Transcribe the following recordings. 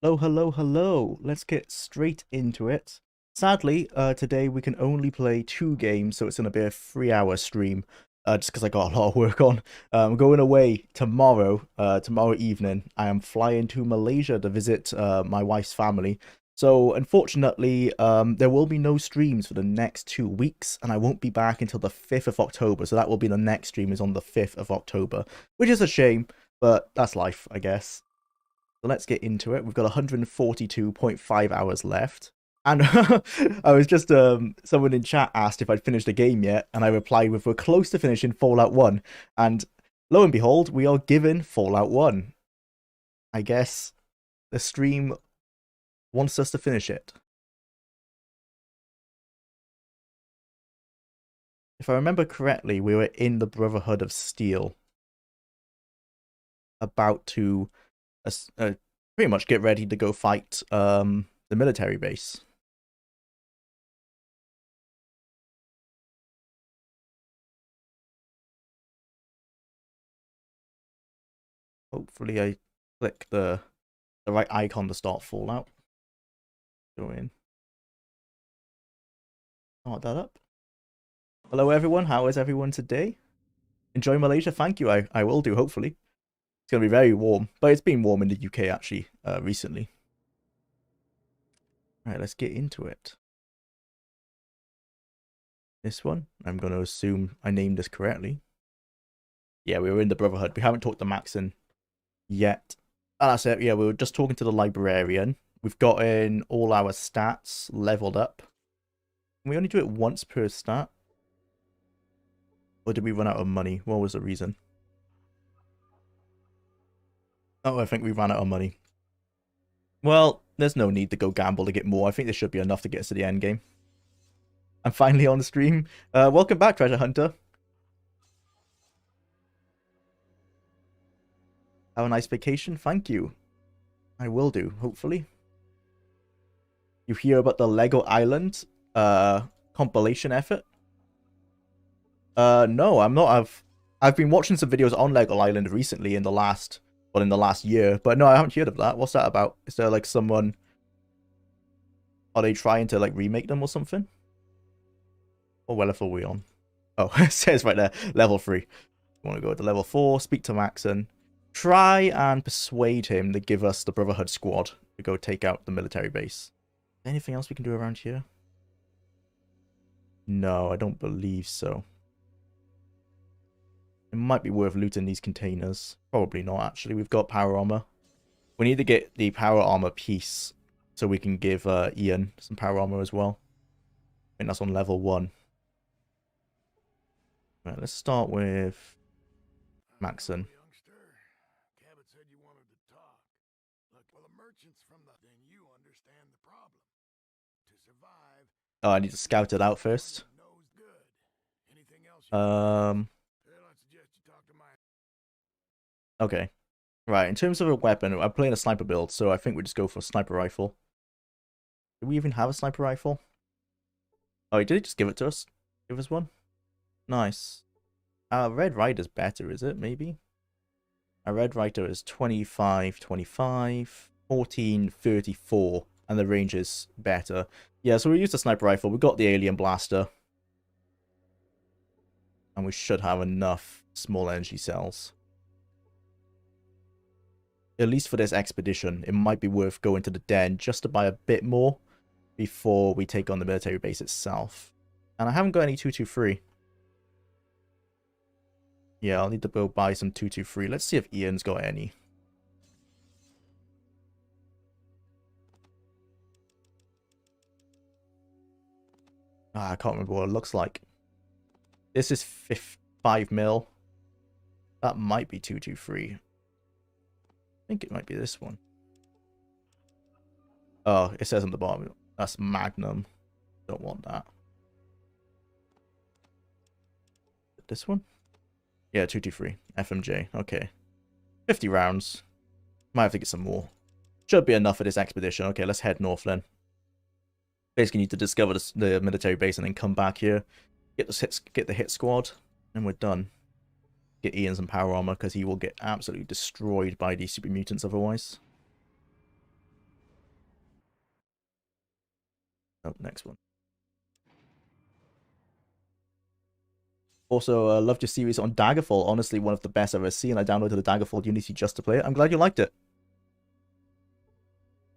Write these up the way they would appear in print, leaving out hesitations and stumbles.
Hello, hello, hello. Let's get straight into it. Sadly, today we can only play two games, so it's going to be a 3-hour stream, just because I got a lot of work on. I'm going away tomorrow, tomorrow evening. I am flying to Malaysia to visit my wife's family. So, unfortunately, there will be no streams for the next 2 weeks, and I won't be back until the 5th of October. So that will be the next stream is on the 5th of October, which is a shame, but that's life, I guess. So let's get into it. We've got 142.5 hours left. And I was just, someone in chat asked if I'd finished the game yet, and I replied with, we're close to finishing Fallout 1. And lo and behold, we are given Fallout 1. I guess the stream wants us to finish it. If I remember correctly, we were in the Brotherhood of Steel, about to pretty much get ready to go fight the military base. Hopefully I click the right icon to start Fallout. Go in. Start that up. Hello everyone, how is everyone today? Enjoy Malaysia, thank you, I will do, hopefully. It's going to be very warm, but it's been warm in the UK actually, recently. Alright, let's get into it. This one, I'm going to assume I named this correctly. Yeah, we were in the Brotherhood. We haven't talked to Maxon yet. Oh, that's it, yeah, we were just talking to the librarian. We've gotten all our stats leveled up. Can we only do it once per stat? Or did we run out of money? What was the reason? Oh, I think we ran out of money. Well, there's no need to go gamble to get more. I think there should be enough to get us to the end game. I'm finally on the stream. Welcome back, Treasure Hunter. Have a nice vacation. Thank you. I will do, hopefully. You hear about the Lego Island compilation effort? No, I'm not. I've been watching some videos on Lego Island recently in the last year, but no, I haven't heard of that. What's that about? Is there like someone? Are they trying to like remake them or something? What level are we on? Oh, it says right there, level 3. Want to go to level 4, speak to Maxon. Try and persuade him to give us the Brotherhood squad to go take out the military base. Anything else we can do around here? No, I don't believe so. It might be worth looting these containers. Probably not, actually. We've got power armor. We need to get the power armor piece so we can give Ian some power armor as well. I think that's on level 1. Right, let's start with Maxon. Oh, I need to scout it out first. Okay. Right, in terms of a weapon, I'm playing a sniper build, so I think we just go for a sniper rifle. Do we even have a sniper rifle? Oh, did he just give it to us? Give us one? Nice. Red Rider's better, is it? Maybe? Our Red Rider is 25, 25, 14, 34, and the range is better. Yeah, so we used the sniper rifle. We got the alien blaster. And we should have enough small energy cells. At least for this expedition, it might be worth going to the den just to buy a bit more before we take on the military base itself. And I haven't got any 223. Yeah, I'll need to go buy some 223. Let's see if Ian's got any. I can't remember what it looks like. This is 5 mil. That might be 223. I think it might be this one. Oh, it says on the bottom. That's Magnum. Don't want that. This one? Yeah, 223. FMJ. Okay. 50 rounds. Might have to get some more. Should be enough for this expedition. Okay, let's head north then. Basically need to discover the military base and then come back here. Get the hit squad. And we're done. Get Ian some power armor because he will get absolutely destroyed by these super mutants otherwise. Oh, next one. Also, loved your series on Daggerfall. Honestly, one of the best I've ever seen. I downloaded the Daggerfall Unity just to play it. I'm glad you liked it.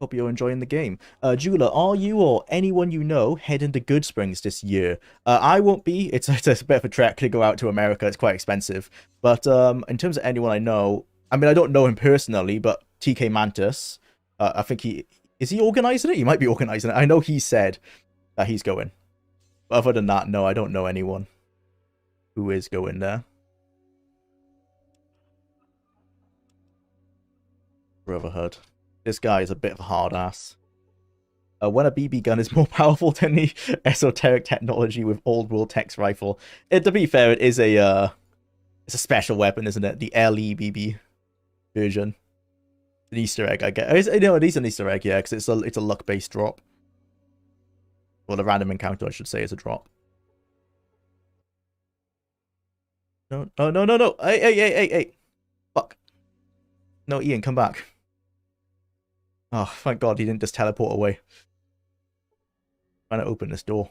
Hope you're enjoying the game. Jwlar, are you or anyone you know heading to Goodsprings this year? I won't be. It's a bit of a trek to go out to America. It's quite expensive. But in terms of anyone I know, I mean, I don't know him personally, but TK Mantis, I think is he organizing it? He might be organizing it. I know he said that he's going. But other than that, no, I don't know anyone who is going there. Brotherhood. This guy is a bit of a hard ass. When a BB gun is more powerful than the esoteric technology with old world text rifle. To be fair, it is it's a special weapon, isn't it? The LEBB version. An Easter egg, I guess. No, it is an Easter egg, yeah, because it's a luck based drop. Well, the random encounter, I should say, is a drop. No, oh, no, no, no. Hey. Fuck. No, Ian, come back. Oh, thank God he didn't just teleport away. Trying to open this door.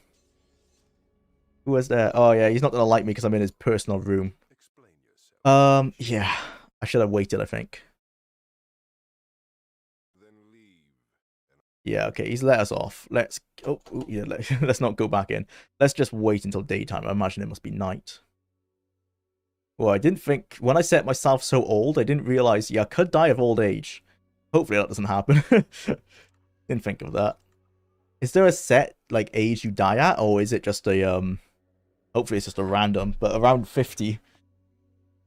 Who was there? Oh, yeah, he's not going to like me because I'm in his personal room. Yeah. I should have waited, I think. Yeah, okay, he's let us off. Let's... Oh, yeah, let's not go back in. Let's just wait until daytime. I imagine it must be night. Well, I didn't think... When I set myself so old, I didn't realize, yeah, I could die of old age. Hopefully that doesn't happen. Didn't think of that. Is there a set, like, age you die at? Or is it just a, hopefully it's just a random. But around 50,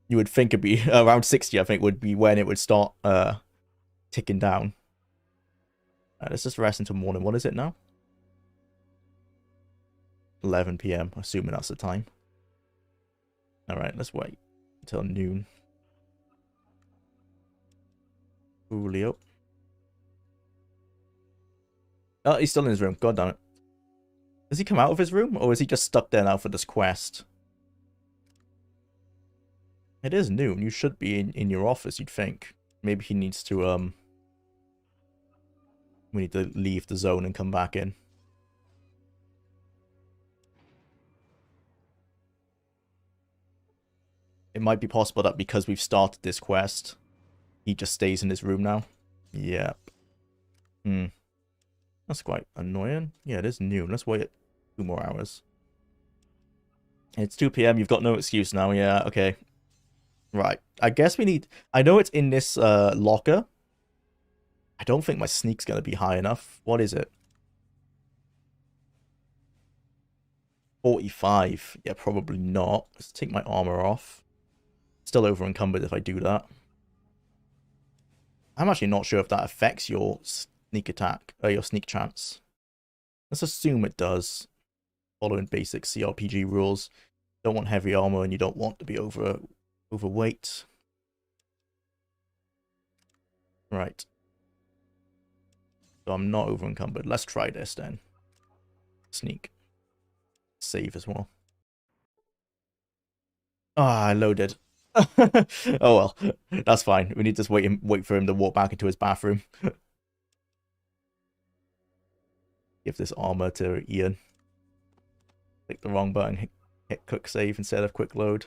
you would think it'd be... Around 60, I think, would be when it would start, ticking down. Let's just rest until morning. What is it now? 11 PM, assuming that's the time. Alright, let's wait until noon. Julio. Oh, he's still in his room. God damn it. Has he come out of his room? Or is he just stuck there now for this quest? It is noon. You should be in your office, you'd think. Maybe he needs to, we need to leave the zone and come back in. It might be possible that because we've started this quest, he just stays in his room now. Yep. That's quite annoying. Yeah, it is noon. Let's wait 2 more hours. It's 2 PM. You've got no excuse now. Yeah, okay. Right. I guess we need... I know it's in this locker. I don't think my sneak's going to be high enough. What is it? 45. Yeah, probably not. Let's take my armor off. Still over encumbered if I do that. I'm actually not sure if that affects your sneak attack, your sneak chance. Let's assume it does. Following basic CRPG rules. Don't want heavy armor and you don't want to be overweight. Right. So I'm not over encumbered. Let's try this then. Sneak. Save as well. Ah, I loaded. Oh well, that's fine. We need to just wait for him to walk back into his bathroom. Give this armor to Ian. Click the wrong button. Hit quick save instead of quick load.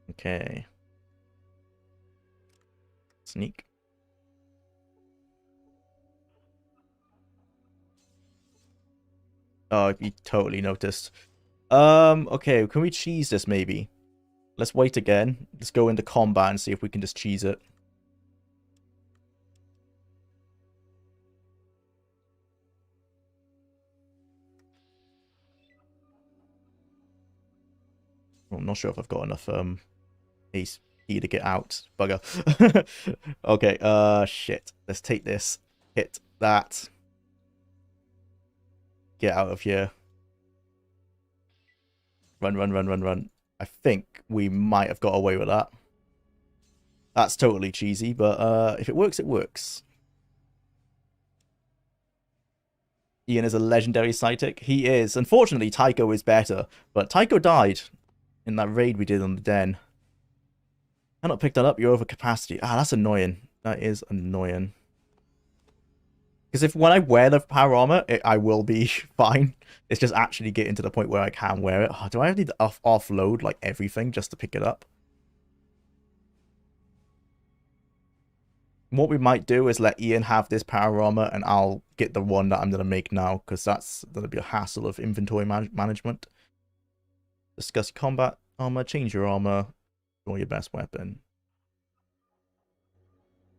Okay. Sneak. Oh, you totally noticed. Okay, can we cheese this maybe? Let's wait again. Let's go into combat and see if we can just cheese it. Well, I'm not sure if I've got enough AC to get out. Bugger. Okay, shit. Let's take this. Hit that. Get out of here. Run. I think we might have got away with that. That's totally cheesy, but if it works, it works. Ian is a legendary Psychic. He is. Unfortunately, Tycho is better, but Tycho died in that raid we did on the Den. I not picked that up. You're over capacity. Ah, that's annoying. That is annoying. Because if when I wear the power armor, I will be fine. It's just actually getting to the point where I can wear it. Oh, do I need to offload like everything just to pick it up? What we might do is let Ian have this power armor, and I'll get the one that I'm gonna make now, because that's gonna be a hassle of inventory management. Discuss combat armor, change your armor, draw your best weapon.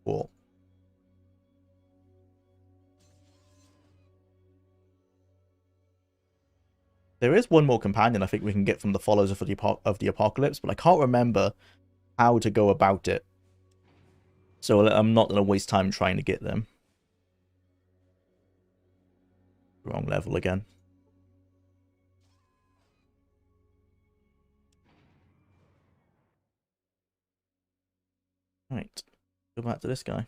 Cool. There is one more companion I think we can get from the followers of the apocalypse, but I can't remember how to go about it. So I'm not going to waste time trying to get them. Wrong level again. Right. Go back to this guy.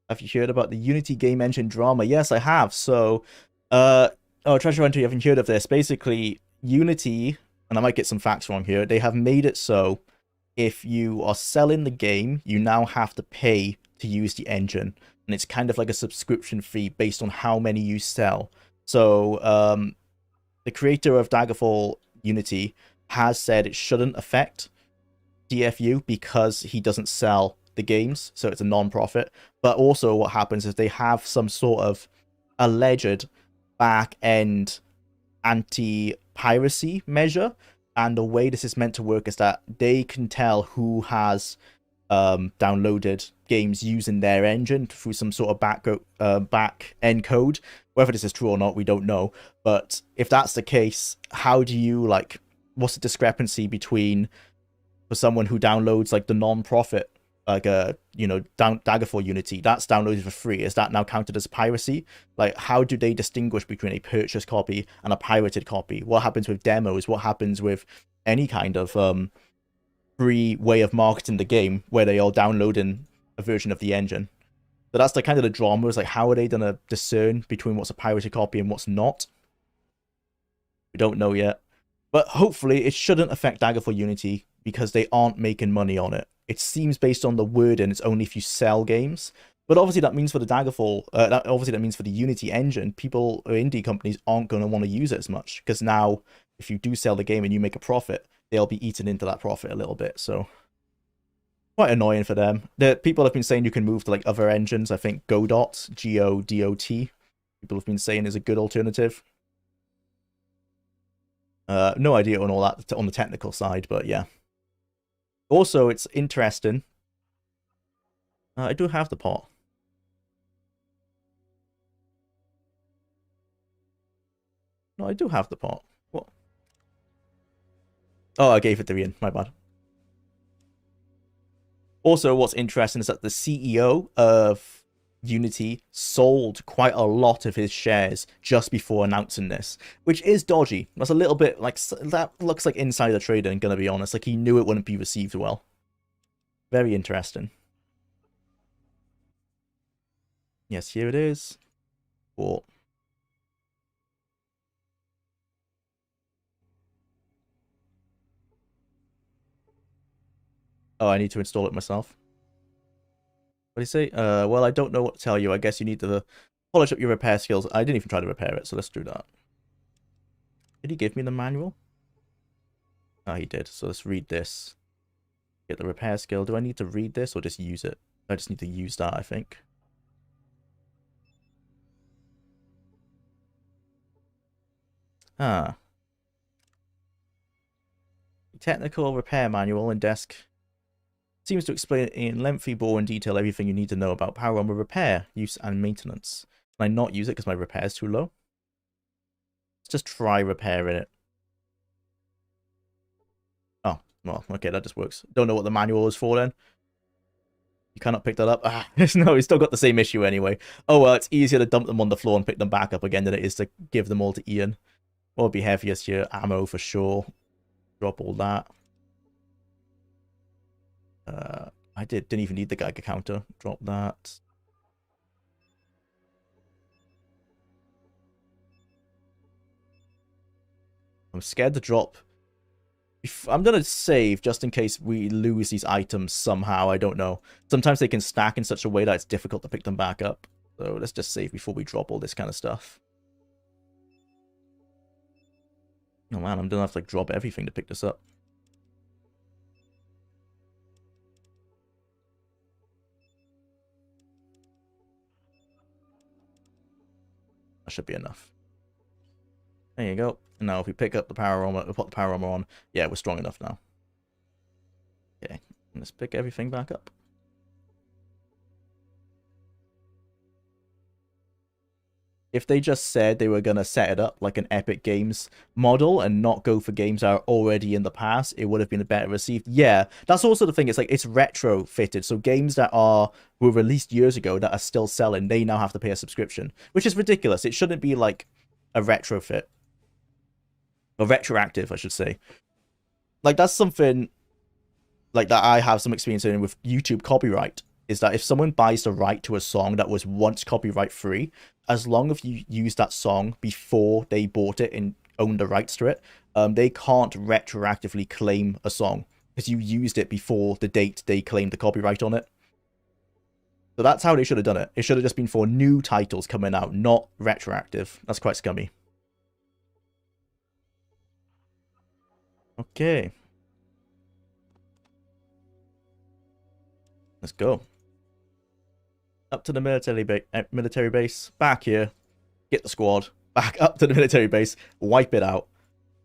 Have you heard about the Unity game engine drama? Yes, I have. So, Treasure Hunter, you haven't heard of this. Basically, Unity, and I might get some facts wrong here, they have made it so if you are selling the game, you now have to pay to use the engine. And it's kind of like a subscription fee based on how many you sell. So, the creator of Daggerfall Unity has said it shouldn't affect DFU because he doesn't sell the games, so it's a non-profit. But also what happens is they have some sort of alleged back-end anti-piracy measure, and the way this is meant to work is that they can tell who has downloaded games using their engine through some sort of back-end code. Whether this is true or not, we don't know. But if that's the case, how do you, like, what's the discrepancy between, for someone who downloads like the non-profit, like Daggerfall Unity, that's downloaded for free, is that now counted as piracy? Like, how do they distinguish between a purchased copy and a pirated copy? What happens with demos? What happens with any kind of free way of marketing the game where they are downloading a version of the engine? So that's the kind of the drama, is like, how are they gonna discern between what's a pirated copy and what's not? We don't know yet. But hopefully it shouldn't affect Daggerfall Unity because they aren't making money on it. It seems based on the wording, it's only if you sell games. But obviously that means for the Daggerfall, that means for the Unity engine, people or indie companies aren't going to want to use it as much. Because now, if you do sell the game and you make a profit, they'll be eaten into that profit a little bit. So, quite annoying for them. The people have been saying you can move to like other engines. I think Godot, Godot, people have been saying is a good alternative. No idea on all that on the technical side, but yeah. Also, it's interesting. I do have the pot. No, I do have the pot. What? Oh, I gave it to Ian. My bad. Also, what's interesting is that the CEO of Unity sold quite a lot of his shares just before announcing this, which is dodgy. That's a little bit like, that looks like insider trading, gonna be honest. Like, he knew it wouldn't be received well. Very interesting. Yes, here it is. Cool. Oh, I need to install it myself. What do you say? Well, I don't know what to tell you. I guess you need to polish up your repair skills. I didn't even try to repair it, so let's do that. Did he give me the manual? Oh, he did. So let's read this. Get the repair skill. Do I need to read this or just use it? I just need to use that, I think. Ah. Technical repair manual and desk. Seems to explain in lengthy, boring detail everything you need to know about power armor repair, use, and maintenance. Can I not use it because my repair is too low? Let's just try repairing it. Oh, well, okay, that just works. Don't know what the manual is for then. You cannot pick that up. Ah, no, he's still got the same issue anyway. Oh, well, it's easier to dump them on the floor and pick them back up again than it is to give them all to Ian. What would be heaviest here? Ammo for sure. Drop all that. I didn't even need the Geiger counter. Drop that. I'm scared to drop. I'm going to save just in case we lose these items somehow. I don't know. Sometimes they can stack in such a way that it's difficult to pick them back up. So let's just save before we drop all this kind of stuff. Oh man, I'm going to have to like drop everything to pick this up. That should be enough. There you go. And now if we pick up the power armor, we put the power armor on. Yeah, we're strong enough now. Okay, let's pick everything back up. If they just said they were going to set it up like an Epic Games model and not go for games that are already in the past, it would have been better received. Yeah, that's also the thing. It's like it's retrofitted. So games that were released years ago that are still selling, they now have to pay a subscription, which is ridiculous. It shouldn't be like a retrofit. Or retroactive, I should say. Like, that's something like that I have some experience in with YouTube copyright. Is that if someone buys the right to a song that was once copyright free, as long as you use that song before they bought it and owned the rights to it, they can't retroactively claim a song because you used it before the date they claimed the copyright on it. So that's how they should have done it. It should have just been for new titles coming out, not retroactive. That's quite scummy. Okay. Let's go. Up to the military base. Back here. Get the squad. Back up to the military base. Wipe it out.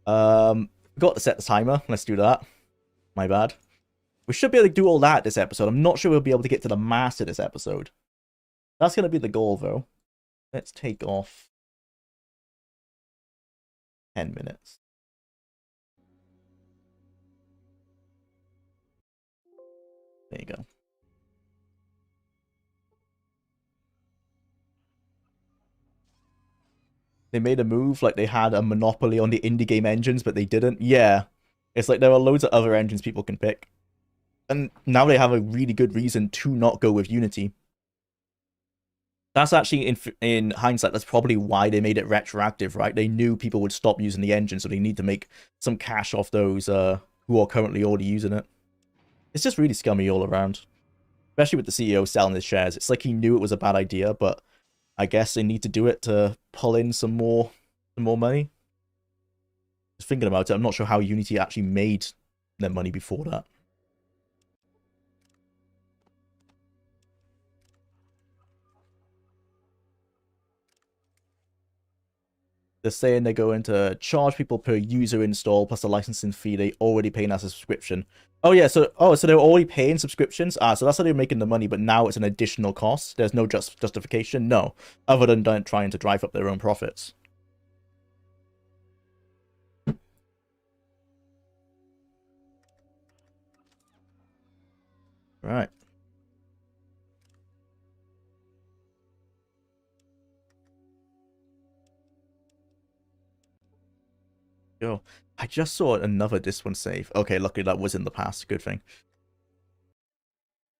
Got to set the timer. Let's do that. My bad. We should be able to do all that this episode. I'm not sure we'll be able to get to the master this episode. That's going to be the goal, though. Let's take off 10 minutes. There you go. They made a move like they had a monopoly on the indie game engines, but they didn't. Yeah. It's like there are loads of other engines people can pick. And now they have a really good reason to not go with Unity. That's actually, in hindsight, that's probably why they made it retroactive, right? They knew people would stop using the engine, so they need to make some cash off those who are currently already using it. It's just really scummy all around. Especially with the CEO selling his shares. It's like he knew it was a bad idea, but I guess they need to do it to pull in some more money. Just thinking about it, I'm not sure how Unity actually made their money before that. They're saying they're going to charge people per user install plus a licensing fee they already paying as a subscription. Oh yeah, so they're already paying subscriptions. So that's how they're making the money, but now it's an additional cost. There's no justification, no, other than trying to drive up their own profits. Right. Go. I just saw another this one save. Okay, luckily that was in the past. Good thing.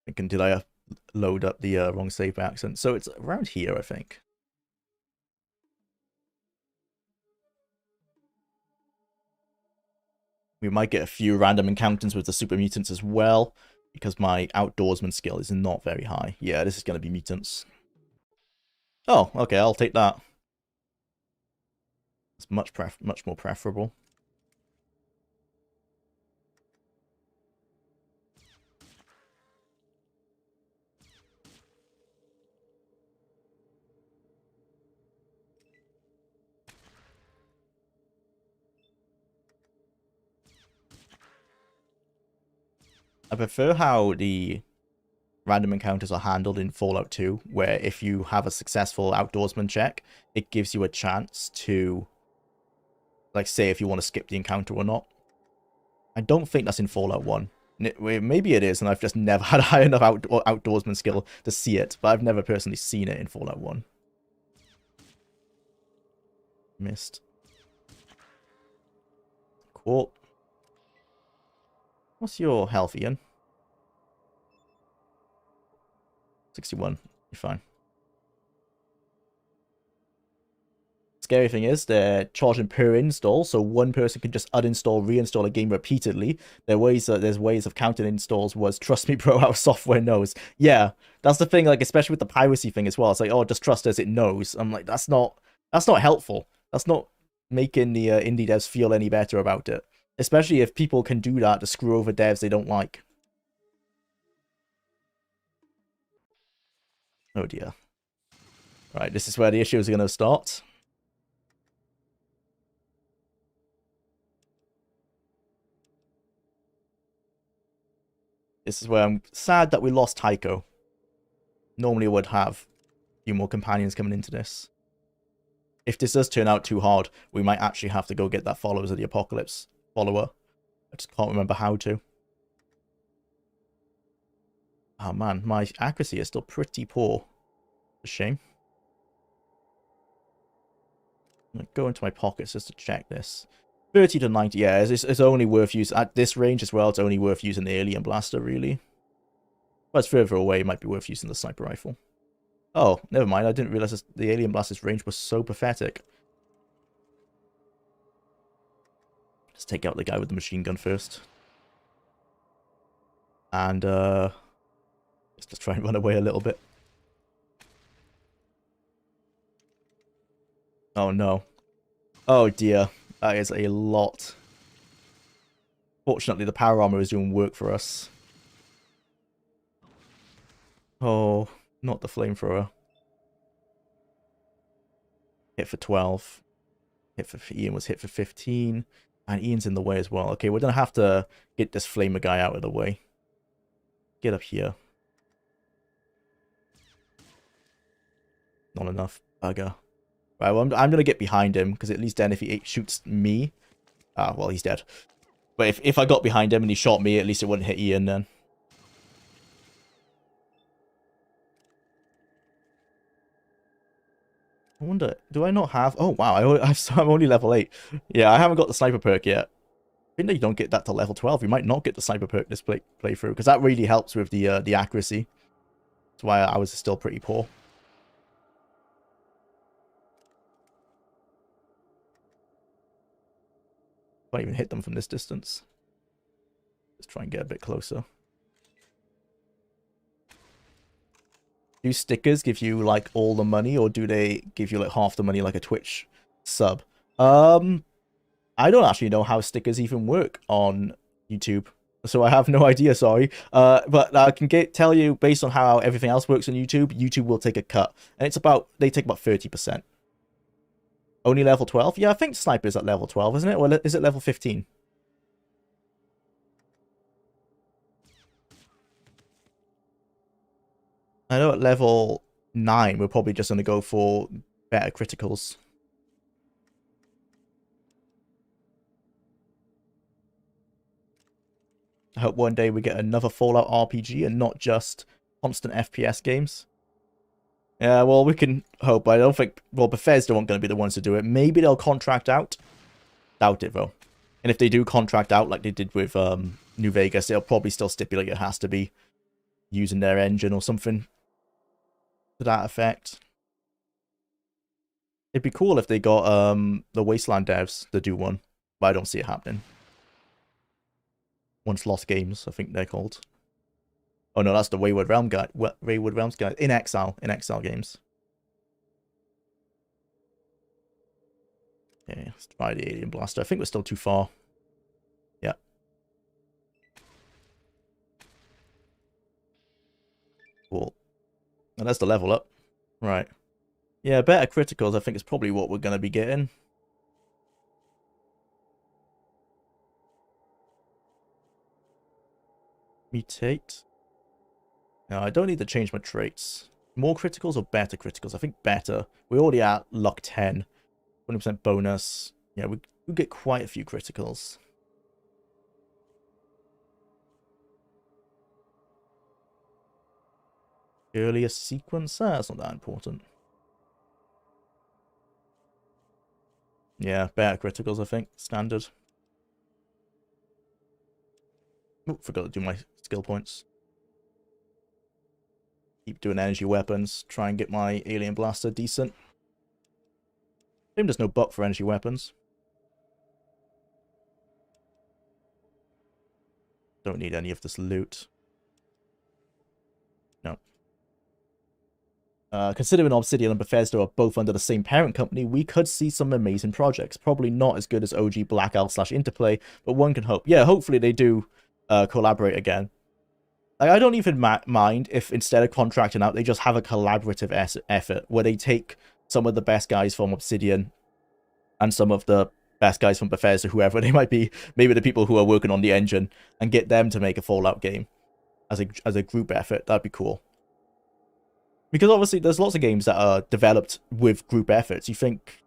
Thinking, did I load up the wrong save by accident? So it's around here, I think. We might get a few random encounters with the super mutants as well, because my outdoorsman skill is not very high. Yeah, this is going to be mutants. Oh, okay, I'll take that. It's much more preferable. I prefer how the random encounters are handled in Fallout 2, where if you have a successful outdoorsman check, it gives you a chance to, like, say if you want to skip the encounter or not. I don't think that's in Fallout 1. Maybe it is, and I've just never had a high enough outdoorsman skill to see it, but I've never personally seen it in Fallout 1. Missed. Cool. What's your health, Ian? 61. You're fine. Scary thing is they're charging per install, so one person can just uninstall, reinstall a game repeatedly. There's ways of counting installs. Was trust me, bro, our software knows. Yeah, that's the thing. Like especially with the piracy thing as well. It's like, oh, just trust us, it knows. I'm like, that's not helpful. That's not making the indie devs feel any better about it. Especially if people can do that to screw over devs they don't like. Oh dear. Right, this is where the issues are going to start. This is where I'm sad that we lost Tycho. Normally would have a few more companions coming into this. If this does turn out too hard, we might actually have to go get that Followers of the Apocalypse follower. I just can't remember how to. Oh man, my accuracy is still pretty poor. A shame. I'm going to go into my pockets just to check this. 30 to 90, yeah, it's only worth using. At this range as well, it's only worth using the Alien Blaster, really. But it's further away, it might be worth using the Sniper Rifle. Oh, never mind, I didn't realize the Alien Blaster's range was so pathetic. Let's take out the guy with the machine gun first. And, let's just try and run away a little bit. Oh no. Oh dear. That is a lot. Fortunately, the power armor is doing work for us. Oh, not the flamethrower. Hit for 12. Ian was hit for 15. And Ian's in the way as well. Okay, we're going to have to get this flamer guy out of the way. Get up here. Not enough. Bugger. Right, well, I'm going to get behind him, because at least then if he shoots me... Ah, well, he's dead. But if I got behind him and he shot me, at least it wouldn't hit Ian then. I wonder, do I not have... Oh, wow, I'm only level 8. Yeah, I haven't got the sniper perk yet. I think you don't get that to level 12. You might not get the sniper perk this playthrough, because that really helps with the accuracy. That's why I was still pretty poor. Can't even hit them from this distance. Let's try and get a bit closer. Do stickers give you like all the money, or do they give you like half the money like a Twitch sub? I don't actually know how stickers even work on YouTube, so I have no idea, sorry. But I can tell you, based on how everything else works on YouTube, YouTube will take a cut. And they take about 30%. Only level 12? Yeah, I think Sniper's at level 12, isn't it? Or is it level 15? I know at level 9, we're probably just going to go for better criticals. I hope one day we get another Fallout RPG and not just constant FPS games. Yeah, well, we can hope. I don't think... Well, Bethesda aren't going to be the ones to do it. Maybe they'll contract out. Doubt it, though. And if they do contract out like they did with New Vegas, they'll probably still stipulate it has to be using their engine or something to that effect. It'd be cool if they got the Wasteland devs to do one, but I don't see it happening. Once Lost Games, I think they're called. Oh no, that's the Wayward Realms guy. In Exile games. Okay, let's try the Alien Blaster. I think we're still too far. Yeah. Cool. And that's the level up. Right. Yeah, better criticals, I think, is probably what we're going to be getting. Mutate. No, I don't need to change my traits. More criticals or better criticals? I think better. We're already at luck 10. 20% bonus. Yeah, we get quite a few criticals. Earliest sequence? That's not that important. Yeah, better criticals, I think. Standard. Oh, forgot to do my skill points. Keep doing energy weapons. Try and get my alien blaster decent. Shame there's no buck for energy weapons. Don't need any of this loot. No. Considering Obsidian and Bethesda are both under the same parent company, we could see some amazing projects. Probably not as good as OG Blackout/Interplay, but one can hope. Yeah, hopefully they do collaborate again. I don't even mind if instead of contracting out, they just have a collaborative effort where they take some of the best guys from Obsidian and some of the best guys from Bethesda, whoever they might be, maybe the people who are working on the engine, and get them to make a Fallout game as a group effort. That'd be cool. Because obviously there's lots of games that are developed with group efforts. You think,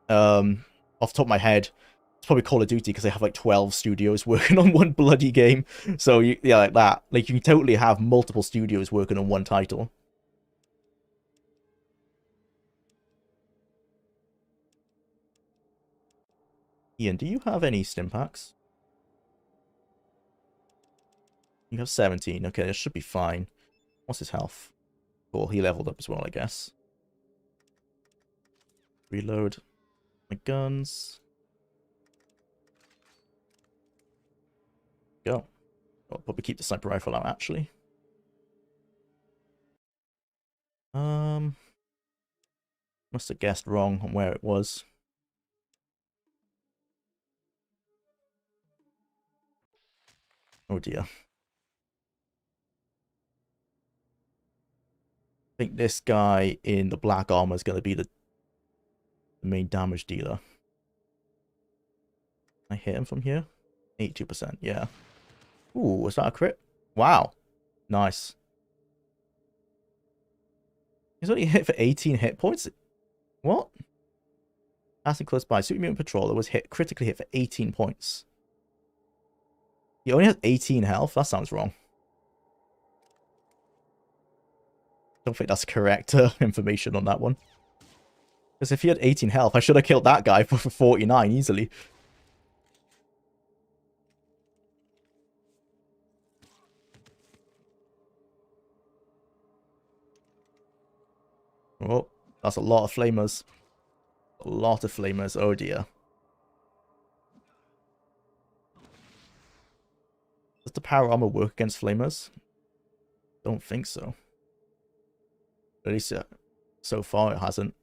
off the top of my head, it's probably Call of Duty because they have like 12 studios working on one bloody game. So yeah, like that. Like you can totally have multiple studios working on one title. Ian, do you have any stim packs? You have 17. Okay, that should be fine. What's his health? Cool, he leveled up as well, I guess. Reload my guns. Go. I'll probably keep the sniper rifle out, actually. Must have guessed wrong on where it was. Oh dear. I think this guy in the black armor is going to be the main damage dealer. I hit him from here? 82%, yeah. Ooh, was that a crit? Wow. Nice. He's only hit for 18 hit points? What? Passing close by, Super Mutant Patroller was critically hit for 18 points. He only has 18 health? That sounds wrong. Don't think that's correct information on that one. Because if he had 18 health, I should have killed that guy for 49 easily. Oh, that's a lot of flamers. A lot of flamers. Oh dear. Does the power armor work against flamers? Don't think so. At least so far it hasn't.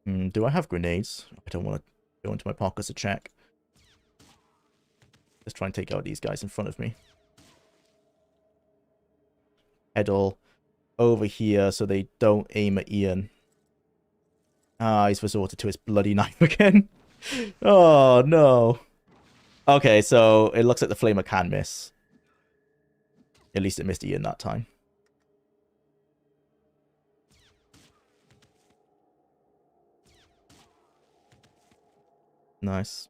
Do I have grenades? I don't want to go into my pockets to check. Let's try and take out these guys in front of me. Head all over here so they don't aim at Ian. Ah, he's resorted to his bloody knife again. Oh, no. Okay, so it looks like the flamer can miss. At least it missed Ian that time. Nice.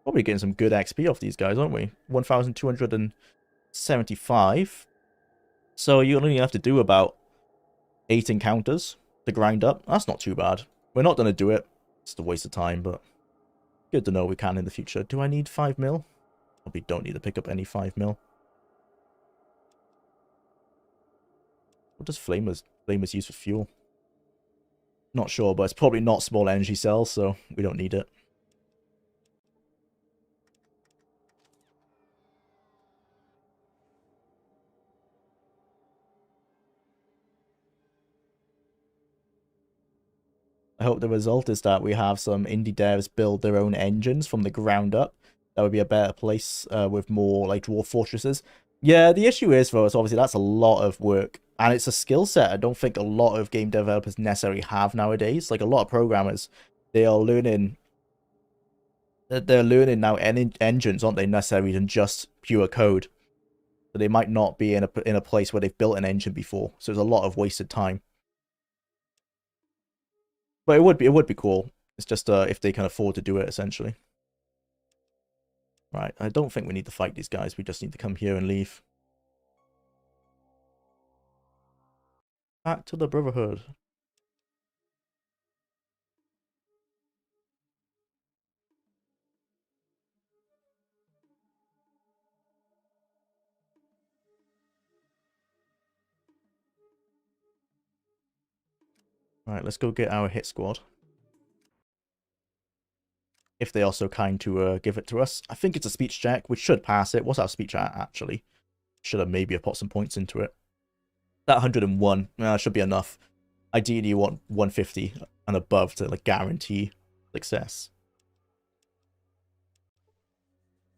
Probably getting some good XP off these guys, aren't we? 1,275. So you only have to do about 8 encounters to grind up. That's not too bad. We're not going to do it. It's a waste of time, but good to know we can in the future. Do I need 5 mil? Probably don't need to pick up any 5 mil. What does flamers use for fuel? Not sure, but it's probably not small energy cells, so we don't need it. I hope the result is that we have some indie devs build their own engines from the ground up. That would be a better place with more like dwarf fortresses. Yeah, the issue is though, is obviously that's a lot of work and it's a skill set I don't think a lot of game developers necessarily have nowadays. Like a lot of programmers, they are learning. They're learning now engines, aren't they, necessarily than just pure code. So they might not be in a place where they've built an engine before. So there's a lot of wasted time. But it would be cool. It's just if they can afford to do it, essentially. Right, I don't think we need to fight these guys. We just need to come here and leave. Back to the Brotherhood. Right, let's go get our hit squad. if they are so kind to give it to us. I think it's a speech check, which should pass it. What's our speech at, actually? Should have maybe put some points into it. That 101 should be enough. Ideally, you want 150 and above to like guarantee success.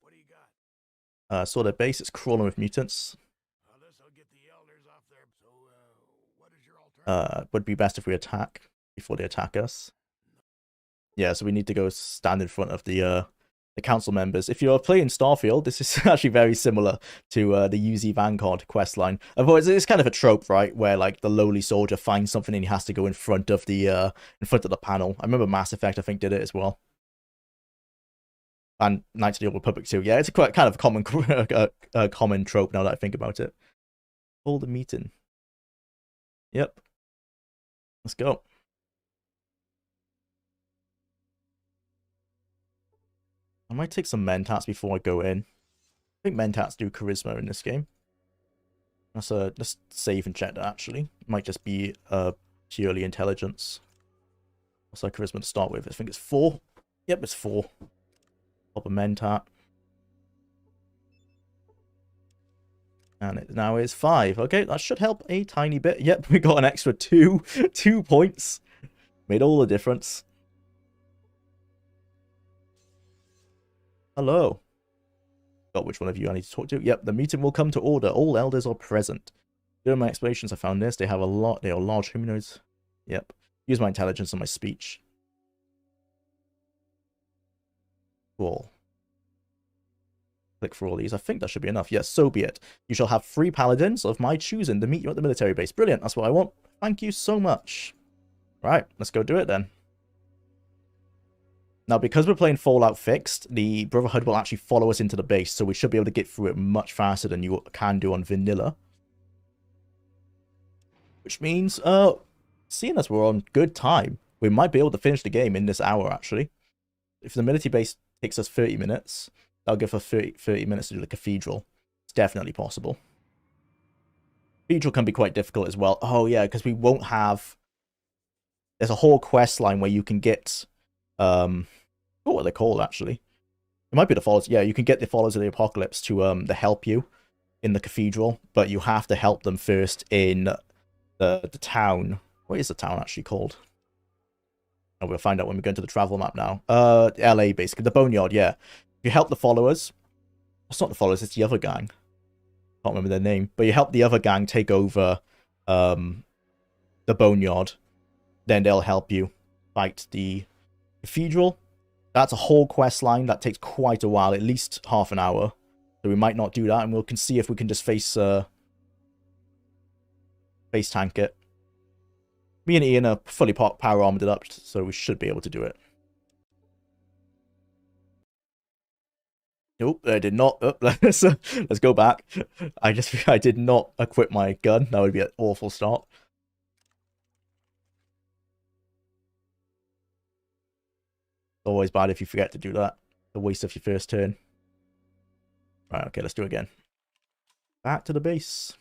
What do you got? Saw their base. It's crawling with mutants. Well, this'll get the elders off there. So, what is your alternative? Would be best if we attack before they attack us. Yeah, so we need to go stand in front of the council members. If you're playing Starfield, this is actually very similar to the UZ Vanguard questline. It's kind of a trope, right, where like the lowly soldier finds something and he has to go in front of the panel. I remember Mass Effect, I think, did it as well. And Knights of the Old Republic too. Yeah, it's a quite kind of common common trope now that I think about it. Hold the meeting. Yep. Let's go. I might take some mentats before I go in. I think mentats do charisma in this game. Let's save and check that, actually. It might just be purely intelligence. What's our charisma to start with? I think it's 4. Yep, it's 4. Pop a mentat. And it now is 5. Okay, that should help a tiny bit. Yep, we got an extra 2 points. Made all the difference. Hello. Got which one of you I need to talk to? Yep, the meeting will come to order. All elders are present. During my explorations, I found this. They are large humanoids. Yep. Use my intelligence and my speech. Cool. Click for all these. I think that should be enough. Yes, so be it. You shall have 3 paladins of my choosing to meet you at the military base. Brilliant. That's what I want. Thank you so much. Right, let's go do it then. Now, because we're playing Fallout Fixed, the Brotherhood will actually follow us into the base, so we should be able to get through it much faster than you can do on Vanilla. Which means, seeing as we're on good time, we might be able to finish the game in this hour, actually. If the military base takes us 30 minutes, that'll give us 30 minutes to do the Cathedral. It's definitely possible. Cathedral can be quite difficult as well. Oh, yeah, because we won't have... There's a whole quest line where you can get... what are they called, actually? It might be the followers. Yeah, you can get the followers of the apocalypse to help you in the cathedral, but you have to help them first in the town. What is the town actually called? Oh, we'll find out when we go into the travel map now. LA, basically. The Boneyard, yeah. You help the followers. It's not the followers, it's the other gang. Can't remember their name. But you help the other gang take over the Boneyard. Then they'll help you fight the Cathedral. That's a whole quest line that takes quite a while, at least half an hour. So we might not do that, and we can see if we can just face tank it. Me and Ian are fully power armored up, so we should be able to do it. Nope, I did not. Oh, let's go back. I did not equip my gun. That would be an awful start. Always bad if you forget to do that. The waste of your first turn. Right, okay, let's do it again. Back to the base.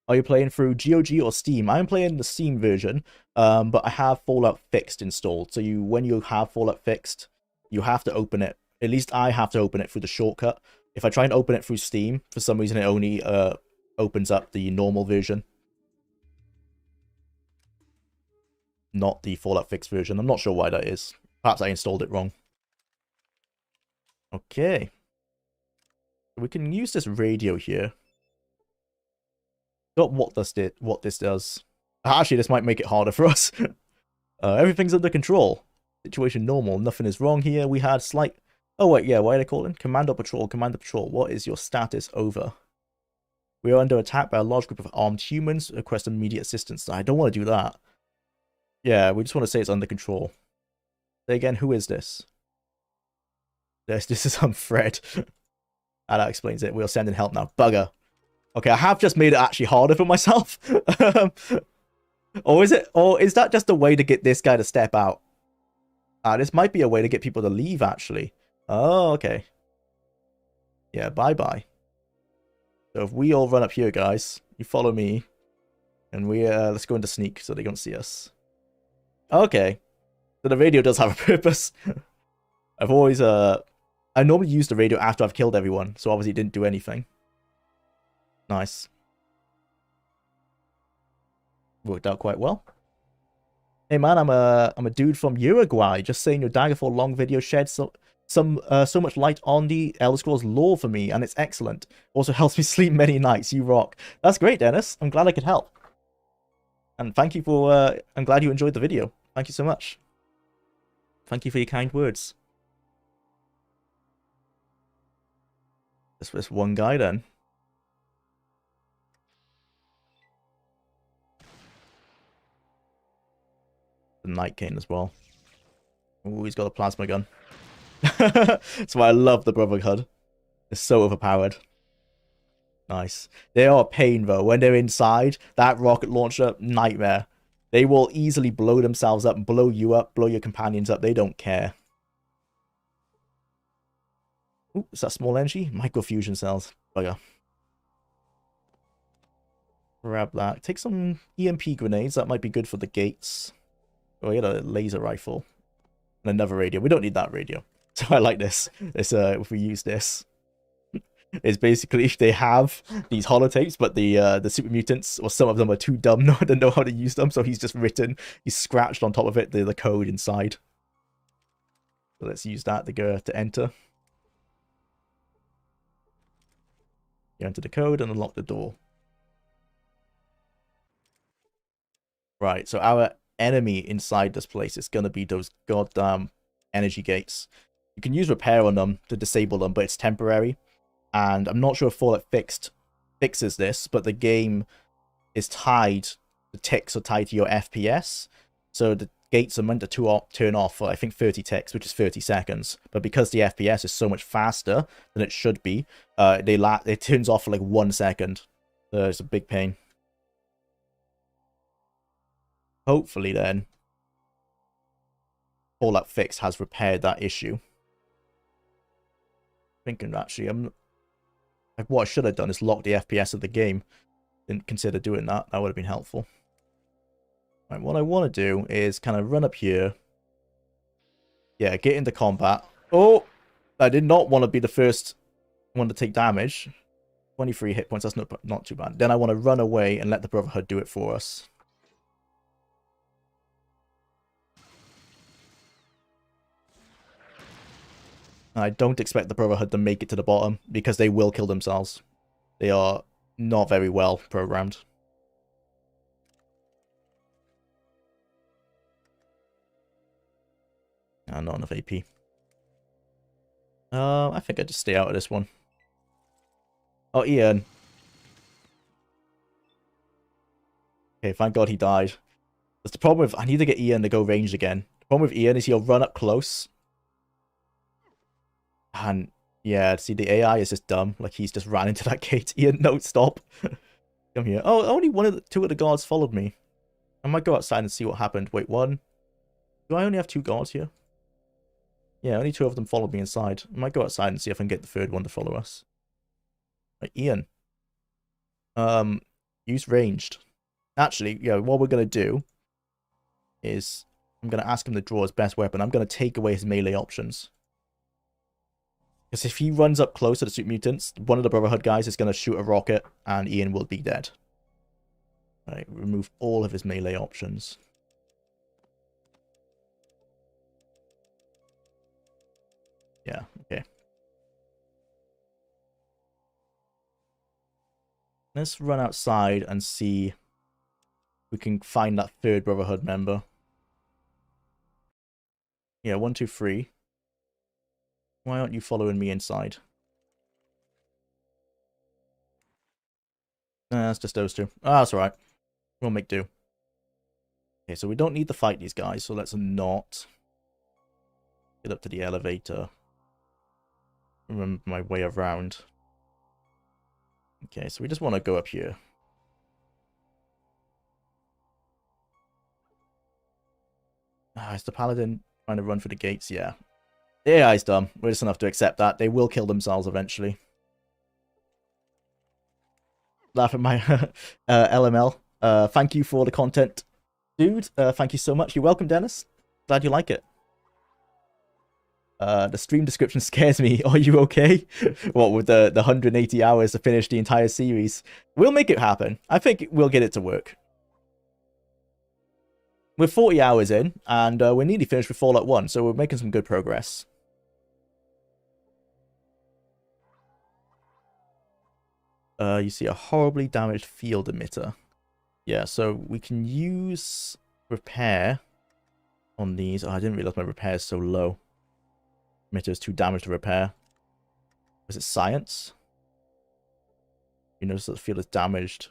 Are you playing through GOG or Steam? I'm playing the Steam version, but I have Fallout Fixed installed. So when you have Fallout Fixed, you have to open it. At least I have to open it through the shortcut. If I try and open it through Steam, for some reason it only opens up the normal version. Not the Fallout Fixed version. I'm not sure why that is. Perhaps I installed it wrong. Okay. We can use this radio here. Not what this does. Actually, this might make it harder for us. Everything's under control. Situation normal. Nothing is wrong here. We had slight... Oh, wait, yeah. Why are they calling? Commander Patrol. Commander Patrol. What is your status? Over. We are under attack by a large group of armed humans. Request immediate assistance. I don't want to do that. Yeah, we just want to say it's under control. Say again, who is this? This is Fred. That explains it. We're sending help now. Bugger. Okay, I have just made it actually harder for myself. Or is that just a way to get this guy to step out? This might be a way to get people to leave, actually. Oh, okay. Yeah, bye-bye. So if we all run up here, guys, you follow me. And we, let's go into sneak so they don't see us. Okay. So the radio does have a purpose. I've always I normally use the radio after I've killed everyone, so obviously it didn't do anything. Nice. Worked out quite well. Hey man, I'm a dude from Uruguay. Just saying your Daggerfall long video shed so much light on the Elder Scrolls lore for me, and it's excellent. Also helps me sleep many nights. You rock. That's great, Dennis. I'm glad I could help. And thank you for I'm glad you enjoyed the video. Thank you so much. Thank you for your kind words. This one guy then. The Night King as well. Oh, he's got a plasma gun. That's why I love the Brotherhood. They're so overpowered. Nice. They are a pain though. When they're inside, that rocket launcher, nightmare. They will easily blow themselves up, blow you up, blow your companions up. They don't care. Ooh, is that small energy? Microfusion cells. Bugger. Grab that. Take some EMP grenades. That might be good for the gates. Oh, he had a laser rifle. And another radio. We don't need that radio. So I like this. If we use this. It's basically they have these holotapes, but the super mutants, or some of them, are too dumb to know how to use them, so he's scratched on top of it the code inside. So let's use that to enter. You enter the code and unlock the door. Right, so our enemy inside this place is gonna be those goddamn energy gates. You can use repair on them to disable them, but it's temporary. And I'm not sure if Fallout fixes this, but the game is tied, the ticks are tied to your FPS. So the gates are meant to turn off for, I think, 30 ticks, which is 30 seconds. But because the FPS is so much faster than it should be, it turns off for like 1 second. So it's a big pain. Hopefully then, Fallout Fix has repaired that issue. Thinking actually, like, what I should have done is lock the FPS of the game. Didn't consider doing that. That would have been helpful. Right, what I want to do is kind of run up here. Yeah, get into combat. Oh! I did not want to be the first one to take damage. 23 hit points, that's not too bad. Then I want to run away and let the Brotherhood do it for us. I don't expect the Brotherhood to make it to the bottom, because they will kill themselves. They are not very well programmed. And not enough AP. I think I'd just stay out of this one. Oh, Ian. Okay, thank God he died. That's the problem with... I need to get Ian to go ranged again. The problem with Ian is he'll run up close. And yeah, see, the AI is just dumb. Like, he's just ran into that gate. Ian, no, stop. Come here. Oh, only two of the guards followed me. I might go outside and see what happened. Wait, one. Do I only have 2 guards here? Yeah, only 2 of them followed me inside. I might go outside and see if I can get the 3rd one to follow us. Right, Ian. Use ranged. Actually, yeah, what we're going to do is I'm going to ask him to draw his best weapon. I'm going to take away his melee options. Because if he runs up close to the super mutants, one of the Brotherhood guys is going to shoot a rocket and Ian will be dead. Right, remove all of his melee options. Yeah, okay. Let's run outside and see if we can find that 3rd Brotherhood member. Yeah, 1, 2, 3. Why aren't you following me inside? Nah, that's just those 2. Ah, that's alright. We'll make do. Okay, so we don't need to fight these guys, so let's not get up to the elevator. Remember my way around. Okay, so we just want to go up here. Ah, is the paladin trying to run for the gates? Yeah. The AI's dumb. We're just gonna have to accept that. They will kill themselves eventually. Laugh at my LML. Thank you for the content, dude. Thank you so much. You're welcome, Dennis. Glad you like it. The stream description scares me. Are you okay? What with the 180 hours to finish the entire series? We'll make it happen. I think we'll get it to work. We're 40 hours in, and we're nearly finished with Fallout 1, so we're making some good progress. You see a horribly damaged field emitter. Yeah, so we can use repair on these. Oh, I didn't realize my repair is so low. Emitter is too damaged to repair. Was it science? You notice that the field is damaged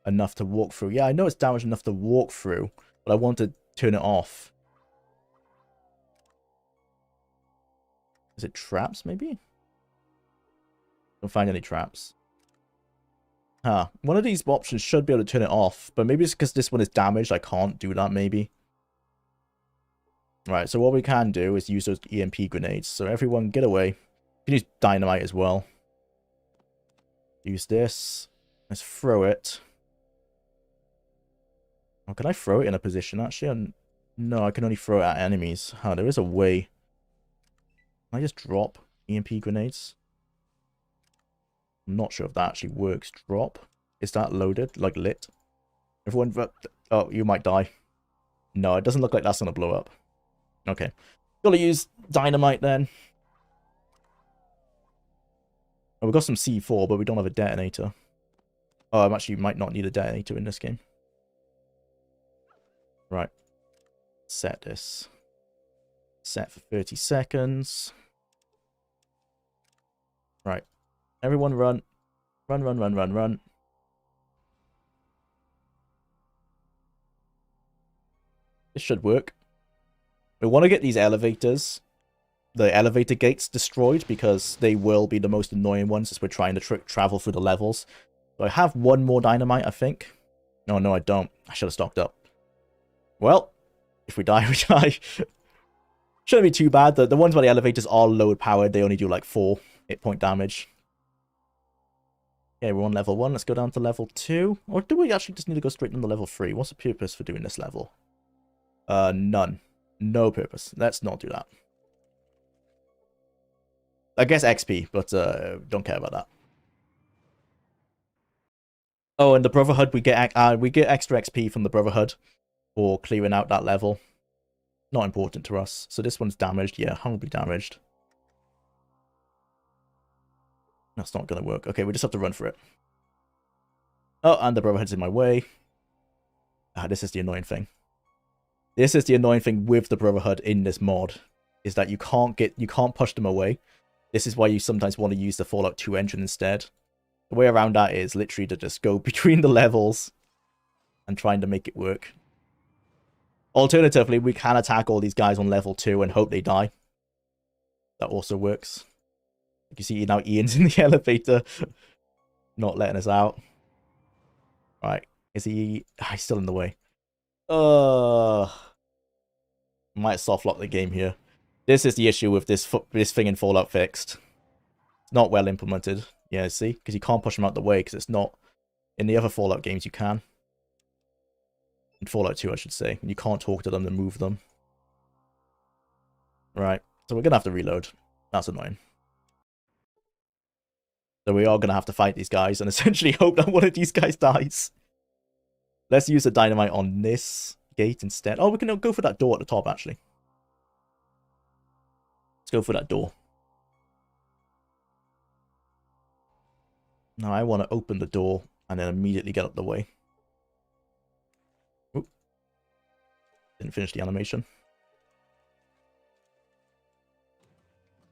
enough to walk through. Yeah, I know it's damaged enough to walk through, but I want to turn it off. Is it traps, maybe? Don't find any traps. Huh. One of these options should be able to turn it off, but maybe it's because this one is damaged. I can't do that, maybe. Right, so what we can do is use those EMP grenades. So everyone get away. You can use dynamite as well. Use this. Let's throw it. Oh, can I throw it in a position, actually? No, I can only throw it at enemies. Huh, there is a way. Can I just drop EMP grenades? I'm not sure if that actually works. Drop. Is that loaded? Like lit? Everyone... Oh, you might die. No, it doesn't look like that's going to blow up. Okay. Gotta use dynamite then. Oh, we've got some C4, but we don't have a detonator. Oh, I actually might not need a detonator in this game. Right. Set this. Set for 30 seconds. Right. Everyone run. Run, run, run, run, run. This should work. We want to get these elevators, the elevator gates destroyed, because they will be the most annoying ones as we're trying to travel through the levels. So I have one more dynamite, I think. No, no, I don't. I should have stocked up. Well, if we die, we die. Shouldn't be too bad. The ones where the elevators are load powered, they only do like 4 hit point damage. Okay, we're on level 1. Let's go down to level 2. Or do we actually just need to go straight into level 3? What's the purpose for doing this level? None. No purpose. Let's not do that. I guess XP, but don't care about that. Oh, and the Brotherhood, we get extra XP from the Brotherhood for clearing out that level. Not important to us. So this one's damaged. Yeah, horribly damaged. That's not going to work. Okay, we just have to run for it. Oh, and the Brotherhood's in my way. Ah, this is the annoying thing. This is the annoying thing with the Brotherhood in this mod, is that you can't push them away. This is why you sometimes want to use the Fallout 2 engine instead. The way around that is literally to just go between the levels and trying to make it work. Alternatively, we can attack all these guys on level 2 and hope they die. That also works. You can see now Ian's in the elevator, not letting us out. Right, is he... he's still in the way. Might soft lock the game here. This is the issue with this thing in Fallout Fixed. It's not well implemented. Yeah, see? Because you can't push them out the way, because it's not... In the other Fallout games, you can. In Fallout 2, I should say. You can't talk to them and move them. Right. So we're going to have to reload. That's annoying. So we are going to have to fight these guys and essentially hope that one of these guys dies. Let's use the dynamite on this gate instead. Oh, we can go for that door at the top, actually. Let's go for that door. Now I want to open the door and then immediately get up the way. Oop. Didn't finish the animation.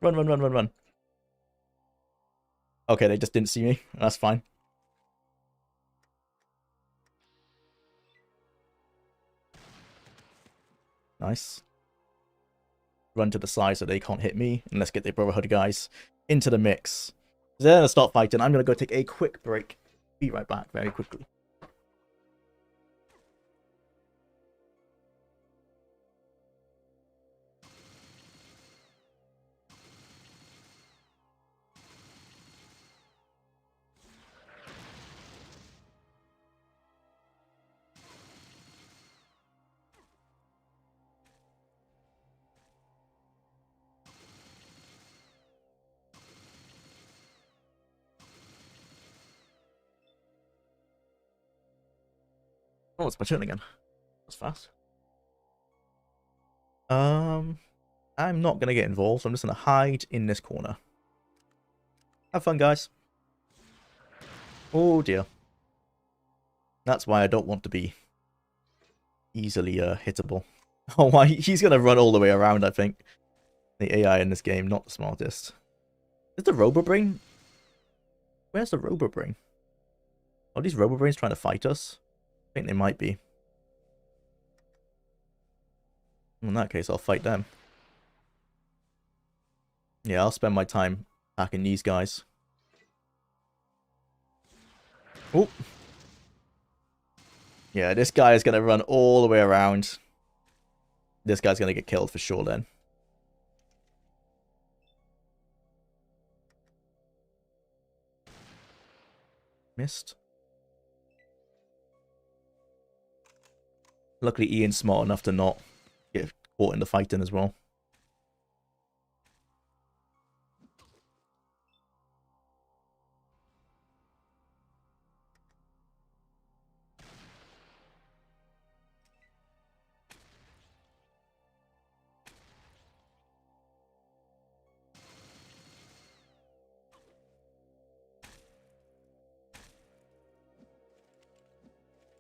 Run, run, run, run, run. Okay, they just didn't see me. That's fine. Nice. Run to the side so they can't hit me. And let's get the Brotherhood guys into the mix. They're going to start fighting. I'm going to go take a quick break. Be right back very quickly. Oh, it's my turn again. That's fast. I'm not gonna get involved. I'm just gonna hide in this corner. Have fun, guys. Oh dear. That's why I don't want to be easily hittable. Oh, why he's gonna run all the way around, I think. The AI in this game, not the smartest. Is the Robobrain? Where's the Robobrain? Are these Robobrains trying to fight us? I think they might be. In that case, I'll fight them. Yeah, I'll spend my time attacking these guys. Oh. Yeah, this guy is going to run all the way around. This guy's going to get killed for sure then. Missed. Luckily, Ian's smart enough to not get caught in the fighting as well.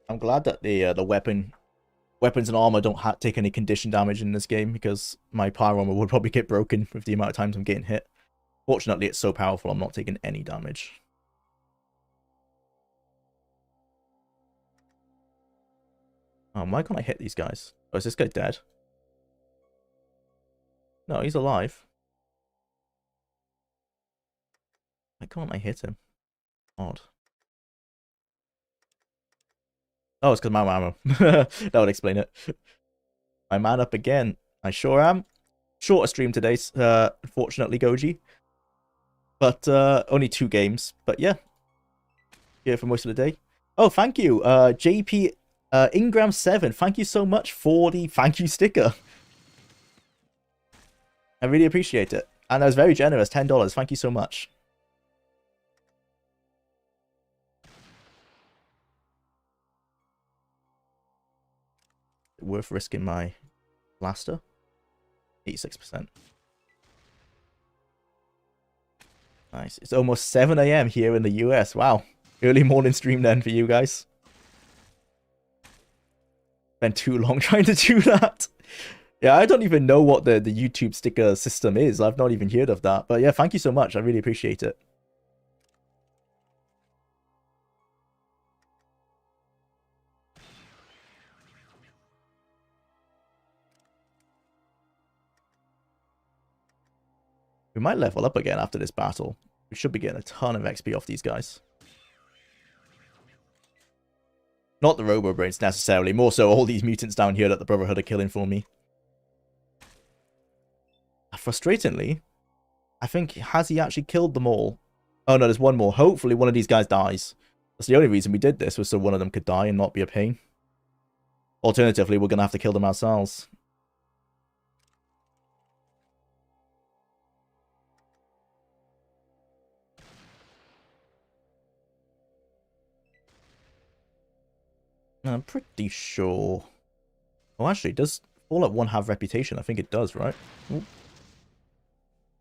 I'm glad that the weapons and armor don't take any condition damage in this game, because my power armor would probably get broken with the amount of times I'm getting hit. Fortunately, it's so powerful I'm not taking any damage. Oh, why can't I hit these guys? Oh, is this guy dead? No, he's alive. Why can't I hit him? Odd. Oh, it's because my ammo. That would explain it. My man up again. I sure am. Shorter stream today, unfortunately, Goji. But only 2 games. But yeah. Here for most of the day. Oh, thank you. JP Ingram7. Thank you so much for the thank you sticker. I really appreciate it. And that was very generous. $10. Thank you so much. Worth risking my blaster? 86%. Nice. It's almost 7 AM here in the US. Wow. Early morning stream then for you guys. Been too long trying to do that. Yeah, I don't even know what the YouTube sticker system is. I've not even heard of that. But yeah, thank you so much. I really appreciate it. We might level up again after this battle. We should be getting a ton of XP off these guys. Not the Robo-Brains necessarily, more so all these mutants down here that the Brotherhood are killing for me. Frustratingly, I think, has he actually killed them all? Oh no, there's one more. Hopefully one of these guys dies. That's the only reason we did this, was so one of them could die and not be a pain. Alternatively, we're going to have to kill them ourselves. I'm pretty sure. Oh, actually, does Fallout 1 have reputation? I think it does, right? Ooh.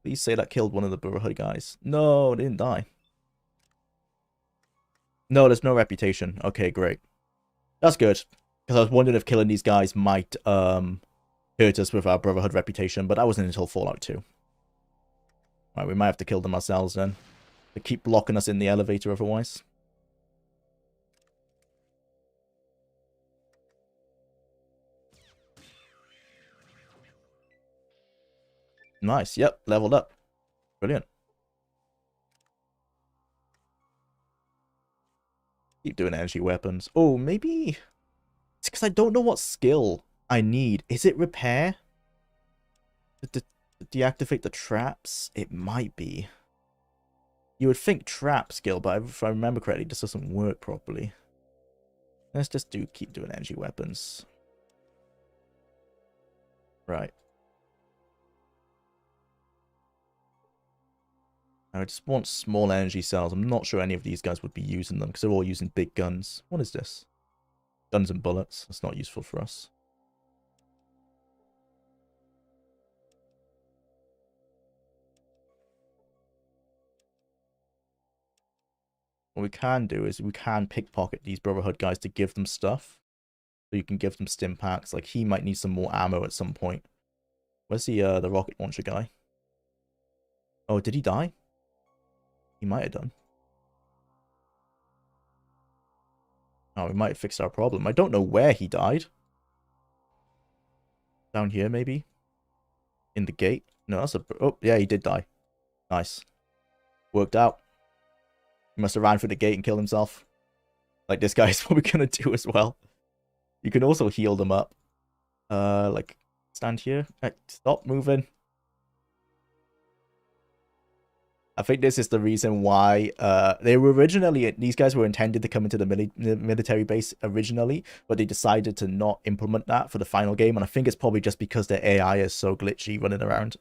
Please say that killed one of the Brotherhood guys. No, they didn't die. No, there's no reputation. Okay, great. That's good. Because I was wondering if killing these guys might hurt us with our Brotherhood reputation, but that wasn't until Fallout 2. Alright, we might have to kill them ourselves then. They keep blocking us in the elevator otherwise. Nice. Yep, leveled up. Brilliant. Keep doing energy weapons. Oh, maybe... It's because I don't know what skill I need. Is it repair? To deactivate the traps? It might be. You would think trap skill, but if I remember correctly, this doesn't work properly. Let's just keep doing energy weapons. Right. I just want small energy cells. I'm not sure any of these guys would be using them because they're all using big guns. What is this? Guns and bullets. That's not useful for us. What we can do is we can pickpocket these Brotherhood guys to give them stuff. So you can give them stim packs. Like, he might need some more ammo at some point. Where's the rocket launcher guy? Oh, did he die? He might have done. Oh, we might have fixed our problem. I don't know where he died. Down here, maybe? In the gate? No, that's a... Oh, yeah, he did die. Nice. Worked out. He must have ran through the gate and killed himself. Like, this guy's probably gonna do as well. You can also heal them up. Like, stand here. Stop moving. I think this is the reason why they were originally, these guys were intended to come into the military base originally, but they decided to not implement that for the final game, and I think it's probably just because their AI is so glitchy running around.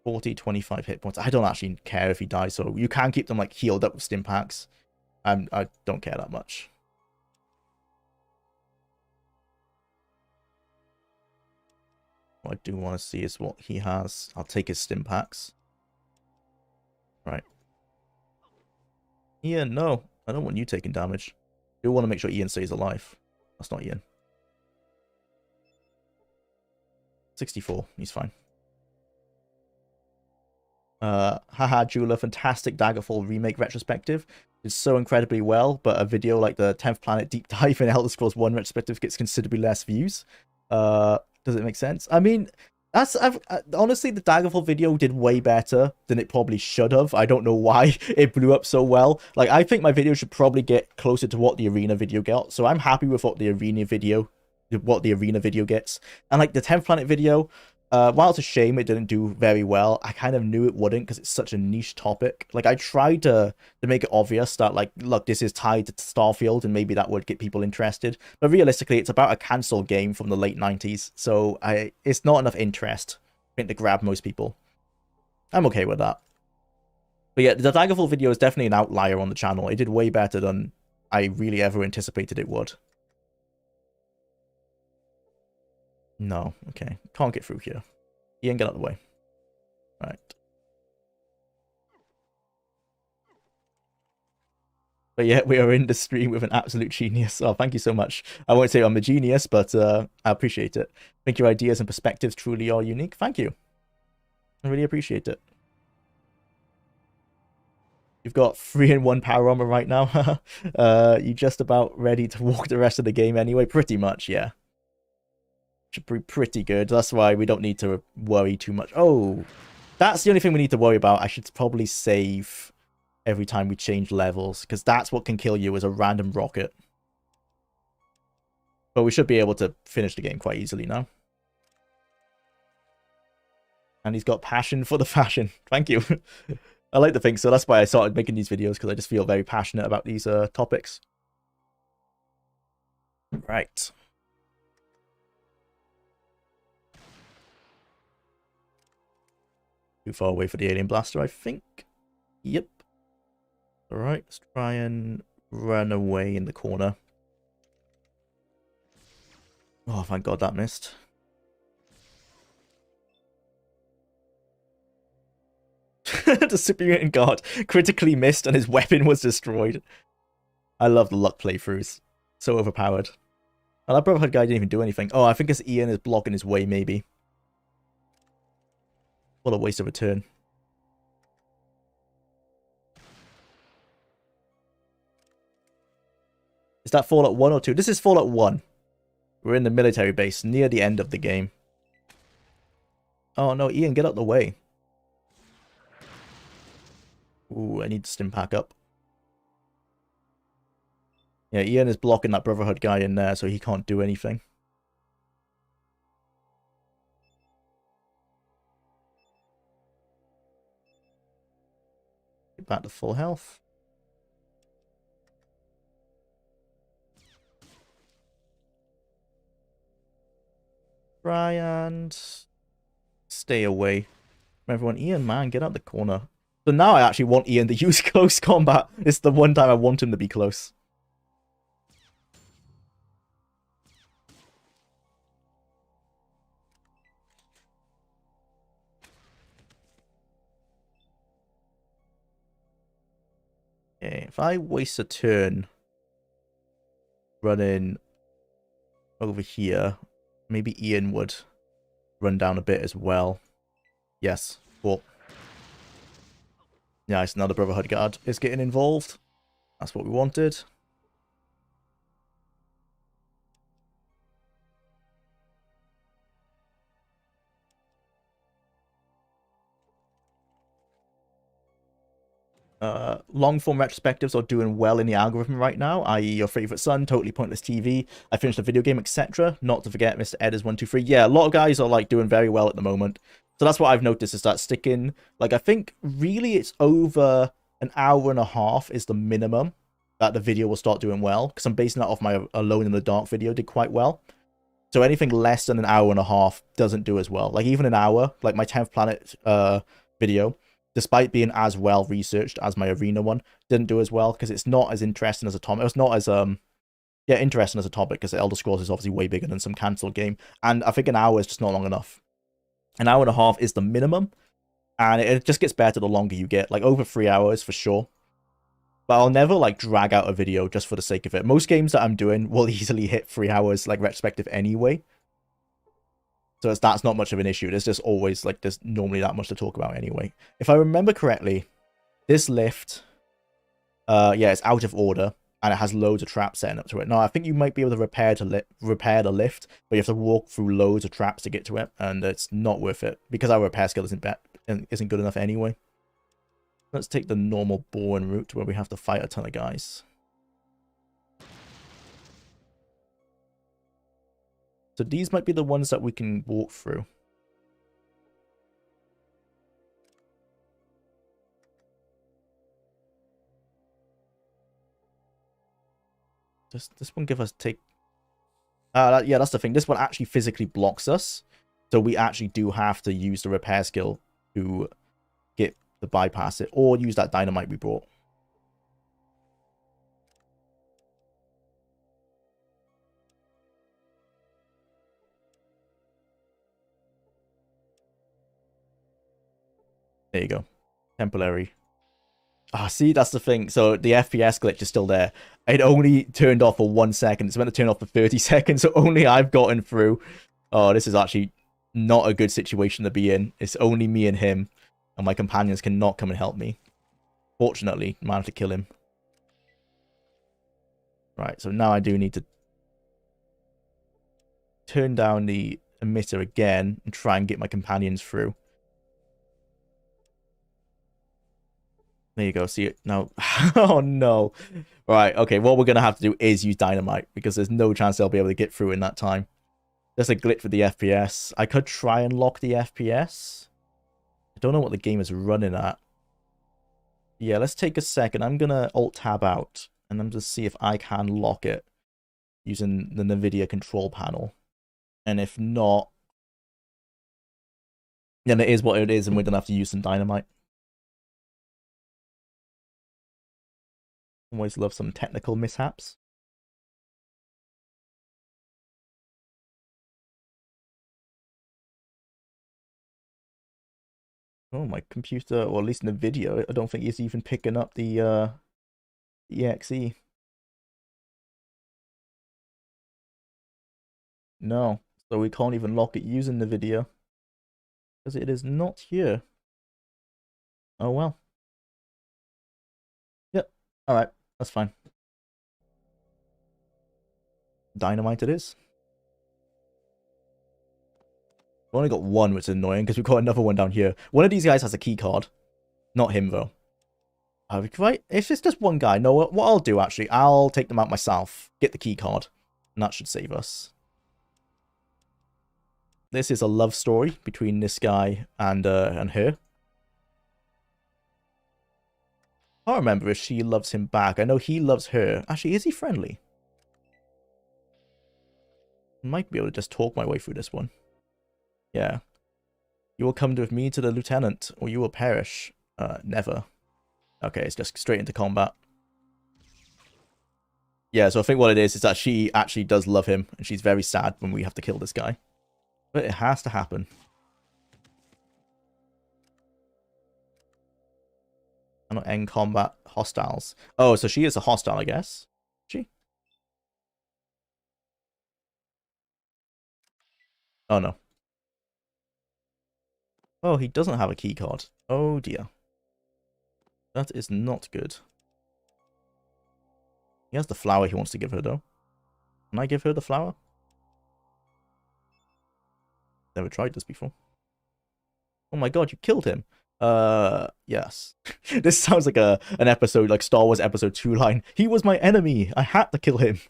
40, 25 hit points. I don't actually care if he dies, so you can keep them like healed up with stim packs. I don't care that much. What I do want to see is what he has. I'll take his stim packs. Right. Ian, no. I don't want you taking damage. I do want to make sure Ian stays alive. That's not Ian. 64. He's fine. Haha, Jwlar, fantastic Daggerfall remake retrospective. It's so incredibly well, but a video like the 10th Planet Deep Dive in Elder Scrolls 1 retrospective gets considerably less views. Does it make sense? I mean, honestly, the Daggerfall video did way better than it probably should have. I don't know why it blew up so well. Like, I think my video should probably get closer to what the arena video got. So I'm happy with what the arena video gets. And like the 10th Planet video, while it's a shame it didn't do very well, I kind of knew it wouldn't because it's such a niche topic. Like, I tried to make it obvious that, like, look, this is tied to Starfield, and maybe that would get people interested. But realistically, it's about a cancelled game from the late 90s, so it's not enough interest, I think, to grab most people. I'm okay with that. But yeah, the Daggerfall video is definitely an outlier on the channel. It did way better than I really ever anticipated it would. No, okay. Can't get through here. Ian, get out of the way. Right. But yeah, we are in the stream with an absolute genius. Oh, thank you so much. I won't say I'm a genius, but I appreciate it. I think your ideas and perspectives truly are unique. Thank you. I really appreciate it. You've got 3-in-1 power armor right now. You just about ready to walk the rest of the game anyway? Pretty much, yeah. Should be pretty good. That's why we don't need to worry too much. Oh, that's the only thing we need to worry about. I should probably save every time we change levels, because that's what can kill you, is a random rocket. But we should be able to finish the game quite easily now. And he's got passion for the fashion. Thank you. I like to think so. That's why I started making these videos, because I just feel very passionate about these topics. Right. Too far away for the alien blaster, I think. Yep. Alright, let's try and run away in the corner. Oh, thank God that missed. The Superior Guard critically missed and his weapon was destroyed. I love the luck playthroughs. So overpowered. Well, that Brotherhood guy didn't even do anything. Oh, I think it's Ian is blocking his way, maybe. What a waste of a turn. Is that Fallout 1 or 2? This is Fallout 1. We're in the military base near the end of the game. Oh no, Ian, get out the way. Ooh, I need to stim pack up. Yeah, Ian is blocking that Brotherhood guy in there, so he can't do anything. Get back to full health. Try and stay away from everyone. Ian, man, get out the corner. So now I actually want Ian to use close combat. It's the one time I want him to be close. Okay, if I waste a turn running over here, maybe Ian would run down a bit as well. Yes, cool. Nice, now the Brotherhood Guard is getting involved. That's what we wanted. Long form retrospectives are doing well in the algorithm right now, i.e. Your Favorite Son, Totally Pointless TV, I Finished a Video Game, etc. Not to forget Mr. Edders123. Yeah, a lot of guys are like doing very well at the moment. So that's what I've noticed is that sticking, like I think really it's over an hour and a half is the minimum that the video will start doing well. Because I'm basing that off my Alone in the Dark video did quite well. So anything less than an hour and a half doesn't do as well. Like even an hour, like my 10th Planet video, despite being as well researched as my Arena one, didn't do as well because it's not as interesting as a topic. It's not as interesting as a topic because Elder Scrolls is obviously way bigger than some cancelled game, and I think an hour is just not long enough. An hour and a half is the minimum, and it just gets better the longer you get. Like over 3 hours for sure. But I'll never like drag out a video just for the sake of it. Most games that I'm doing will easily hit 3 hours like retrospective anyway. So that's not much of an issue. There's just always, like, there's normally that much to talk about anyway. If I remember correctly, this lift, yeah, it's out of order, and it has loads of traps setting up to it. Now, I think you might be able to repair the lift, but you have to walk through loads of traps to get to it, and it's not worth it, because our repair skill isn't good enough anyway. Let's take the normal boring route, where we have to fight a ton of guys. So these might be the ones that we can walk through. Does this one give us take... yeah, that's the thing. This one actually physically blocks us. So we actually do have to use the repair skill to get the bypass it. Or use that dynamite we brought. There you go. Temporary. Ah, see, that's the thing. So the FPS glitch is still there. It only turned off for 1 second. It's meant to turn off for 30 seconds, so only I've gotten through. Oh, this is actually not a good situation to be in. It's only me and him, and my companions cannot come and help me. Fortunately, I managed to kill him. Right, so now I do need to turn down the emitter again and try and get my companions through. There you go. See it now. Oh no. Right. Okay. What we're gonna have to do is use dynamite because there's no chance they'll be able to get through in that time. There's a glitch with the FPS. I could try and lock the FPS. I don't know what the game is running at. Yeah. Let's take a second. I'm gonna Alt Tab out and I'm just see if I can lock it using the NVIDIA control panel. And if not, then it is what it is, and we're gonna have to use some dynamite. Always love some technical mishaps. Oh, my computer, or at least in the video, I don't think it's even picking up the EXE. No, so we can't even lock it using the video because it is not here. Oh well. Yep. All right, that's fine. Dynamite it is. We've only got one, which is annoying because we've got another one down here. One of these guys has a key card. Not him, though. Right? If it's just one guy, no, what I'll do, actually, I'll take them out myself, get the key card, and that should save us. This is a love story between this guy and her. I can't remember if she loves him back. I know he loves her. Actually, is he friendly? I might be able to just talk my way through this one. Yeah. You will come with me to the lieutenant, or you will perish. Never. Okay, it's just straight into combat. Yeah, so I think what it is that she actually does love him, and she's very sad when we have to kill this guy. But it has to happen. Cannot end combat hostiles. Oh, so she is a hostile, I guess. She? Oh, no. Oh, he doesn't have a key card. Oh, dear. That is not good. He has the flower he wants to give her, though. Can I give her the flower? Never tried this before. Oh my god, you killed him. Yes. This sounds like an episode, like Star Wars Episode 2 line. He was my enemy. I had to kill him.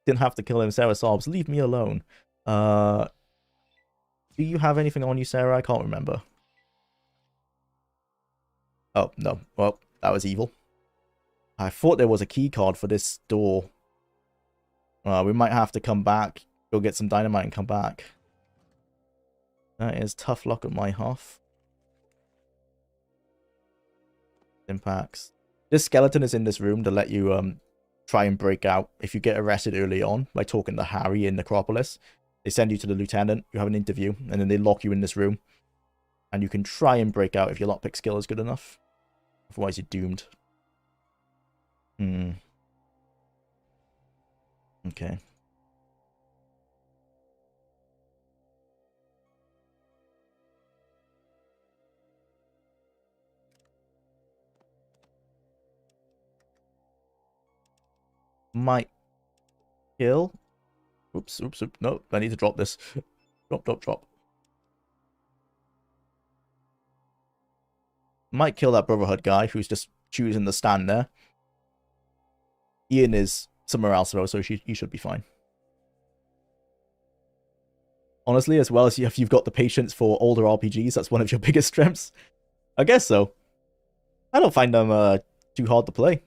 Didn't have to kill him. Sarah sobs. Leave me alone. Do you have anything on you, Sarah? I can't remember. Oh, no. Well, that was evil. I thought there was a key card for this door. We might have to come back, go get some dynamite and come back. That is tough luck on my half. Impacts. This skeleton is in this room to let you try and break out. If you get arrested early on by talking to Harry in Necropolis, they send you to the lieutenant, you have an interview, and then they lock you in this room. And you can try and break out if your lockpick skill is good enough. Otherwise, you're doomed. Okay. Might kill. Oops. No, I need to drop this. Drop. Might kill that Brotherhood guy who's just choosing to stand there. Ian is somewhere else though, so he should be fine. Honestly, as well as if you've got the patience for older RPGs, that's one of your biggest strengths. I guess so. I don't find them too hard to play.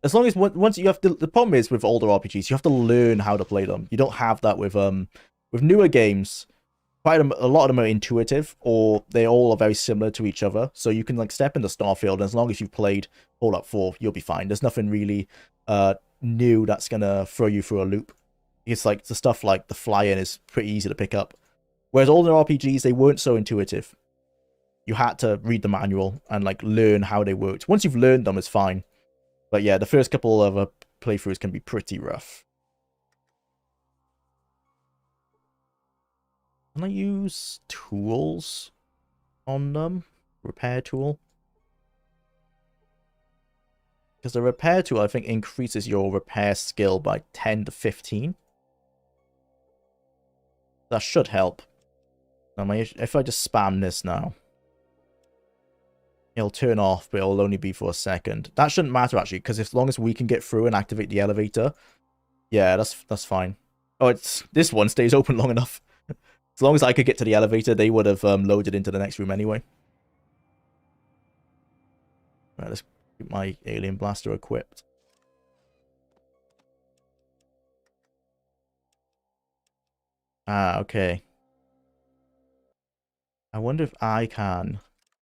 As long as once you have to, the problem is with older RPGs, you have to learn how to play them. You don't have that with newer games. Quite a lot of them are intuitive, or they all are very similar to each other. So you can like step into Starfield, and as long as you've played Fallout 4, you'll be fine. There's nothing really new that's gonna throw you through a loop. It's like the stuff like the fly-in is pretty easy to pick up. Whereas older RPGs, they weren't so intuitive. You had to read the manual and like learn how they worked. Once you've learned them, it's fine. But yeah, the first couple of playthroughs can be pretty rough. Can I use tools on them? Repair tool? Because the repair tool, I think, increases your repair skill by 10 to 15. That should help. If I just spam this now, it'll turn off, but it'll only be for a second. That shouldn't matter, actually, because as long as we can get through and activate the elevator, yeah, that's fine. Oh, this one stays open long enough. As long as I could get to the elevator, they would have loaded into the next room anyway. Right, let's keep my alien blaster equipped. Ah, okay. I wonder if I can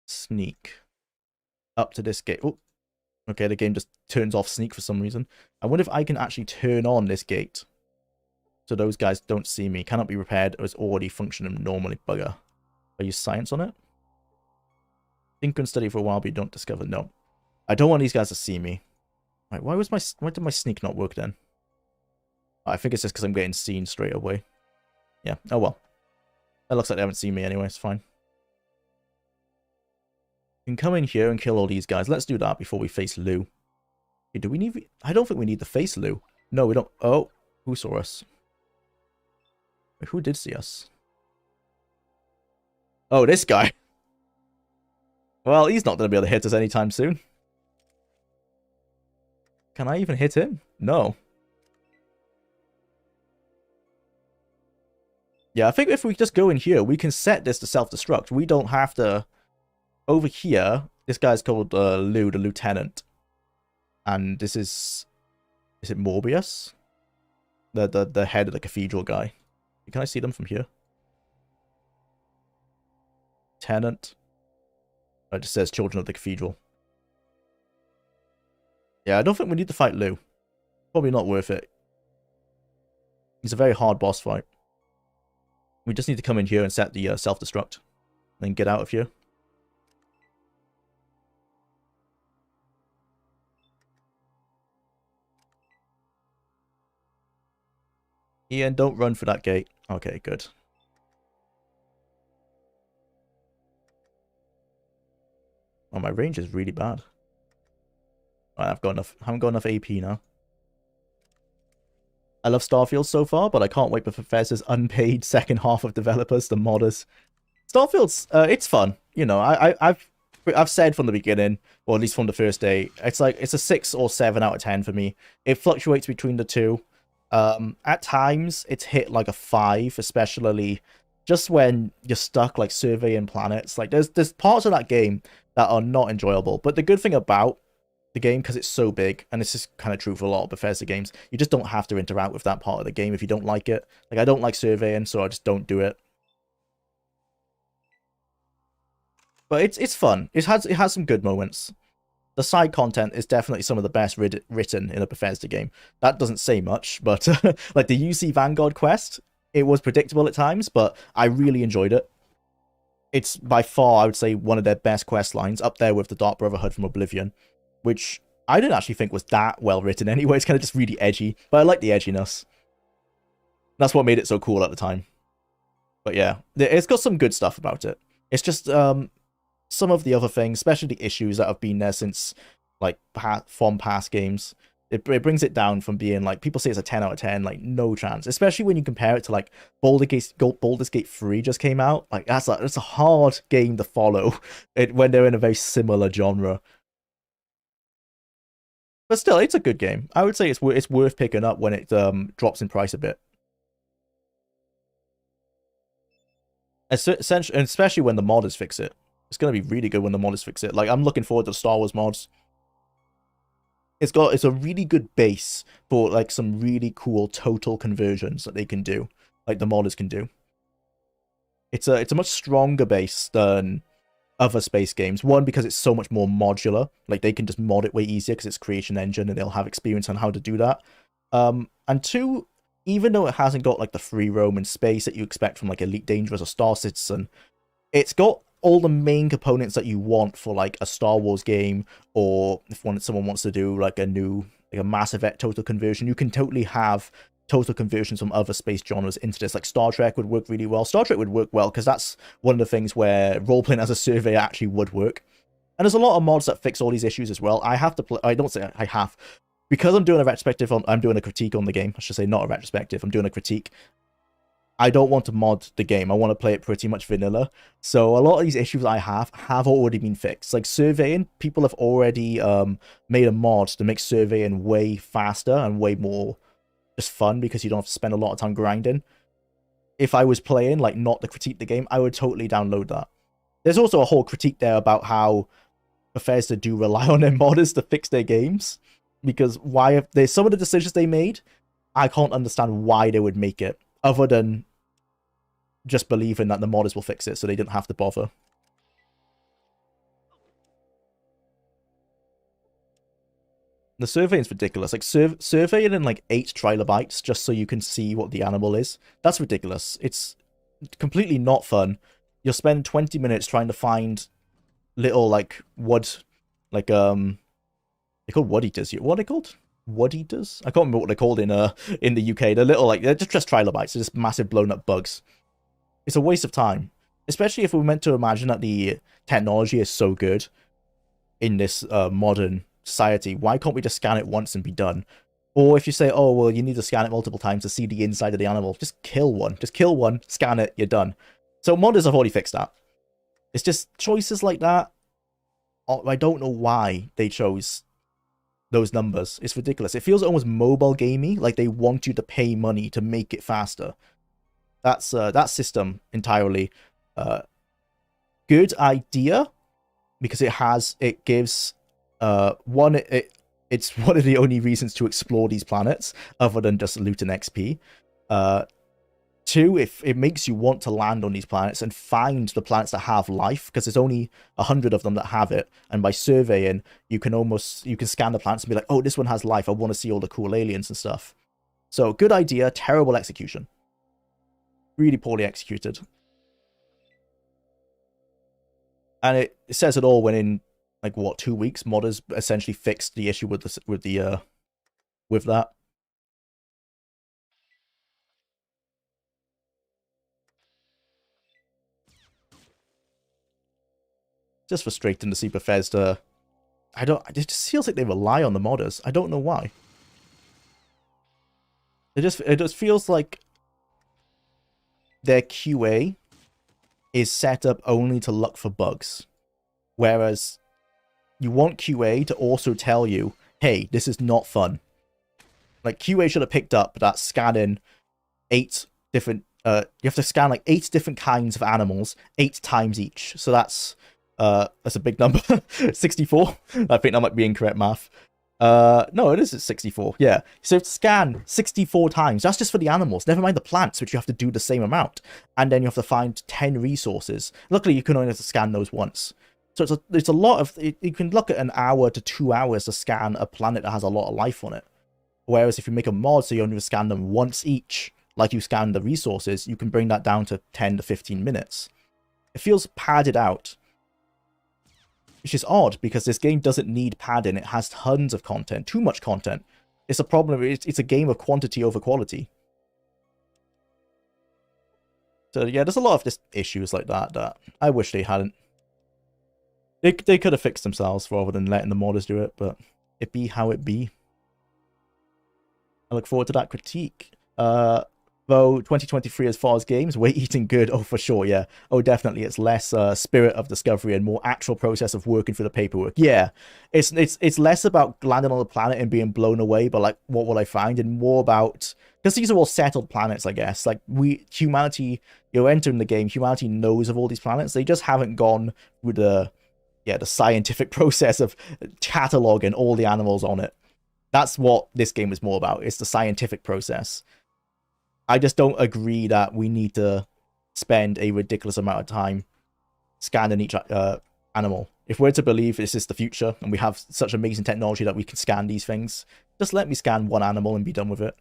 sneak up to this gate. Oh, okay, the game just turns off sneak for some reason. I wonder if I can actually turn on this gate so those guys don't see me. Cannot be repaired or is already functioning normally. Bugger. I use science on it. Think and study for a while, but you don't discover. No. I don't want these guys to see me. Right, why did my sneak not work then? I think it's just because I'm getting seen straight away. Yeah, oh well. It looks like they haven't seen me anyway, it's fine. We can come in here and kill all these guys. Let's do that before we face Lou. Okay, do we need... I don't think we need to face Lou. No, we don't... Oh, who saw us? Wait, who did see us? Oh, this guy. Well, he's not going to be able to hit us anytime soon. Can I even hit him? No. Yeah, I think if we just go in here, we can set this to self-destruct. We don't have to... Over here, this guy's called Lou, the lieutenant. And this is... Is it Morbius? The head of the cathedral guy. Can I see them from here? Lieutenant. It just says Children of the Cathedral. Yeah, I don't think we need to fight Lou. Probably not worth it. He's a very hard boss fight. We just need to come in here and set the self-destruct. Then get out of here. Ian, don't run for that gate. Okay, good. Oh, my range is really bad. Right, I've got enough. I haven't got enough AP now. I love Starfield so far, but I can't wait for Bethesda's unpaid second half of developers, the modders. Starfield's it's fun. You know, I've said from the beginning, or at least from the first day, it's like it's a 6 or 7 out of 10 for me. It fluctuates between the two. At times it's hit like a 5, especially just when you're stuck like surveying planets. Like there's parts of that game that are not enjoyable. But the good thing about the game, because it's so big, and this is kind of true for a lot of Bethesda games, you just don't have to interact with that part of the game if you don't like it. Like I don't like surveying, so I just don't do it. But it's fun. It has some good moments. The side content is definitely some of the best written in a Bethesda game. That doesn't say much, but like the UC Vanguard quest, it was predictable at times, but I really enjoyed it. It's by far, I would say, one of their best quest lines, up there with the Dark Brotherhood from Oblivion, which I didn't actually think was that well written anyway. It's kind of just really edgy, but I like the edginess. That's what made it so cool at the time. But yeah, it's got some good stuff about it. It's just some of the other things, especially the issues that have been there since like from past games. It brings it down from being like people say it's a 10 out of 10, like no chance. Especially when you compare it to like Baldur's Gate 3 just came out. Like that's a hard game to follow when they're in a very similar genre. But still, it's a good game. I would say it's worth picking up when it drops in price a bit. Essentially, and especially when the modders fix it. It's gonna be really good when the modders fix it. Like I'm looking forward to the Star Wars mods. It's a really good base for like some really cool total conversions that they can do, like the modders can do. It's a much stronger base than other space games. One, because it's so much more modular, like they can just mod it way easier because it's creation engine and they'll have experience on how to do that. And two, even though it hasn't got like the free roam and space that you expect from like Elite Dangerous or Star Citizen, it's got all the main components that you want for like a Star Wars game, or if someone wants to do like a Mass Effect total conversion, you can totally have total conversions from other space genres into this. Like Star Trek would work really well. Star Trek would work well because that's one of the things where role playing as a surveyor actually would work. And there's a lot of mods that fix all these issues as well. I have to play. I don't say I have, because I'm doing a retrospective on. I'm doing a critique on the game. I should say not a retrospective. I'm doing a critique. I don't want to mod the game. I want to play it pretty much vanilla. So a lot of these issues I have already been fixed. Like surveying, people have already made a mod to make surveying way faster and way more just fun because you don't have to spend a lot of time grinding. If I was playing, like not to critique the game, I would totally download that. There's also a whole critique there about how Bethesda do rely on their modders to fix their games. Because there's some of the decisions they made, I can't understand why they would make it, other than just believing that the modders will fix it so they didn't have to bother. The surveying's ridiculous. Like surveying in like 8 trilobytes just so you can see what the animal is. That's ridiculous. It's completely not fun. You'll spend 20 minutes trying to find little like wood, like they're called wood eaters. What are they called? Wood eaters? I can't remember what they're called in the UK. They're little like they're just trilobytes. They're just massive blown up bugs. It's a waste of time, especially if we're meant to imagine that the technology is so good in this modern society. Why can't we just scan it once and be done? Or if you say, oh, well, you need to scan it multiple times to see the inside of the animal, just kill one. Just kill one, scan it, you're done. So modders have already fixed that. It's just choices like that. I don't know why they chose those numbers. It's ridiculous. It feels almost mobile gamey, like they want you to pay money to make it faster. That's that system entirely good idea, because it gives one it's one of the only reasons to explore these planets other than just loot and XP. Two, if it makes you want to land on these planets and find the planets that have life, because there's only 100 of them that have it, and by surveying you can scan the planets and be like, oh, this one has life, I want to see all the cool aliens and stuff. So good idea, terrible execution. Really poorly executed. And it says it all when in like what 2 weeks modders essentially fixed the issue with that. Just frustrating to see Bethesda. It just feels like they rely on the modders. I don't know why. It just feels like their QA is set up only to look for bugs. Whereas you want QA to also tell you, hey, this is not fun. Like, QA should have picked up that scanning 8 different... you have to scan, like, 8 different kinds of animals 8 times each. So that's a big number. 64? I think that might be incorrect math. No, it is at 64. Yeah. So you have to scan 64 times. That's just for the animals. Never mind the plants, which you have to do the same amount. And then you have to find 10 resources. Luckily, you can only have to scan those once. So it's a lot of... You can look at an hour to 2 hours to scan a planet that has a lot of life on it. Whereas if you make a mod so you only scan them once each, like you scan the resources, you can bring that down to 10 to 15 minutes. It feels padded out. Which is odd, because this game doesn't need padding. It has tons of content. Too much content. It's a problem. It's a game of quantity over quality. So yeah, there's a lot of just issues like that I wish they hadn't. They could have fixed themselves rather than letting the modders do it, but it be how it be. I look forward to that critique. Though 2023 as far as games, we're eating good. Oh, for sure, yeah. Oh, definitely. It's less spirit of discovery and more actual process of working through the paperwork. Yeah, it's less about landing on the planet and being blown away, but like, what will I find? And more about, because these are all settled planets, I guess. Like, humanity, you're entering the game, humanity knows of all these planets. They just haven't gone with the scientific process of cataloging all the animals on it. That's what this game is more about. It's the scientific process. I just don't agree that we need to spend a ridiculous amount of time scanning each animal. If we're to believe this is the future and we have such amazing technology that we can scan these things, just let me scan one animal and be done with it.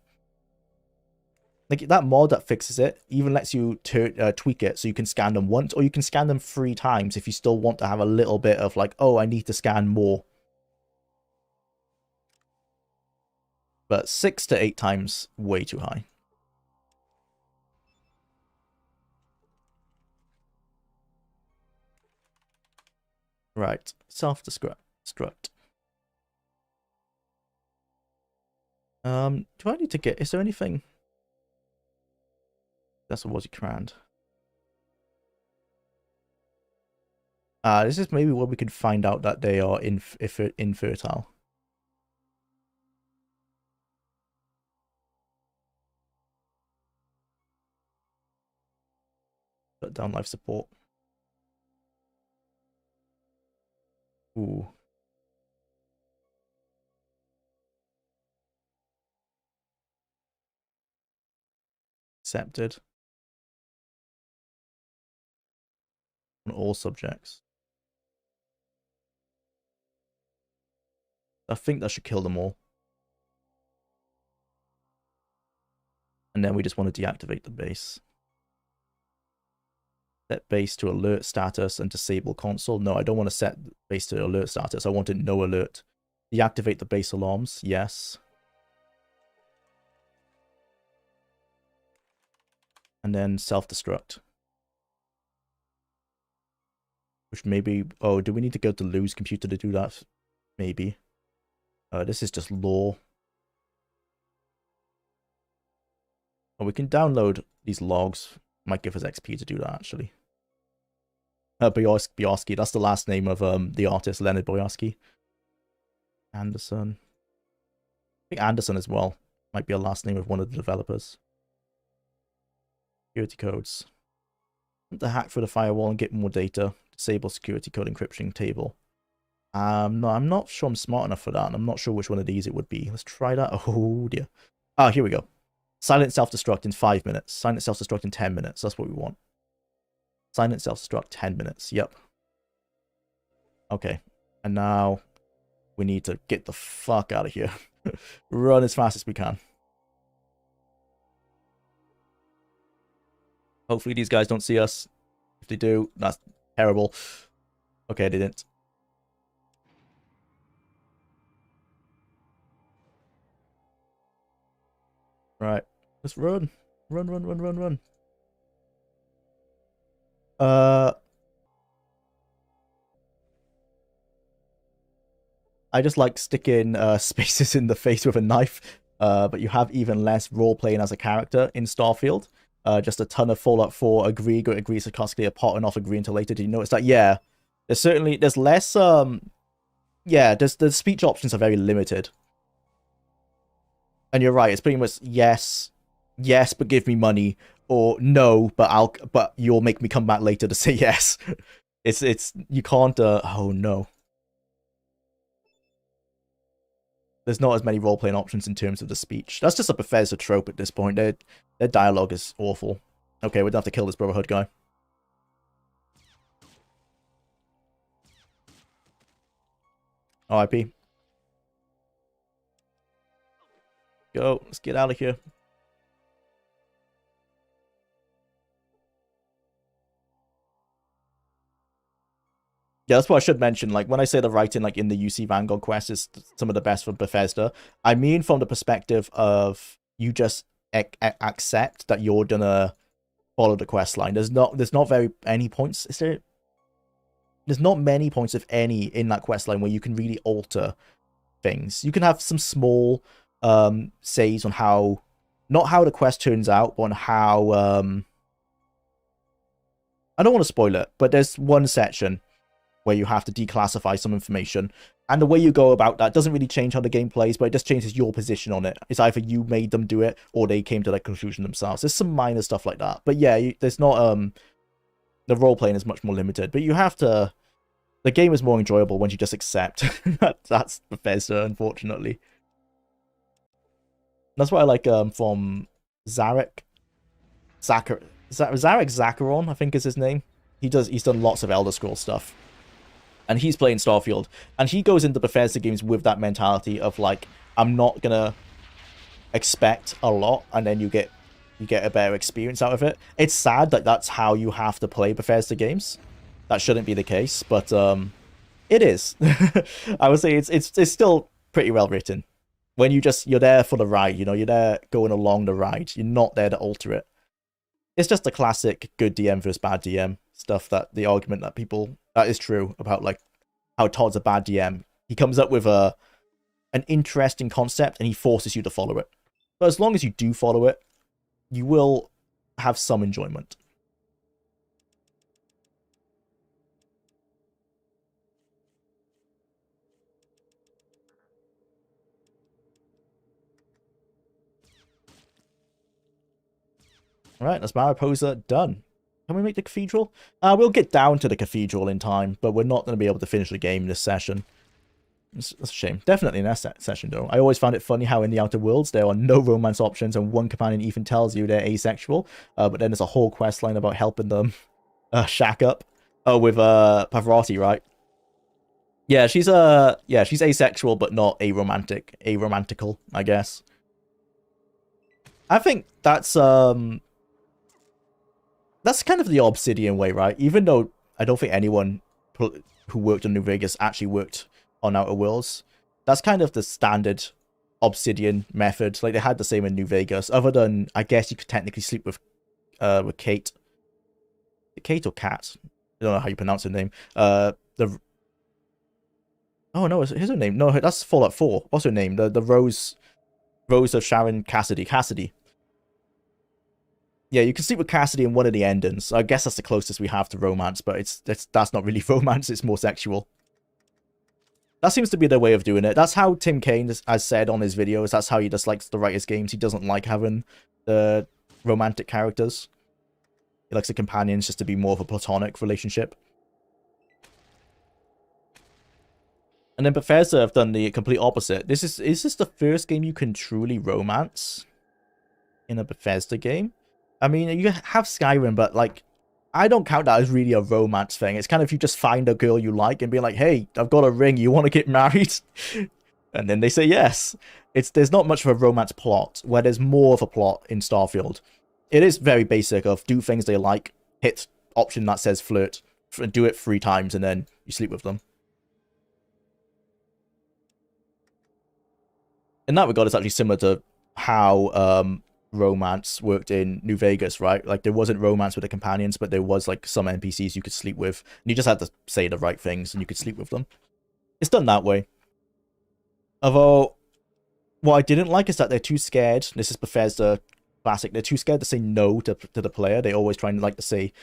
Like, that mod that fixes it even lets you tweak it so you can scan them once, or you can scan them 3 times if you still want to have a little bit of like, oh, I need to scan more. But 6 to 8 times, way too high. Right, self-destruct. Do I need to get... Is there anything... That's what was your command. This is maybe where we could find out that they are infertile. Shut down life support. Ooh. Accepted. On all subjects. I think that should kill them all. And then we just want to deactivate the base. Set base to alert status and disable console. No, I don't want to set base to alert status. I want it no alert. Deactivate the base alarms. Yes. And then self-destruct. Which maybe... Oh, do we need to go to Lou's computer to do that? Maybe. This is just law. Oh, we can download these logs. Might give us XP to do that, actually. Boyarsky, that's the last name of the artist, Leonard Boyarsky. Anderson. I think Anderson as well. Might be a last name of one of the developers. Security codes. To hack through the firewall and get more data. Disable security code encryption table. No, I'm not sure I'm smart enough for that, and I'm not sure which one of these it would be. Let's try that. Oh, dear. Ah, here we go. Silent self-destruct in 5 minutes. Silent self-destruct in 10 minutes. That's what we want. Silent self-destruct 10 minutes. Yep. Okay. And now we need to get the fuck out of here. Run as fast as we can. Hopefully these guys don't see us. If they do, that's terrible. Okay, they didn't. Right. Let's run. Run, run, run, run, run. I just like sticking spaces in the face with a knife. But you have even less role playing as a character in Starfield. Just a ton of Fallout 4 agree sarcastically a potting off agree until later. Did you notice that? Yeah, there's less yeah, the speech options are very limited. And you're right, it's pretty much yes, yes, but give me money, or no, but you'll make me come back later to say yes. It's you can't oh no. There's not as many role playing options in terms of the speech. That's just a Bethesda trope at this point. Their dialogue is awful. Okay, we'd have to kill this Brotherhood guy. RIP. Go, let's get out of here. Yeah, that's what I should mention. Like, when I say the writing, like, in the UC Vanguard quest is some of the best from Bethesda, I mean from the perspective of you just accept that you're gonna follow the quest line. There's not very any points. There's not many points, if any, in that quest line where you can really alter things. You can have some small says on how, not how the quest turns out, but on how I don't want to spoil it, but there's one section where you have to declassify some information, and the way you go about that doesn't really change how the game plays, but it just changes your position on it. It's either you made them do it or they came to that conclusion themselves. There's some minor stuff like that, but yeah, there's not the role playing is much more limited, but you have to, the game is more enjoyable when you just accept that's Bethesda, unfortunately. That's what I like from Zarek Zacharon, I think is his name. He's done lots of Elder Scrolls stuff, and he's playing Starfield, and he goes into Bethesda games with that mentality of like, I'm not gonna expect a lot, and then you get a better experience out of it. It's sad that that's how you have to play Bethesda games. That shouldn't be the case, but it is. I would say it's still pretty well written. When you're there for the ride, you know, you're there going along the ride. You're not there to alter it. It's just the classic good DM versus bad DM stuff, that the argument that is true about like how Todd's a bad DM. He comes up with an interesting concept and he forces you to follow it. But as long as you do follow it, you will have some enjoyment. Alright, that's Mariposa done. Can we make the cathedral? We'll get down to the cathedral in time, but we're not going to be able to finish the game this session. That's a shame. Definitely in that session, though. I always found it funny how in the Outer Worlds there are no romance options, and one companion even tells you they're asexual, but then there's a whole quest line about helping them shack up. Oh, with Pavarotti, right? Yeah, she's asexual, but not aromantical, I guess. I think that's kind of the Obsidian way, right? Even though I don't think anyone who worked on New Vegas actually worked on Outer Worlds, that's kind of the standard Obsidian method. Like, they had the same in New Vegas, other than I guess you could technically sleep with Kate. Kate or Kat? I don't know how you pronounce her name. Oh no, here's her name. No, that's Fallout 4. What's her name? The Rose of Sharon Cassidy. Cassidy. Yeah, you can sleep with Cassidy in one of the endings. I guess that's the closest we have to romance, but that's not really romance, it's more sexual. That seems to be their way of doing it. That's how Tim Kaine has said on his videos. That's how he dislikes to write his games. He doesn't like having the romantic characters. He likes the companions just to be more of a platonic relationship. And then Bethesda have done the complete opposite. Is this the first game you can truly romance in a Bethesda game? I mean, you have Skyrim, but like, I don't count that as really a romance thing. It's kind of you just find a girl you like and be like, hey, I've got a ring, you want to get married? And then they say yes. There's not much of a romance plot, where there's more of a plot in Starfield. It is very basic of do things they like, hit option that says flirt, do it 3 times, and then you sleep with them. In that regard, it's actually similar to how romance worked in New Vegas, right? Like, there wasn't romance with the companions, but there was like some NPCs you could sleep with, and you just had to say the right things and you could sleep with them. It's done that way. Although, what I didn't like is that they're too scared. This is Bethesda classic. They're too scared to say no to the player. They always try and like to say,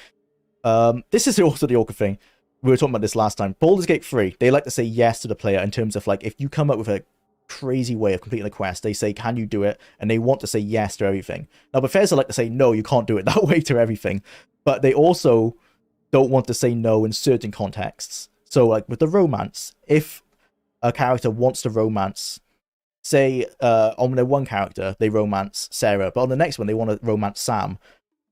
this is also the awkward thing. We were talking about this last time. Baldur's Gate 3, they like to say yes to the player in terms of like, if you come up with a crazy way of completing a quest, they say, can you do it? And they want to say yes to everything. Now, Bethesda like to say, no, you can't do it that way to everything. But they also don't want to say no in certain contexts. So, like with the romance, if a character wants to romance, say, on their one character, they romance Sarah, but on the next one, they want to romance Sam,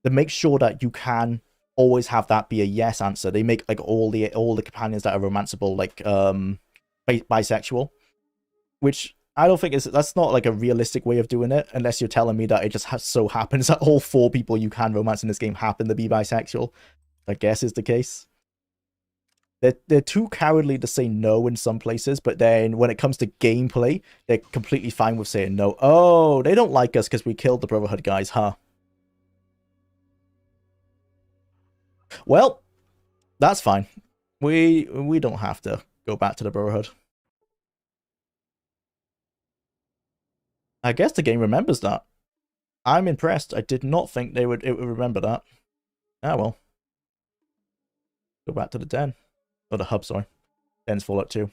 then make sure that you can always have that be a yes answer. They make like all the companions that are romanceable like bisexual, which I don't think that's not like a realistic way of doing it, unless you're telling me that it just so happens that all 4 people you can romance in this game happen to be bisexual. I guess is the case. They're too cowardly to say no in some places, but then when it comes to gameplay, they're completely fine with saying no. Oh, they don't like us because we killed the Brotherhood guys, huh? Well, that's fine. We don't have to go back to the Brotherhood. I guess the game remembers that. I'm impressed. I did not think it would remember that. Ah well. Go back to the den. Or the hub, sorry. Den's Fallout 2.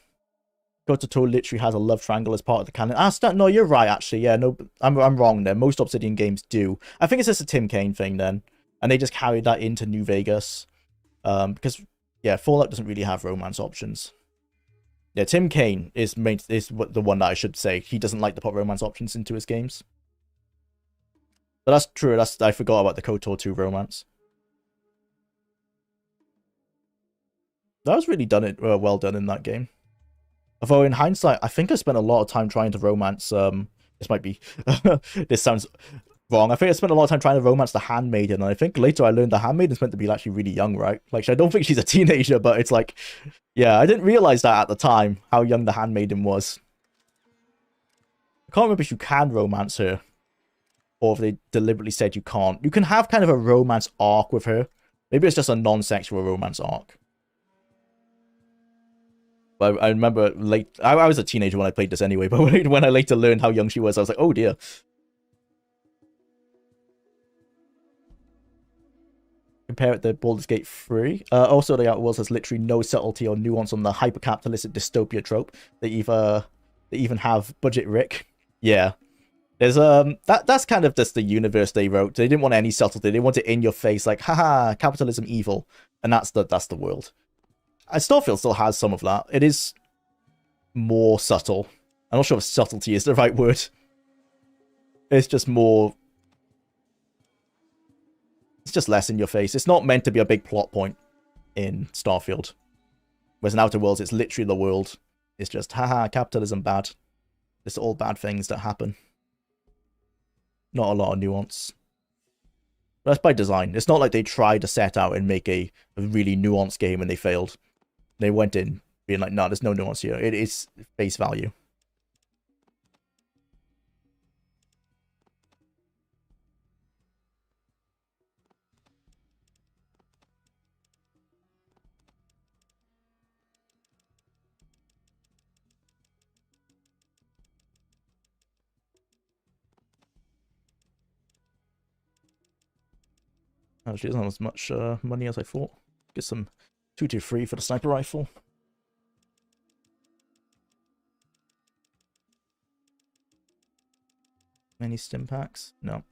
Kototo literally has a love triangle as part of the canon. No, you're right, actually. Yeah, no, I'm wrong there. Most Obsidian games do. I think it's just a Tim Kaine thing then. And they just carried that into New Vegas. Because, yeah, Fallout doesn't really have romance options. Yeah, Tim Kaine is the one that I should say. He doesn't like to put romance options into his games. But that's true. I forgot about the KOTOR 2 romance. That was really well done in that game. Although in hindsight, I think I spent a lot of time trying to romance. This might be. This sounds wrong. I think I spent a lot of time trying to romance the handmaiden, and I think later I learned the handmaiden's meant to be actually really young, right? Like, I don't think she's a teenager, but it's like, yeah, I didn't realize that at the time how young the handmaiden was. I can't remember if you can romance her, or if they deliberately said you can't. You can have kind of a romance arc with her. Maybe it's just a non-sexual romance arc. But I remember I was a teenager when I played this anyway, but when I later learned how young she was, I was like, oh dear. Compare it to Baldur's Gate 3. Also, the Outer Worlds has literally no subtlety or nuance on the hyper-capitalistic dystopia trope. They even have Budget Rick. Yeah. There's that's kind of just the universe they wrote. They didn't want any subtlety. They want it in your face, like, haha, capitalism evil. And that's the world. Starfield still has some of that. It is more subtle. I'm not sure if subtlety is the right word. It's just more... It's just less in your face. It's not meant to be a big plot point in Starfield. Whereas in Outer Worlds, it's literally the world. It's just, haha, capitalism bad. It's all bad things that happen. Not a lot of nuance. But that's by design. It's not like they tried to set out and make a really nuanced game and they failed. They went in being like, no, there's no nuance here. It is face value. Actually, doesn't have as much money as I thought. Get some 223 for the sniper rifle. Any stim packs? No.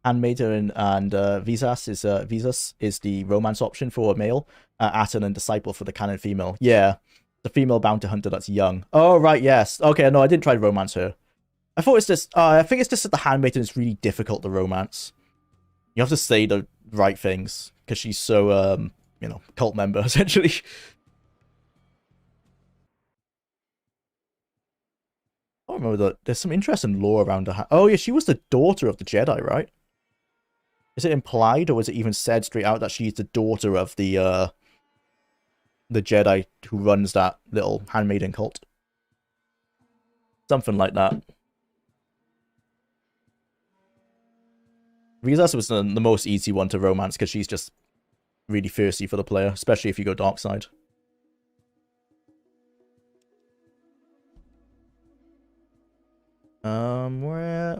Handmaiden and Visas is the romance option for a male. Aten and Disciple for the canon female. Yeah, the female bounty hunter that's young. Oh right, yes. Okay, no, I didn't try to romance her. I thought it's just. I think it's just that the handmaiden is really difficult to romance. You have to say the right things because she's so cult member essentially. I don't remember that. There's some interesting lore around her. Oh yeah, she was the daughter of the Jedi, right? Is it implied, or was it even said straight out that she's the daughter of the Jedi who runs that little handmaiden cult? Something like that. Because was the most easy one to romance, because she's just really thirsty for the player, especially if you go dark side.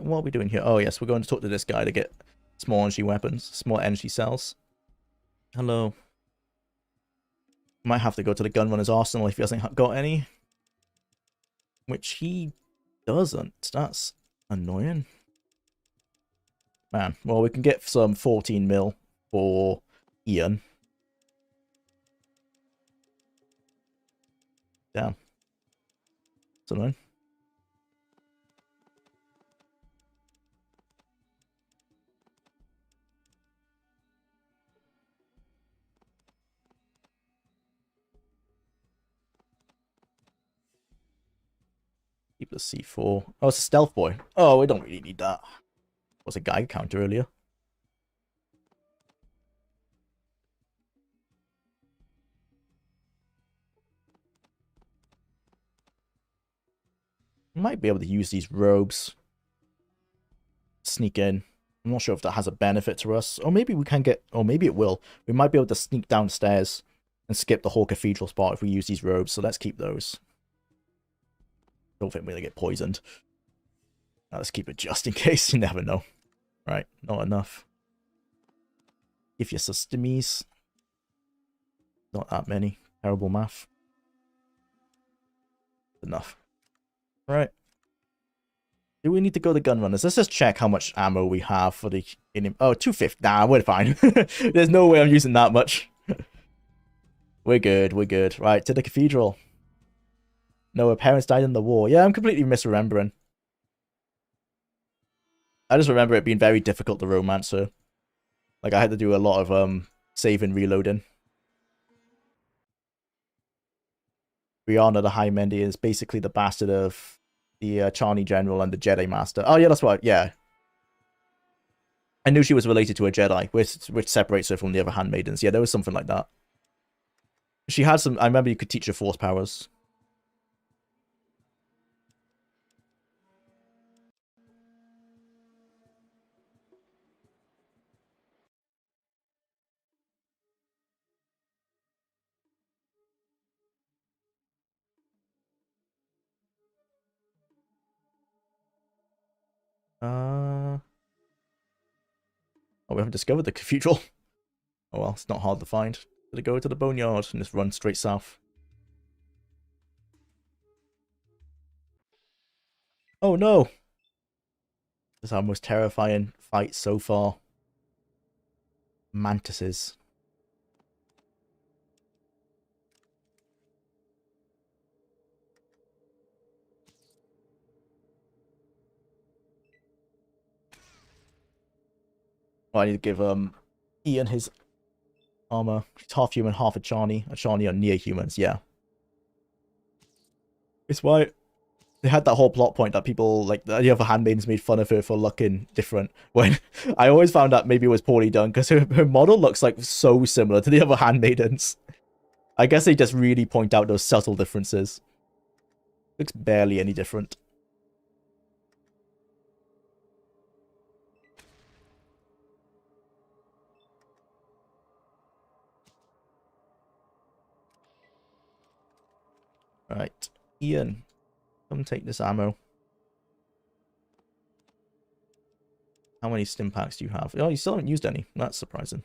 What are we doing here? Oh yes, we're going to talk to this guy to get small energy weapons, small energy cells. Hello. Might have to go to the gunrunner's arsenal if he hasn't got any. Which he doesn't. That's annoying. Man, well, we can get some 14 mil for Ian. Damn. That's annoying. Keep the C4. Oh, it's a stealth boy. Oh, we don't really need that. Was a guy counter earlier. Might be able to use these robes. Sneak in. I'm not sure if that has a benefit to us. Or maybe we can get... Or maybe it will. We might be able to sneak downstairs and skip the whole cathedral spot if we use these robes. So let's keep those. Don't think we're going to get poisoned. Now let's keep it just in case. You never know. Right, not enough. If your systemies. Not that many. Terrible math. Enough. Right. Do we need to go to gun runners? Let's just check how much ammo we have for the... Oh, 250. Nah, we're fine. There's no way I'm using that much. We're good, we're good. Right, to the cathedral. No, her parents died in the war. Yeah, I'm completely misremembering. I just remember it being very difficult to romance her. Like, I had to do a lot of saving, reloading. Brianna the High Mendy is basically the bastard of the Charney General and the Jedi Master. Oh, yeah, that's right, yeah. I knew she was related to a Jedi, which separates her from the other handmaidens. Yeah, there was something like that. She had some... I remember you could teach her force powers. Oh, we haven't discovered the cathedral. Oh well, it's not hard to find. Gotta go to the boneyard and just run straight south. Oh no! This is our most terrifying fight so far. Mantises. Well, I need to give Ian his armor. He's half human, half a Charney. A Charney are near humans, yeah. It's why they had that whole plot point that people, like, the other handmaidens made fun of her for looking different. When I always found that maybe it was poorly done, because her model looks like so similar to the other handmaidens. I guess they just really point out those subtle differences. Looks barely any different. Right. Ian, come take this ammo. How many stim packs do you have? Oh, you still haven't used any. That's surprising.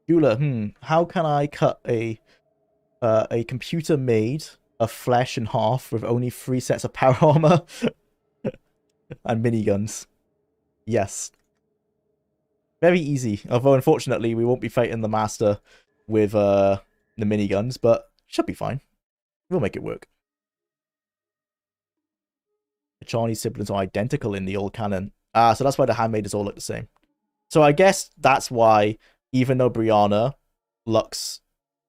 Jwlar, how can I cut a computer made of flesh in half with only 3 sets of power armor and miniguns? Yes. Very easy. Although unfortunately we won't be fighting the master with the miniguns, but should be fine. We'll make it work. The Chinese siblings are identical in the old canon. Ah, so that's why the handmaidens all look the same. So I guess that's why, even though Brianna looks...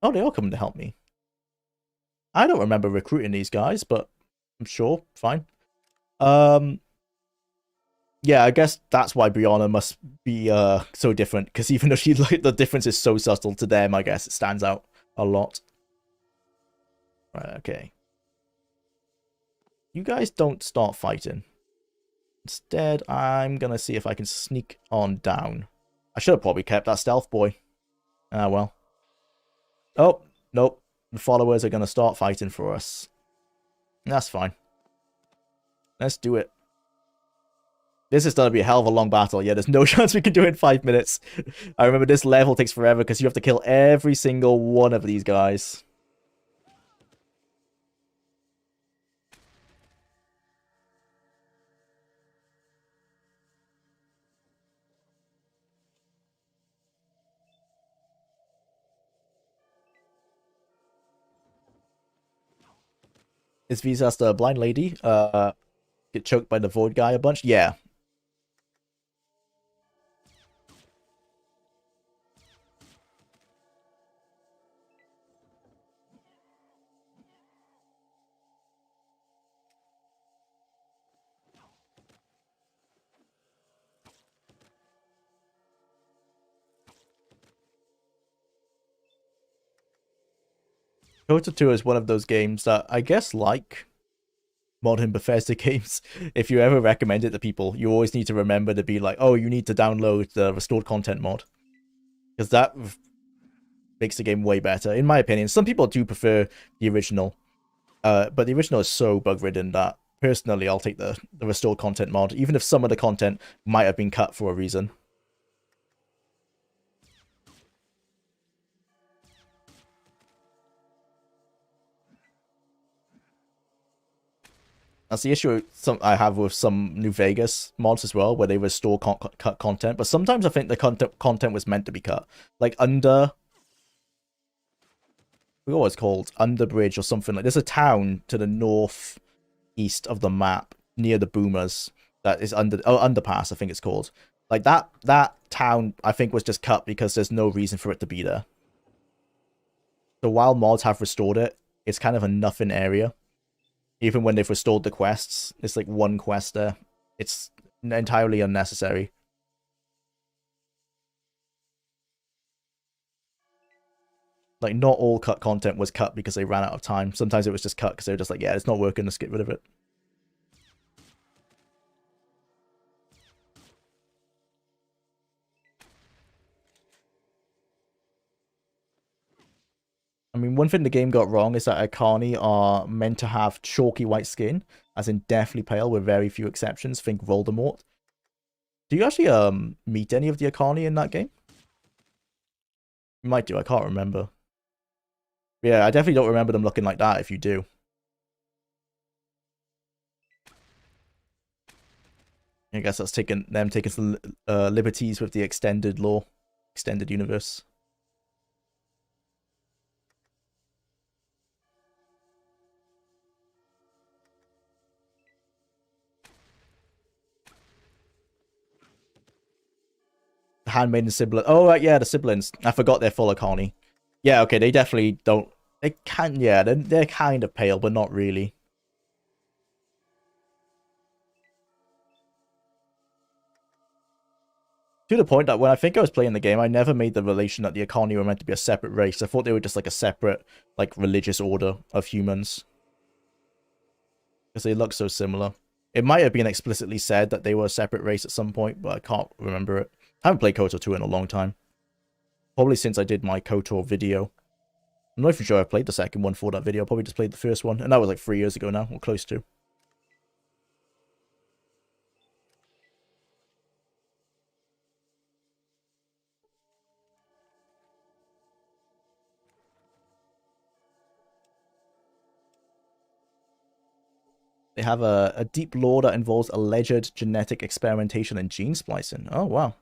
Oh, they all coming to help me. I don't remember recruiting these guys, but I'm sure. Fine. Um, yeah, I guess that's why Brianna must be so different, because even though she like the difference is so subtle to them, I guess it stands out a lot. Right, okay. You guys don't start fighting. Instead, I'm gonna see if I can sneak on down. I should have probably kept that stealth boy. Ah, well. Oh, nope. The followers are gonna start fighting for us. That's fine. Let's do it. This is gonna be a hell of a long battle. Yeah, there's no chance we can do it in 5 minutes. I remember this level takes forever because you have to kill every single one of these guys. Is Visas the blind lady? Get choked by the void guy a bunch? Yeah. Dota 2 is one of those games that I guess like modern Bethesda games, if you ever recommend it to people, you always need to remember to be like, oh, you need to download the restored content mod. Because that makes the game way better, in my opinion. Some people do prefer the original, but the original is so bug-ridden that personally I'll take the restored content mod, even if some of the content might have been cut for a reason. That's the issue I have with some New Vegas mods as well, where they restore cut content. But sometimes I think the content was meant to be cut. Like I forgot what it's called, Underbridge or something. Like there's a town to the northeast of the map near the Boomers that is Underpass, I think it's called. Like that town I think was just cut because there's no reason for it to be there. So while mods have restored it, it's kind of a nothing area. Even when they've restored the quests, it's like one quest there. It's entirely unnecessary. Like, not all cut content was cut because they ran out of time. Sometimes it was just cut because they were just like, yeah, it's not working, let's get rid of it. I mean, one thing the game got wrong is that Akani are meant to have chalky white skin, as in deathly pale, with very few exceptions. Think Voldemort. Do you actually meet any of the Akani in that game? You might do, I can't remember. Yeah, I definitely don't remember them looking like that if you do. I guess that's taking some liberties with the extended lore, extended universe. Handmaiden sibling. Oh, right, yeah, the siblings. I forgot they're full of Connie. Yeah, okay, they definitely don't. They can, yeah, they're kind of pale, but not really. To the point that when I think I was playing the game, I never made the relation that the Akani were meant to be a separate race. I thought they were just like a separate, like, religious order of humans. Because they look so similar. It might have been explicitly said that they were a separate race at some point, but I can't remember it. I haven't played KOTOR 2 in a long time. Probably since I did my KOTOR video. I'm not even sure I played the second one for that video. I probably just played the first one, and that was like 3 years ago now, or close to. They have a deep lore that involves alleged genetic experimentation and gene splicing. Oh, wow.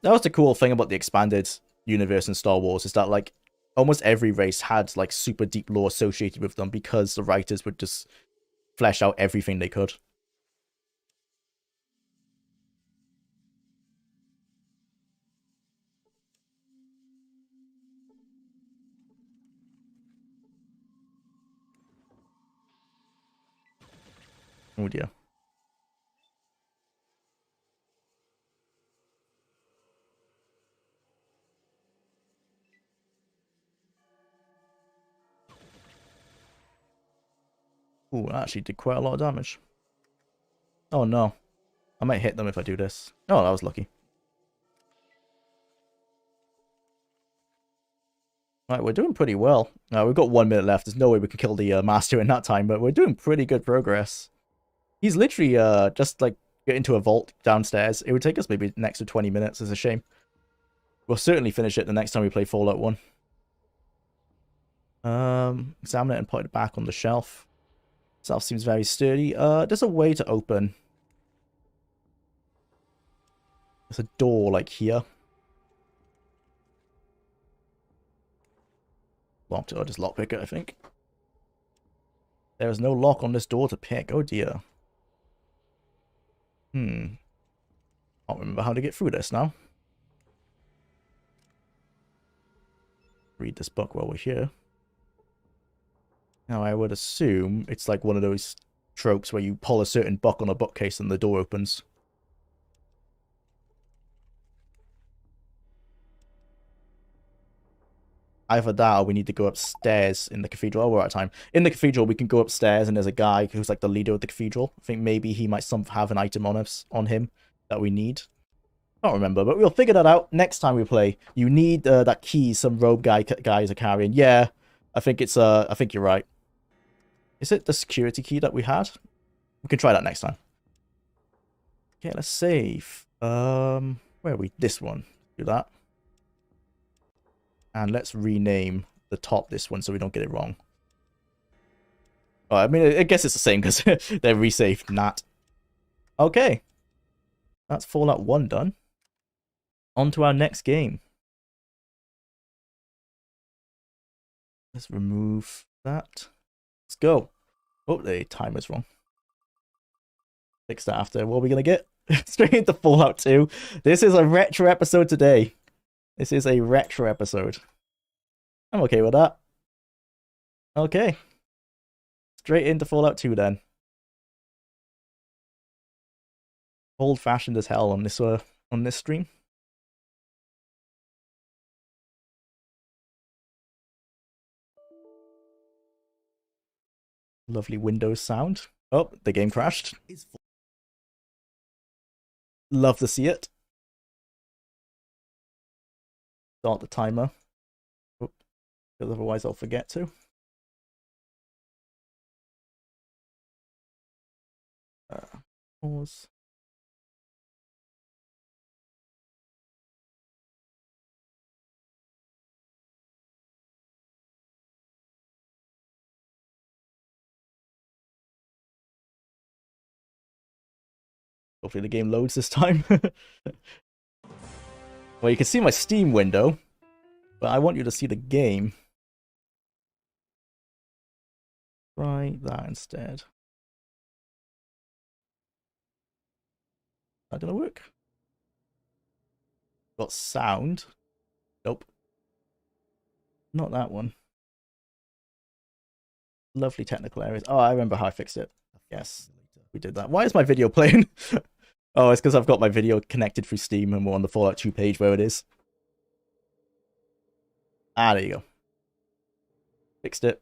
That was the cool thing about the expanded universe in Star Wars, is that, like, almost every race had, like, super deep lore associated with them because the writers would just flesh out everything they could. Oh dear. Ooh, that actually did quite a lot of damage. Oh no. I might hit them if I do this. Oh, that was lucky. Right, we're doing pretty well. We've got 1 minute left. There's no way we can kill the master in that time, but we're doing pretty good progress. He's literally just like get into a vault downstairs. It would take us maybe next to 20 minutes. It's a shame. We'll certainly finish it the next time we play Fallout 1. Examine it and put it back on the shelf. Shelf seems very sturdy. There's a way to open. There's a door like here. Locked. I'll just lockpick it, I think. There is no lock on this door to pick. Oh dear. Can't remember how to get through this now. Read this book while we're here. Now, I would assume it's like one of those tropes where you pull a certain book on a bookcase and the door opens. Either that or we need to go upstairs in the cathedral. Oh, we're out of time. In the cathedral, we can go upstairs and there's a guy who's like the leader of the cathedral. I think maybe he might have an item on him that we need. I don't remember, but we'll figure that out next time we play. You need that key some robe guys are carrying. Yeah, I think it's I think you're right. Is it the security key that we had? We can try that next time. Okay, let's save. Where are we? This one. Do that. And let's rename the top this one so we don't get it wrong. Oh, I mean, I guess it's the same because they're resaved. Nat. Okay. That's Fallout 1 done. On to our next game. Let's remove that. Let's go. Oh, the timer's wrong. Fix that after. What are we going to get? Straight into Fallout 2. This is a retro episode today. This is a retro episode. I'm okay with that. Okay. Straight into Fallout 2 then. Old-fashioned as hell on this stream. Lovely Windows sound. Oh, the game crashed. Love to see it. Start the timer. Oh, because otherwise I'll forget to. Pause. Hopefully the game loads this time. Well, you can see my Steam window, but I want you to see the game. Try that instead. Is that gonna work? Got sound. Nope. Not that one. Lovely technical areas. Oh, I remember how I fixed it. Yes, we did that. Why is my video playing? Oh, it's because I've got my video connected through Steam and we're on the Fallout 2 page where it is. Ah, there you go. Fixed it.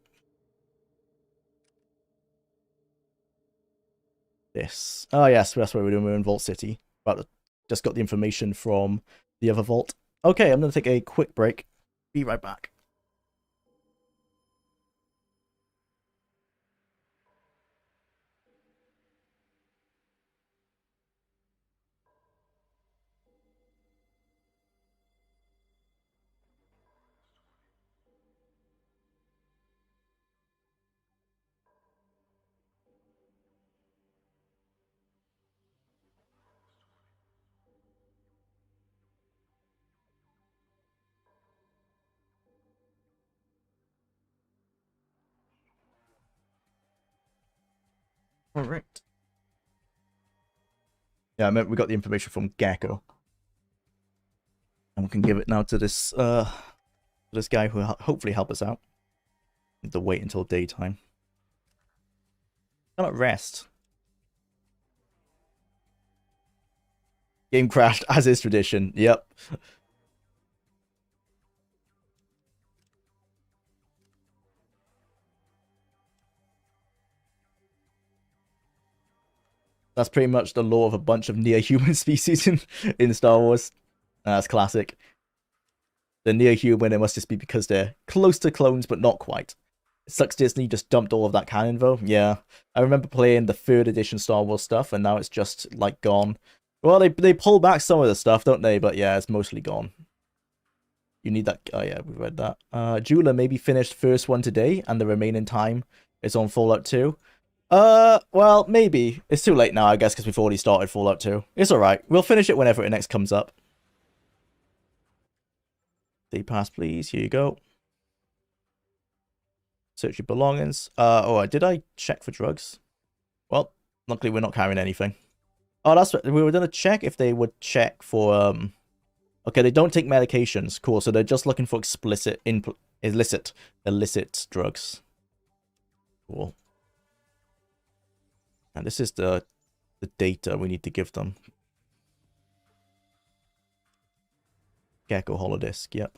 This. Oh, yes, that's what we're doing. We're in Vault City. But just got the information from the other vault. Okay, I'm going to take a quick break. Be right back. All right. Yeah, I meant we got the information from Gecko. And we can give it now to this guy who will hopefully help us out. Need to wait until daytime. Cannot rest. Game crashed, as is tradition. Yep. That's pretty much the law of a bunch of near-human species in Star Wars. That's classic. The near-human, it must just be because they're close to clones, but not quite. It sucks Disney just dumped all of that canon, though. Yeah. I remember playing the 3rd edition Star Wars stuff, and now it's just, like, gone. Well, they pull back some of the stuff, don't they? But yeah, it's mostly gone. You need that. Oh, yeah, we read that. Jwlar maybe finished first one today, and the remaining time is on Fallout 2. Well, maybe. It's too late now, I guess, because we've already started Fallout 2. It's alright. We'll finish it whenever it next comes up. Day pass, please. Here you go. Search your belongings. Oh, did I check for drugs? Well, luckily we're not carrying anything. Oh, that's right. We were gonna check if they would check for, okay, they don't take medications. Cool, so they're just looking for illicit drugs. Cool. And this is the data we need to give them. Gecko holodisk, yep.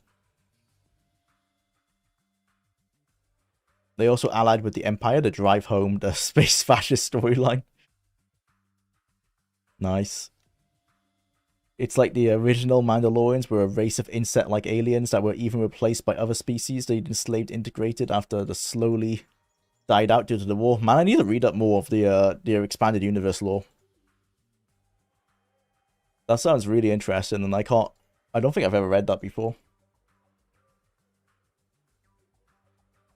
They also allied with the Empire to drive home the space fascist storyline. Nice. It's like the original Mandalorians were a race of insect-like aliens that were even replaced by other species they enslaved integrated after the slowly died out due to the war. Man, I need to read up more of the expanded universe lore. That sounds really interesting, and I don't think I've ever read that before.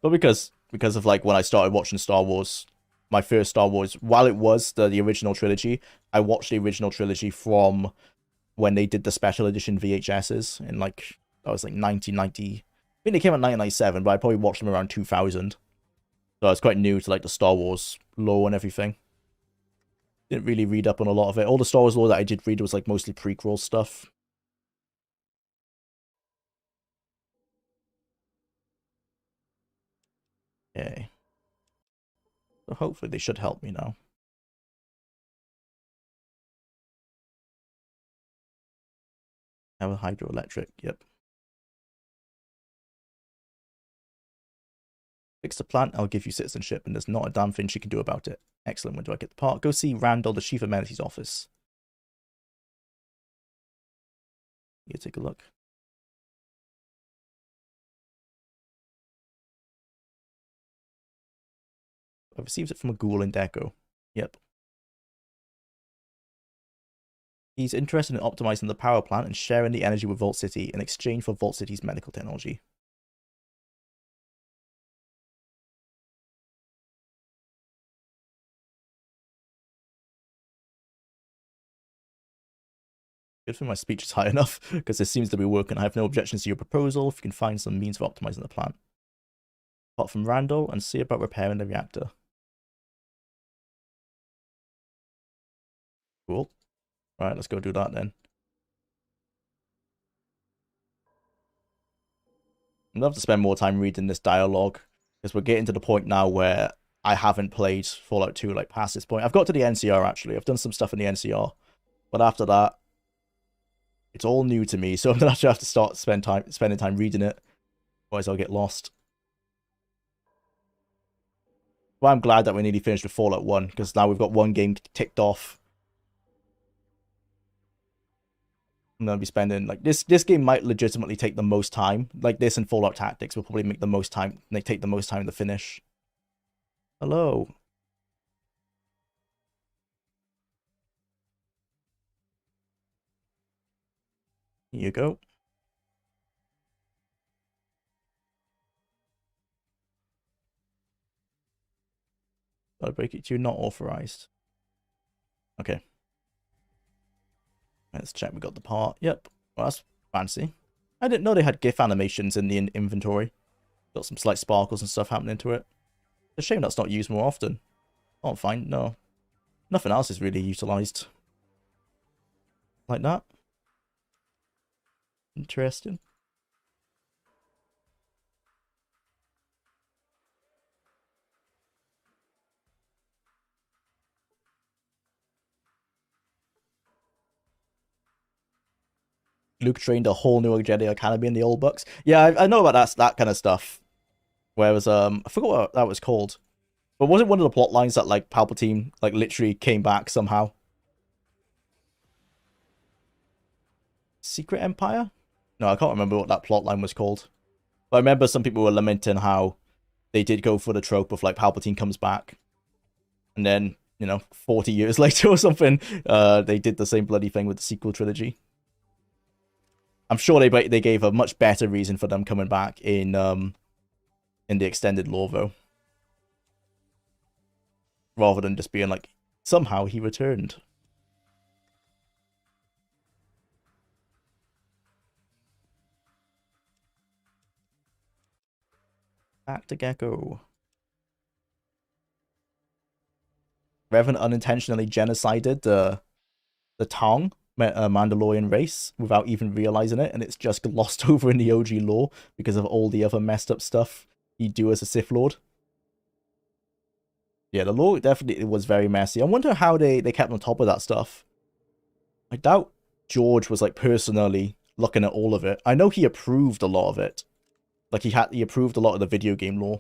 But because of like when I started watching Star Wars, my first Star Wars, while it was the original trilogy, I watched the original trilogy from when they did the special edition VHSs in like, that was like 1990. I think they came out in 1997, but I probably watched them around 2000. So I was quite new to like the Star Wars lore and everything. Didn't really read up on a lot of it. All the Star Wars lore that I did read was like mostly prequel stuff. Okay. So hopefully they should help me now. Have a hydroelectric, yep. Fix the plant, I'll give you citizenship, and there's not a damn thing she can do about it. Excellent, when do I get the part? Go see Randall, the chief amenities office. You take a look. I received it from a ghoul in Deco. Yep. He's interested in optimizing the power plant and sharing the energy with Vault City in exchange for Vault City's medical technology. Good for my speech is high enough, because this seems to be working. I have no objections to your proposal if you can find some means of optimizing the plant. Apart from Randall, and see about repairing the reactor. Cool. Alright, let's go do that then. I'd love to spend more time reading this dialogue, because we're getting to the point now where I haven't played Fallout 2 like past this point. I've got to the NCR actually. I've done some stuff in the NCR, but after that, it's all new to me. So I'm gonna actually have to start spending time reading it, otherwise I'll get lost. But I'm glad that we're nearly finished with Fallout 1, because now we've got one game ticked off. I'm gonna be spending like this game might legitimately take the most time. Like this and Fallout Tactics will probably make the most time. They take the most time to finish. Hello. Here you go. I'll break it to you, not authorized. Okay. Let's check we got the part. Yep. Well, that's fancy. I didn't know they had GIF animations in the inventory. Got some slight sparkles and stuff happening to it. It's a shame that's not used more often. Oh, fine. No. Nothing else is really utilized like that. Interesting. Luke trained a whole new Jedi Academy in the old books. Yeah, I know about that kind of stuff. Whereas I forgot what that was called. But was it one of the plot lines that like Palpatine like literally came back somehow? Secret Empire? No, I can't remember what that plot line was called. But I remember some people were lamenting how they did go for the trope of like Palpatine comes back, and then 40 years later or something, they did the same bloody thing with the sequel trilogy. I'm sure they gave a much better reason for them coming back in the extended lore though, rather than just being like somehow he returned. Back to Gecko. Revan unintentionally genocided the Tong Mandalorian race without even realizing it, and it's just glossed over in the OG lore because of all the other messed up stuff you do as a Sith Lord. Yeah, the lore definitely was very messy. I wonder how they kept on top of that stuff. I doubt George was like personally looking at all of it. I know he approved a lot of it. Like he approved a lot of the video game lore.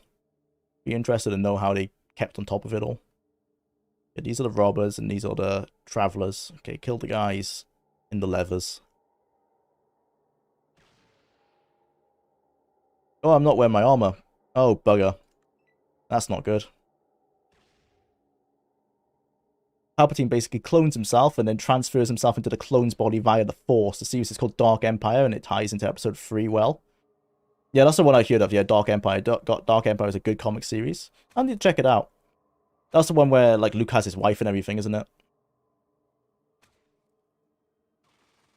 Be interested to know how they kept on top of it all. Yeah, these are the robbers and these are the travelers. Okay, kill the guys in the levers. Oh, I'm not wearing my armor. Oh, bugger. That's not good. Palpatine basically clones himself and then transfers himself into the clone's body via the Force. The series is called Dark Empire and it ties into episode 3 well. Yeah, that's the one I heard of. Yeah, Dark Empire. Dark Empire is a good comic series. I need to check it out. That's the one where like Luke has his wife and everything, isn't it?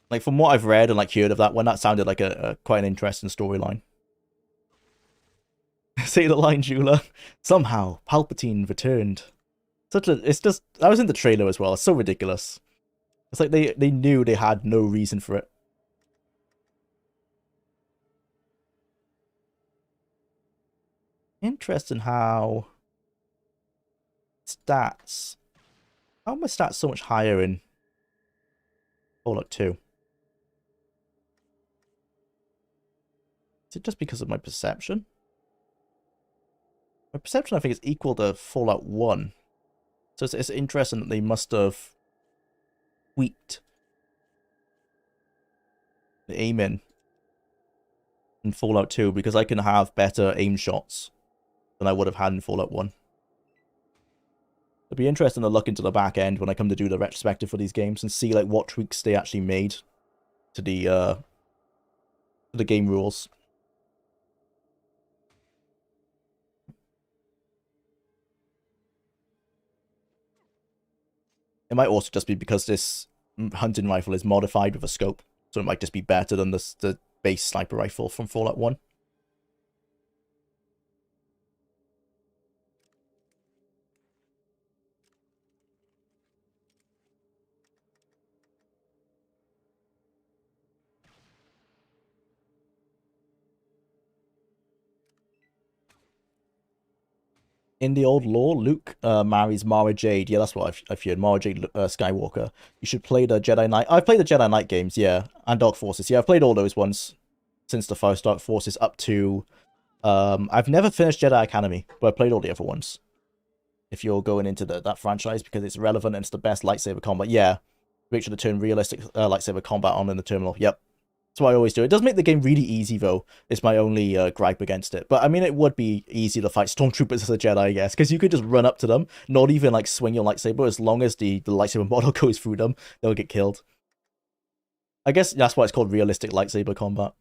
Like from what I've read and like heard of that one, that sounded like a quite an interesting storyline. Say the line, Jwlar. Somehow Palpatine returned. It's just I was in the trailer as well. It's so ridiculous. It's like they knew they had no reason for it. Interesting how stats. How are my stats so much higher in Fallout 2? Is it just because of my perception? My perception, I think, is equal to Fallout 1. So it's interesting that they must have tweaked the aim in Fallout 2 because I can have better aim shots than I would have had in Fallout 1. It'd be interesting to look into the back end when I come to do the retrospective for these games and see like what tweaks they actually made to the game rules. It might also just be because this hunting rifle is modified with a scope, so it might just be better than the base sniper rifle from Fallout 1. In the old lore, Luke marries Mara Jade. Yeah, that's what I've heard. Mara Jade Skywalker. You should play the Jedi Knight. I've played the Jedi Knight games, yeah. And Dark Forces. Yeah, I've played all those ones since the first Dark Forces up to... I've never finished Jedi Academy, but I played all the other ones. If you're going into that franchise because it's relevant and it's the best lightsaber combat, yeah. Make sure to turn realistic lightsaber combat on in the terminal. Yep. That's what I always do. It does make the game really easy, though. It's my only gripe against it. But, I mean, it would be easy to fight Stormtroopers as a Jedi, I guess. Because you could just run up to them, not even, like, swing your lightsaber. As long as the lightsaber model goes through them, they'll get killed. I guess that's why it's called realistic lightsaber combat.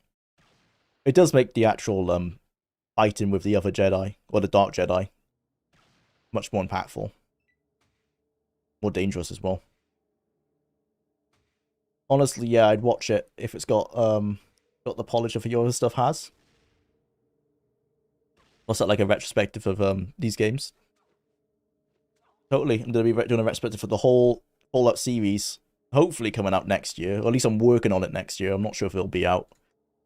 It does make the actual fighting with the other Jedi, or the Dark Jedi, much more impactful. More dangerous as well. Honestly, yeah, I'd watch it if it's got the polish of your other stuff has. What's that, like a retrospective of these games? Totally, I'm gonna be doing a retrospective for the whole Fallout series. Hopefully coming out next year, or at least I'm working on it next year. I'm not sure if it'll be out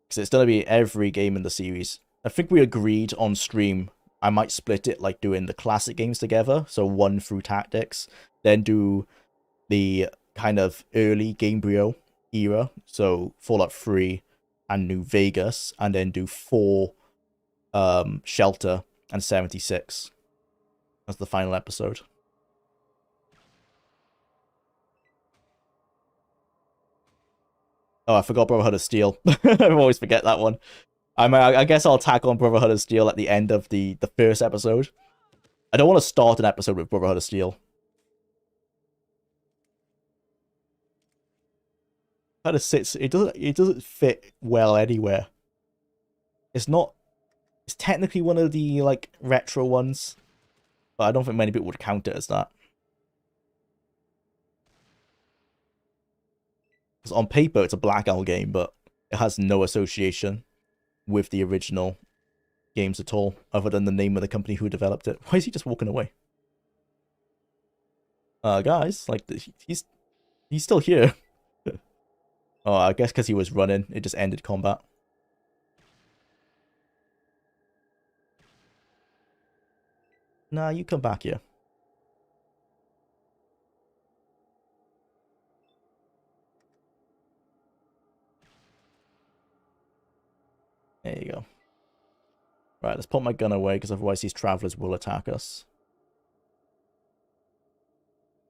because it's gonna be every game in the series. I think we agreed on stream. I might split it, like doing the classic games together, so 1 through Tactics, then do the kind of early Gamebryo era. So Fallout 3 and New Vegas, and then do 4 Shelter and 76 as the final episode. Oh, I forgot Brotherhood of Steel. I always forget that one. I guess I'll tack on Brotherhood of Steel at the end of the first episode. I don't want to start an episode with Brotherhood of Steel. Kind of sits. It doesn't fit well anywhere. It's not. It's technically one of the like retro ones, but I don't think many people would count it as that. Because on paper it's a Black Owl game, but it has no association with the original games at all, other than the name of the company who developed it. Why is he just walking away? Guys, like he's still here. Oh, I guess because he was running, it just ended combat. Nah, you come back here. There you go. Right, let's put my gun away, because otherwise these travelers will attack us.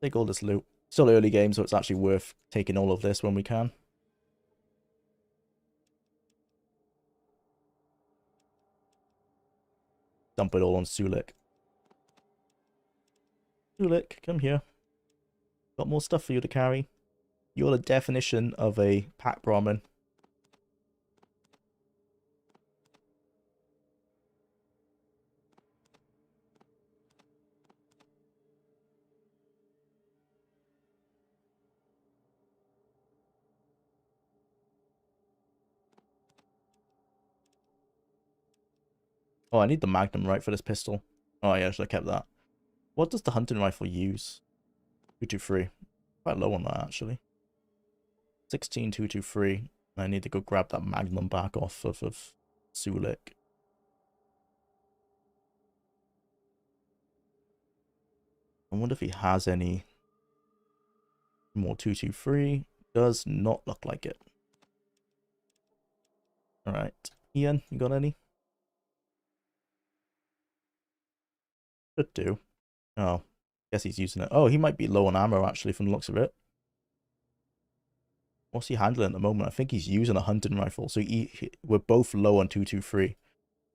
Take all this loot. Still early game, so it's actually worth taking all of this when we can. Dump it all on Sulik. Sulik, come here. Got more stuff for you to carry. You're the definition of a pack Brahmin. Oh, I need the Magnum right for this pistol. Oh yeah, I should have kept that. What does the hunting rifle use? 223. Quite low on that actually. 16223. I need to go grab that Magnum back off of Sulik. I wonder if he has any more 223. Does not look like it. Alright. Ian, you got any? Should do. Oh, guess he's using it. Oh, he might be low on ammo actually from the looks of it. What's he handling at the moment? I think he's using a hunting rifle. So we're both low on 223. Is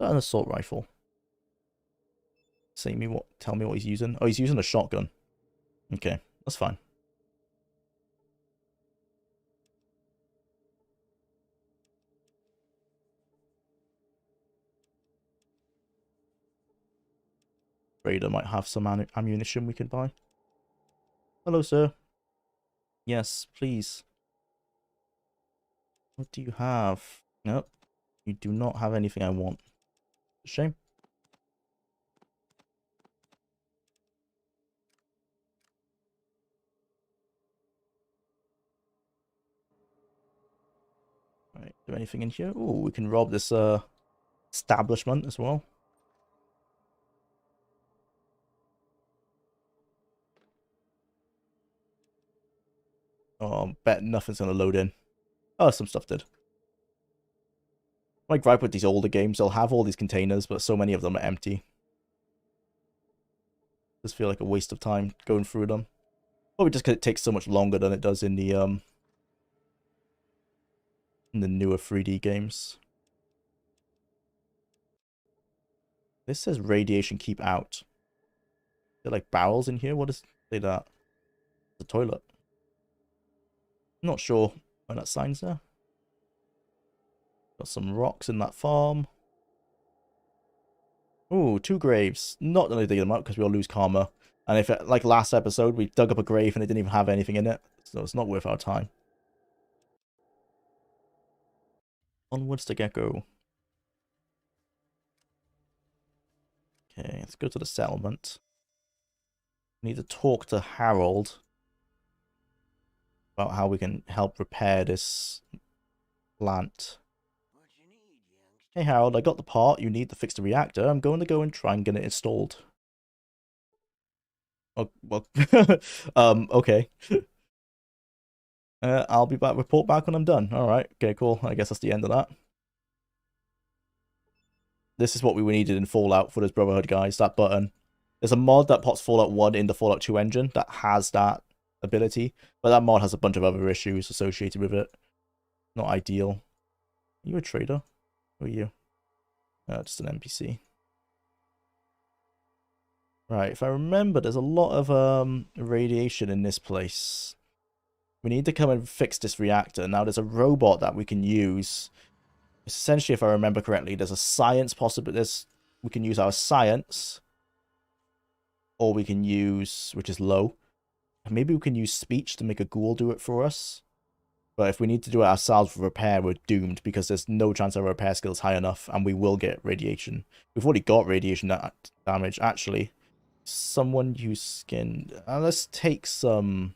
that an assault rifle? Tell me what he's using. Oh, he's using a shotgun. Okay, that's fine. Raider might have some ammunition we can buy. Hello, sir. Yes, please. What do you have? Nope. You do not have anything I want. Shame. Right, do anything in here? Oh, we can rob this establishment as well. Oh, bet nothing's gonna load in. Oh, some stuff did. My gripe with these older games, they'll have all these containers, but so many of them are empty. Just feel like a waste of time going through them. Probably just because it takes so much longer than it does in the newer 3D games. This says radiation keep out. Is there like barrels in here? What is say that? The toilet. Not sure why that sign's there. Got some rocks in that farm. Ooh, 2 graves. Not gonna dig them up because we'll lose karma. And if like last episode, we dug up a grave and it didn't even have anything in it. So it's not worth our time. Onwards to Gecko. Okay, let's go to the settlement. We need to talk to Harold about how we can help repair this plant. Hey Harold, I got the part you need to fix the reactor. I'm going to go and try and get it installed. Oh, well, okay. I'll be back. Report back when I'm done. All right. Okay, cool. I guess that's the end of that. This is what we needed in Fallout for those Brotherhood guys. That button. There's a mod that pops Fallout 1 in the Fallout 2 engine that has that ability, but that mod has a bunch of other issues associated with it. Not ideal. Are you a trader? Who are you? Just an NPC. Right, if I remember, there's a lot of radiation in this place. We need to come and fix this reactor. Now, there's a robot that we can use. Essentially, if I remember correctly, there's a science possibility. We can use our science, or we can use, which is low. Maybe we can use speech to make a ghoul do it for us. But if we need to do it ourselves for repair, we're doomed because there's no chance our repair skill is high enough, and we will get radiation. We've already got radiation damage, actually. Someone use skin. Let's take some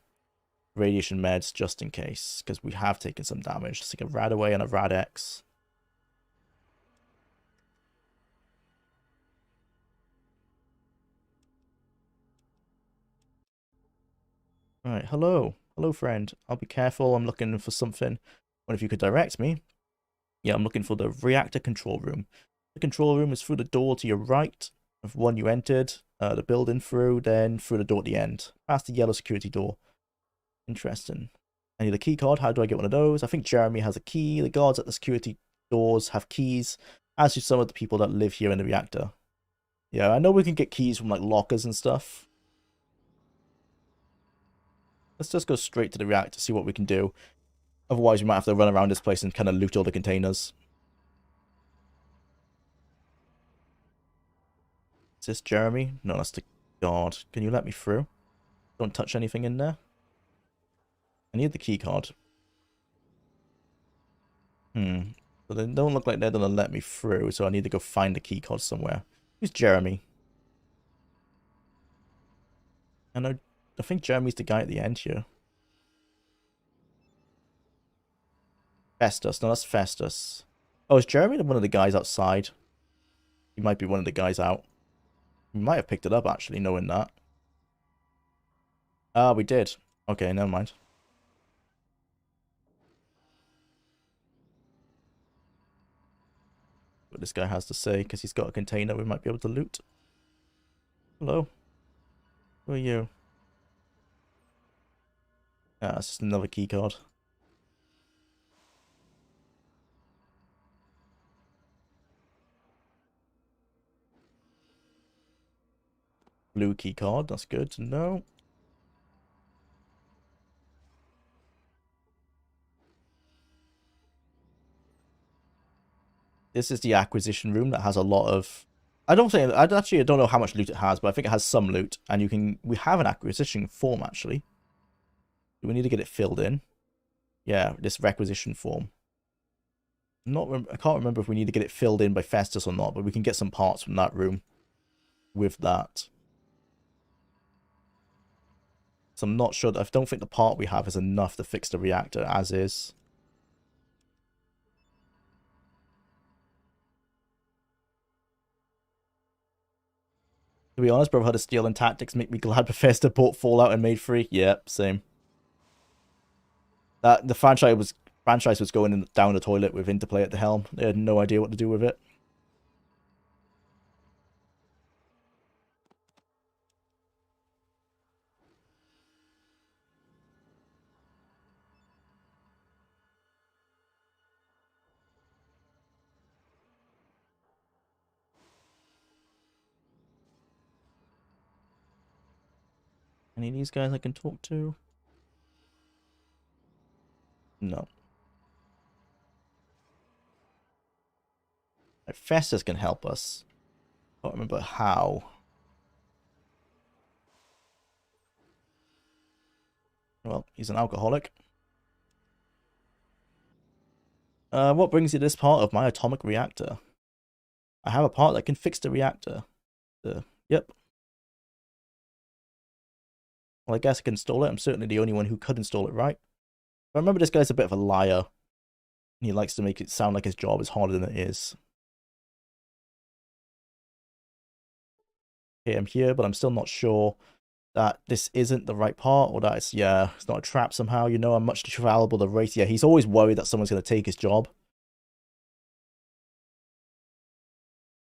radiation meds just in case, because we have taken some damage. Let's take a Radaway and a Rad-X. Alright, hello. Hello, friend. I'll be careful. I'm looking for something. What if you could direct me? Yeah, I'm looking for the reactor control room. The control room is through the door to your right of one you entered, the building through, then through the door at the end. Past the yellow security door. Interesting. I need a key card. How do I get one of those? I think Jeremy has a key. The guards at the security doors have keys, as do some of the people that live here in the reactor. Yeah, I know we can get keys from like lockers and stuff. Let's just go straight to the reactor, see what we can do. Otherwise, we might have to run around this place and kind of loot all the containers. Is this Jeremy? No, that's the guard. Can you let me through? Don't touch anything in there. I need the key card. So they don't look like they're gonna let me through, so I need to go find the key card somewhere. Who's Jeremy? I think Jeremy's the guy at the end here. Festus. No, that's Festus. Oh, is Jeremy one of the guys outside? He might be one of the guys out. We might have picked it up, actually, knowing that. Ah, we did. Okay, never mind. What this guy has to say, because he's got a container we might be able to loot. Hello? Who are you? Ah, it's just another key card. Blue key card, that's good to know. This is the acquisition room that has a lot of... I don't know how much loot it has, but I think it has some loot. And we have an acquisition form, actually. Do we need to get it filled in? Yeah, this requisition form. I can't remember if we need to get it filled in by Festus or not, but we can get some parts from that room with that. So I'm not sure. I don't think the part we have is enough to fix the reactor as is. To be honest, Brotherhood of Steel and Tactics make me glad Bethesda bought Fallout and made free. Yep, same. The franchise was going down the toilet with Interplay at the helm. They had no idea what to do with it. Any of these guys I can talk to? No. Festus can help us. I don't remember how. Well, he's an alcoholic. What brings you to this part of my atomic reactor? I have a part that can fix the reactor. Yep. Well, I guess I can install it. I'm certainly the only one who could install it, right? But I remember this guy's a bit of a liar. He likes to make it sound like his job is harder than it is. Okay, I'm here, but I'm still not sure that this isn't the right part, or that it's, yeah, it's not a trap somehow. You know, I'm much too valuable to race. Yeah, he's always worried that someone's going to take his job.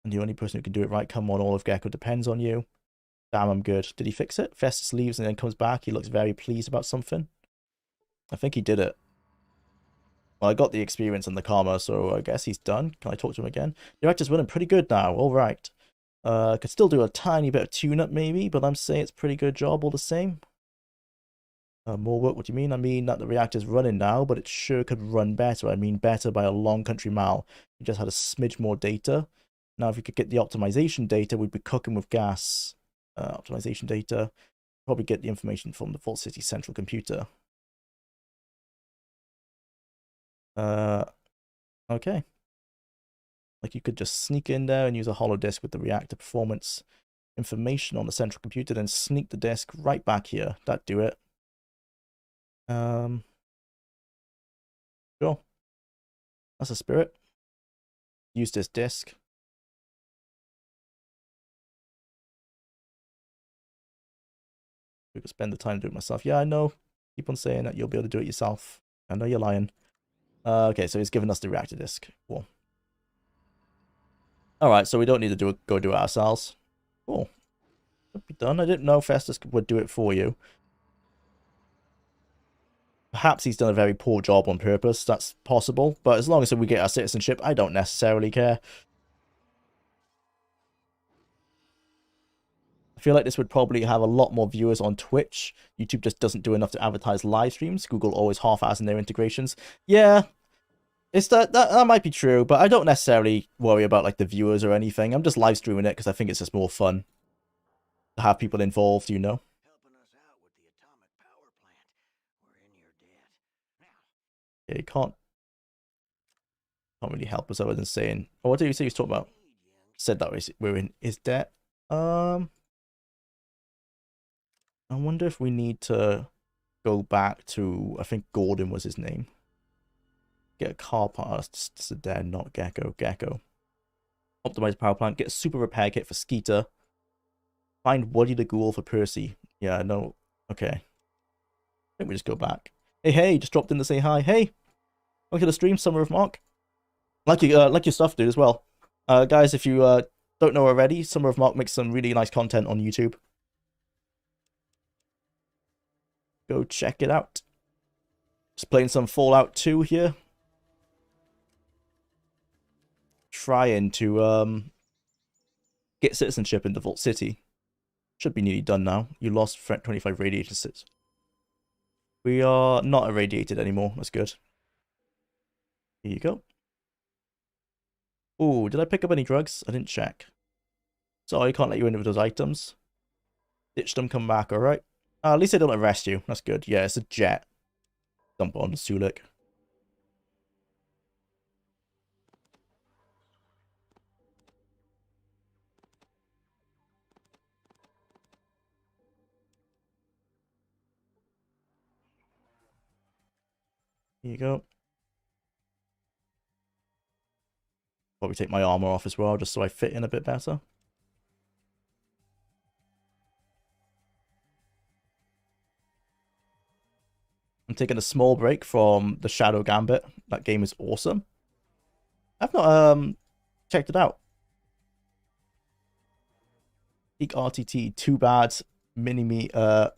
And the only person who can do it right, come on, all of Gecko depends on you. Damn, I'm good. Did he fix it? Festus leaves and then comes back. He looks very pleased about something. I think he did it. Well, I got the experience and the karma, so I guess he's done. Can I talk to him again? The actor's winning pretty good now. All right. Could still do a tiny bit of tune-up maybe, but I'm saying it's a pretty good job all the same. More work, what do you mean? I mean that the reactor's running now, but it sure could run better. I mean better by a long country mile. We just had a smidge more data. Now, if we could get the optimization data, we'd be cooking with gas. Optimization data. Probably get the information from the Vault City central computer. Okay. Like you could just sneak in there and use a hollow disk with the reactor performance information on the central computer, then sneak the disk right back here. That'd do it. Sure. That's a spirit. Use this disk. We could spend the time to do it myself. Yeah, I know. Keep on saying that you'll be able to do it yourself. I know you're lying. Okay, so he's given us the reactor disk. Cool. Alright, so we don't need to go do it ourselves. Cool. Should be done. I didn't know Festus would do it for you. Perhaps he's done a very poor job on purpose. That's possible. But as long as we get our citizenship, I don't necessarily care. I feel like this would probably have a lot more viewers on Twitch. YouTube just doesn't do enough to advertise live streams. Google always half-ass in their integrations. Yeah, it's that might be true, but I don't necessarily worry about like the viewers or anything. I'm just live streaming it because I think it's just more fun to have people involved, you know. Helping us out with the atomic power plant. We're in your debt. Yeah, you can't really help us other than saying. Oh, what did you say he was talking about? Said that we're in his debt. I wonder if we need to go back to, I think Gordon was his name. Get a car part. It's a dead, not Gecko. Gecko. Optimize power plant. Get a super repair kit for Skeeter. Find Woody the Ghoul for Percy. Yeah, no. Okay. I think we just go back. Hey, just dropped in to say hi. Hey, welcome to the stream, Summer of Mark. Like your stuff, dude, as well. Guys, if you don't know already, Summer of Mark makes some really nice content on YouTube. Go check it out. Just playing some Fallout 2 here. Trying to get citizenship in the Vault City. Should be nearly done now. You lost 25 radiated sits. We are not irradiated anymore. That's good. Here you go. Oh, did I pick up any drugs? I didn't check. Sorry, I can't let you in with those items. Ditch them, come back, alright? At least they don't arrest you. That's good. Yeah, it's a jet. Dump on the Sulik. Here you go. Probably take my armor off as well, just so I fit in a bit better. I'm taking a small break from the Shadow Gambit. That game is awesome. I've not checked it out. Peak RTT, too bad. Mini-Me, that's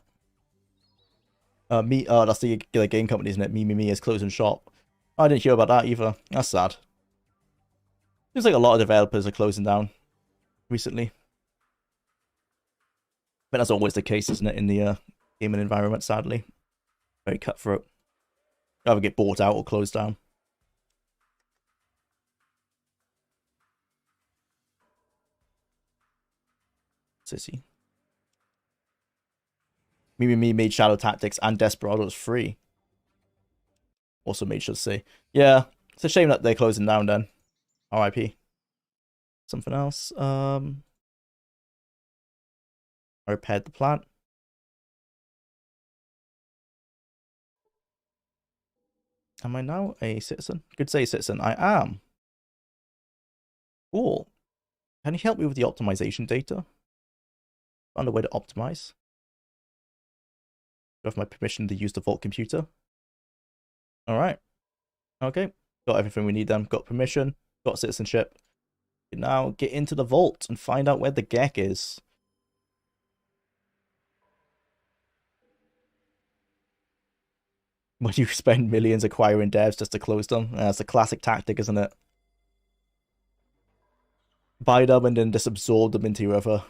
the game company, isn't it? Me is closing shop. I didn't hear about that either. That's sad. Seems like a lot of developers are closing down recently. But that's always the case, isn't it, in the gaming environment, sadly. Very cutthroat. Either get bought out or closed down. Sissy. Me made Shadow Tactics and Desperados free. Also made sure to say. Yeah, it's a shame that they're closing down then. RIP. Something else. I repaired the plant. Am I now a citizen? Could say citizen. I am. Cool. Can you help me with the optimization data? Found a way to optimize. have my permission to use the vault computer. All right. Okay. Got everything we need then. Got permission. Got citizenship. Now get into the vault and find out where the Gek is. When you spend millions acquiring devs just to close them. That's a classic tactic, isn't it? Buy them and then just absorb them into your other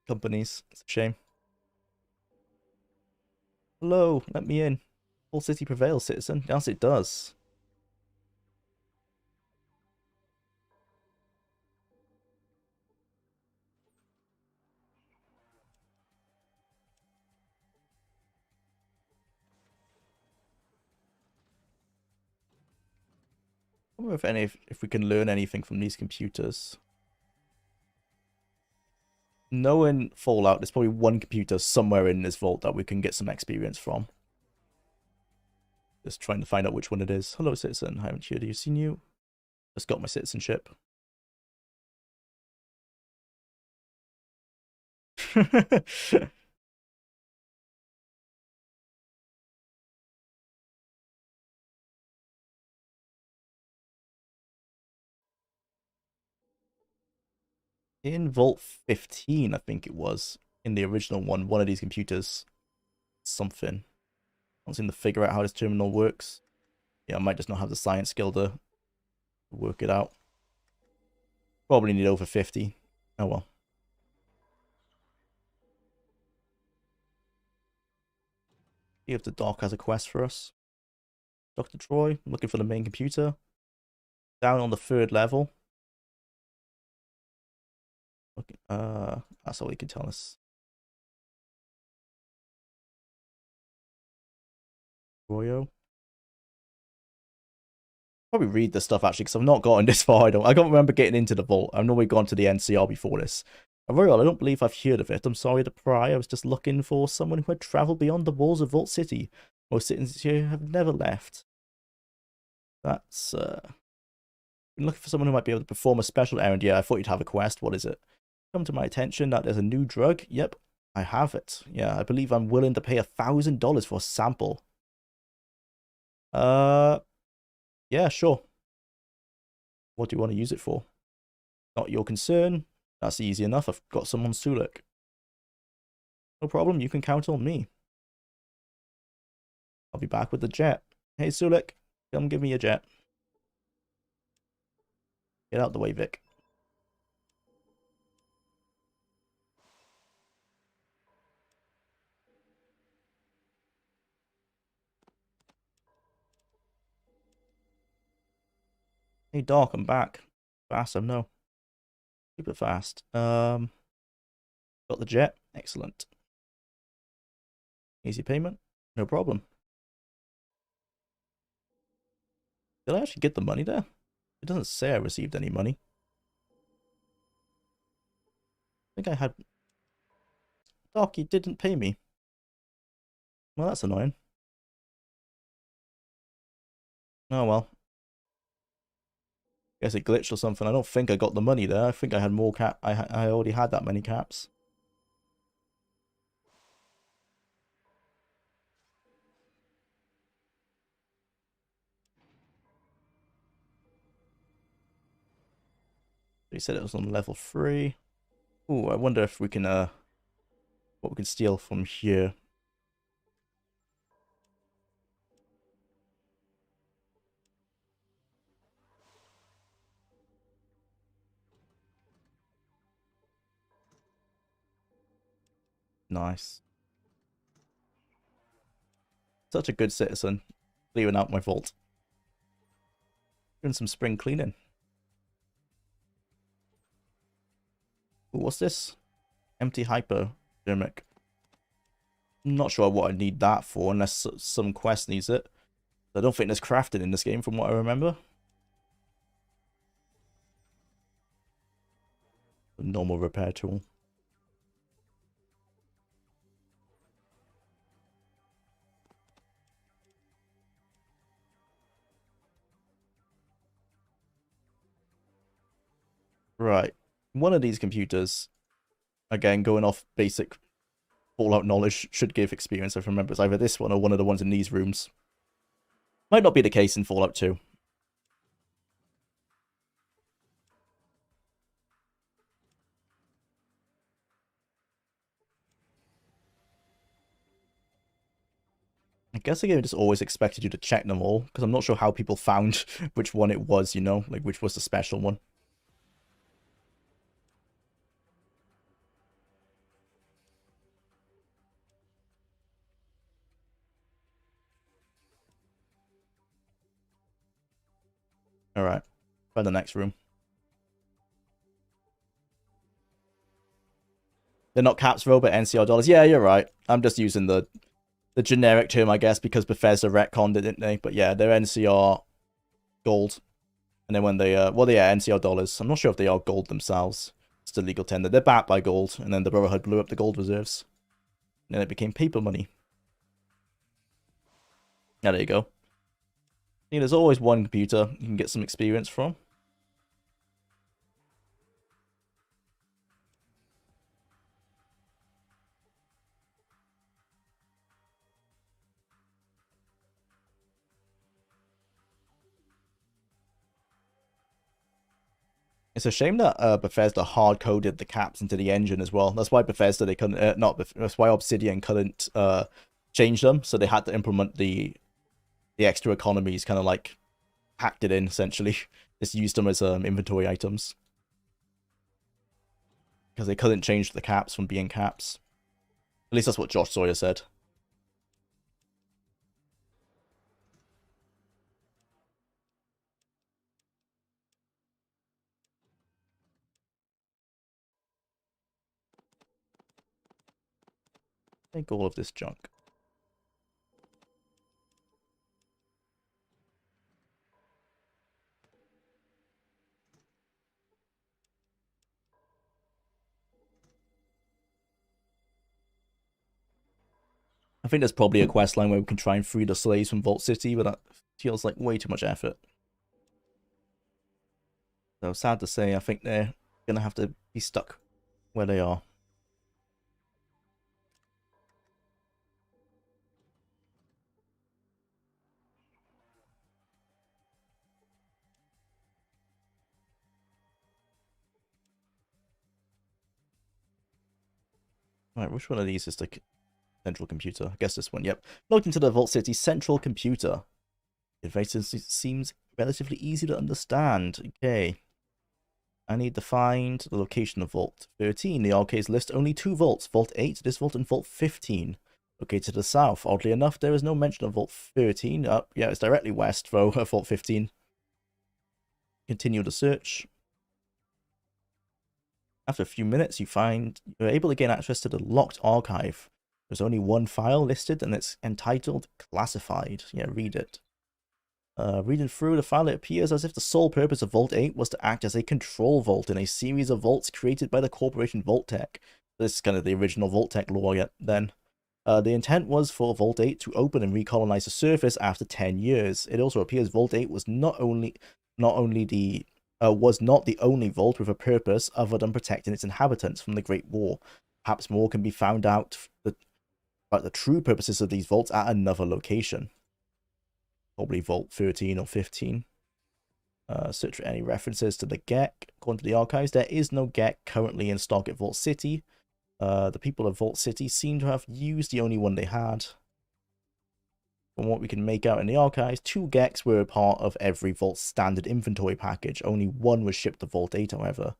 companies. It's a shame. Hello, let me in. Full city prevails, citizen. Yes, it does. I wonder if we can learn anything from these computers. Knowing Fallout, there's probably one computer somewhere in this vault that we can get some experience from. Just trying to find out which one it is. Hello, citizen. I haven't heard you. Seen you? Just got my citizenship. In Vault 15, I think it was, in the original one of these computers, something. I want to figure out how this terminal works. Yeah, I might just not have the science skill to work it out. Probably need over 50. Oh well. See if the doc has a quest for us. Dr. Troy, looking for the main computer. Down on the 3rd level. Okay, that's all he can tell us. Royo. Probably read the stuff actually, because I've not gotten this far. I don't remember getting into the vault. I've normally gone to the NCR before this. Royal, I don't believe I've heard of it. I'm sorry to pry. I was just looking for someone who had traveled beyond the walls of Vault City. Most citizens here have never left. That's been looking for someone who might be able to perform a special errand. Yeah, I thought you'd have a quest. What is it? Come to my attention that there's a new drug. Yep, I have it. Yeah, I believe I'm willing to pay $1,000 for a sample. Yeah, sure. What do you want to use it for? Not your concern. That's easy enough. I've got some on Sulik. No problem. You can count on me. I'll be back with the jet. Hey, Sulik, come give me a jet. Get out the way, Vic. Hey, Doc, I'm back. Fast, I know. Super fast. Got the jet. Excellent. Easy payment. No problem. Did I actually get the money there? It doesn't say I received any money. I think I had... Doc, you didn't pay me. Well, that's annoying. Oh, well. Guess it glitched or something. I don't think I got the money there. I think I had more cap. I already had that many caps. He said it was on level 3. Ooh, I wonder if we can, what we can steal from here. Nice. Such a good citizen. Clearing out my vault. Doing some spring cleaning. Ooh, what's this? Empty hypodermic. I'm not sure what I need that for, unless some quest needs it. I don't think there's crafting in this game from what I remember. A normal repair tool. Right. One of these computers, again, going off basic Fallout knowledge should give experience. If I remember, it's either this one or one of the ones in these rooms. Might not be the case in Fallout 2. I guess the game just always expected you to check them all, because I'm not sure how people found which one it was, you know? Like, which was the special one. Alright. Try the next room. They're not caps, though, but NCR dollars. Yeah, you're right. I'm just using the generic term, I guess, because Bethesda retconned it, didn't they? But yeah, they're NCR gold. And then when they, well, yeah, NCR dollars. I'm not sure if they are gold themselves. It's the legal tender. They're backed by gold, and then the Brotherhood blew up the gold reserves. And then it became paper money. Yeah, there you go. See, there's always one computer you can get some experience from. It's a shame that Bethesda hard-coded the caps into the engine as well. That's why Bethesda, they couldn't, that's why Obsidian couldn't change them. So they had to implement the extra economies, kind of like hacked it in, essentially. Just used them as inventory items. Because they couldn't change the caps from being caps. At least that's what Josh Sawyer said. Take all of this junk. I think there's probably a quest line where we can try and free the slaves from Vault City, but that feels like way too much effort. So sad to say, I think they're gonna have to be stuck where they are. Right, which one of these is the central computer? I guess this one, yep. Logged into the Vault City central computer. The interface seems relatively easy to understand. Okay. I need to find the location of Vault 13. The arcades list only 2 vaults, Vault 8, this vault, and Vault 15. Located to the south. Oddly enough, there is no mention of Vault 13. Yeah, it's directly west, though, Vault 15. Continue the search. After a few minutes, you're able to gain access to the locked archive. There's only one file listed, and it's entitled Classified. Yeah, read it. Reading through the file, it appears as if the sole purpose of Vault 8 was to act as a control vault in a series of vaults created by the corporation Vault-Tec. This is kind of the original Vault-Tec lore yet then. The intent was for Vault 8 to open and recolonize the surface after 10 years. It also appears Vault 8 was not the only vault with a purpose other than protecting its inhabitants from the Great War. Perhaps more can be found out about the true purposes of these vaults at another location. Probably Vault 13 or 15. Search for any references to the GEC. According to the archives, there is no GEC currently in stock at Vault City. The people of Vault City seem to have used the only one they had. From what we can make out in the archives, 2 GECs were a part of every Vault standard inventory package. Only one was shipped to Vault 8, however.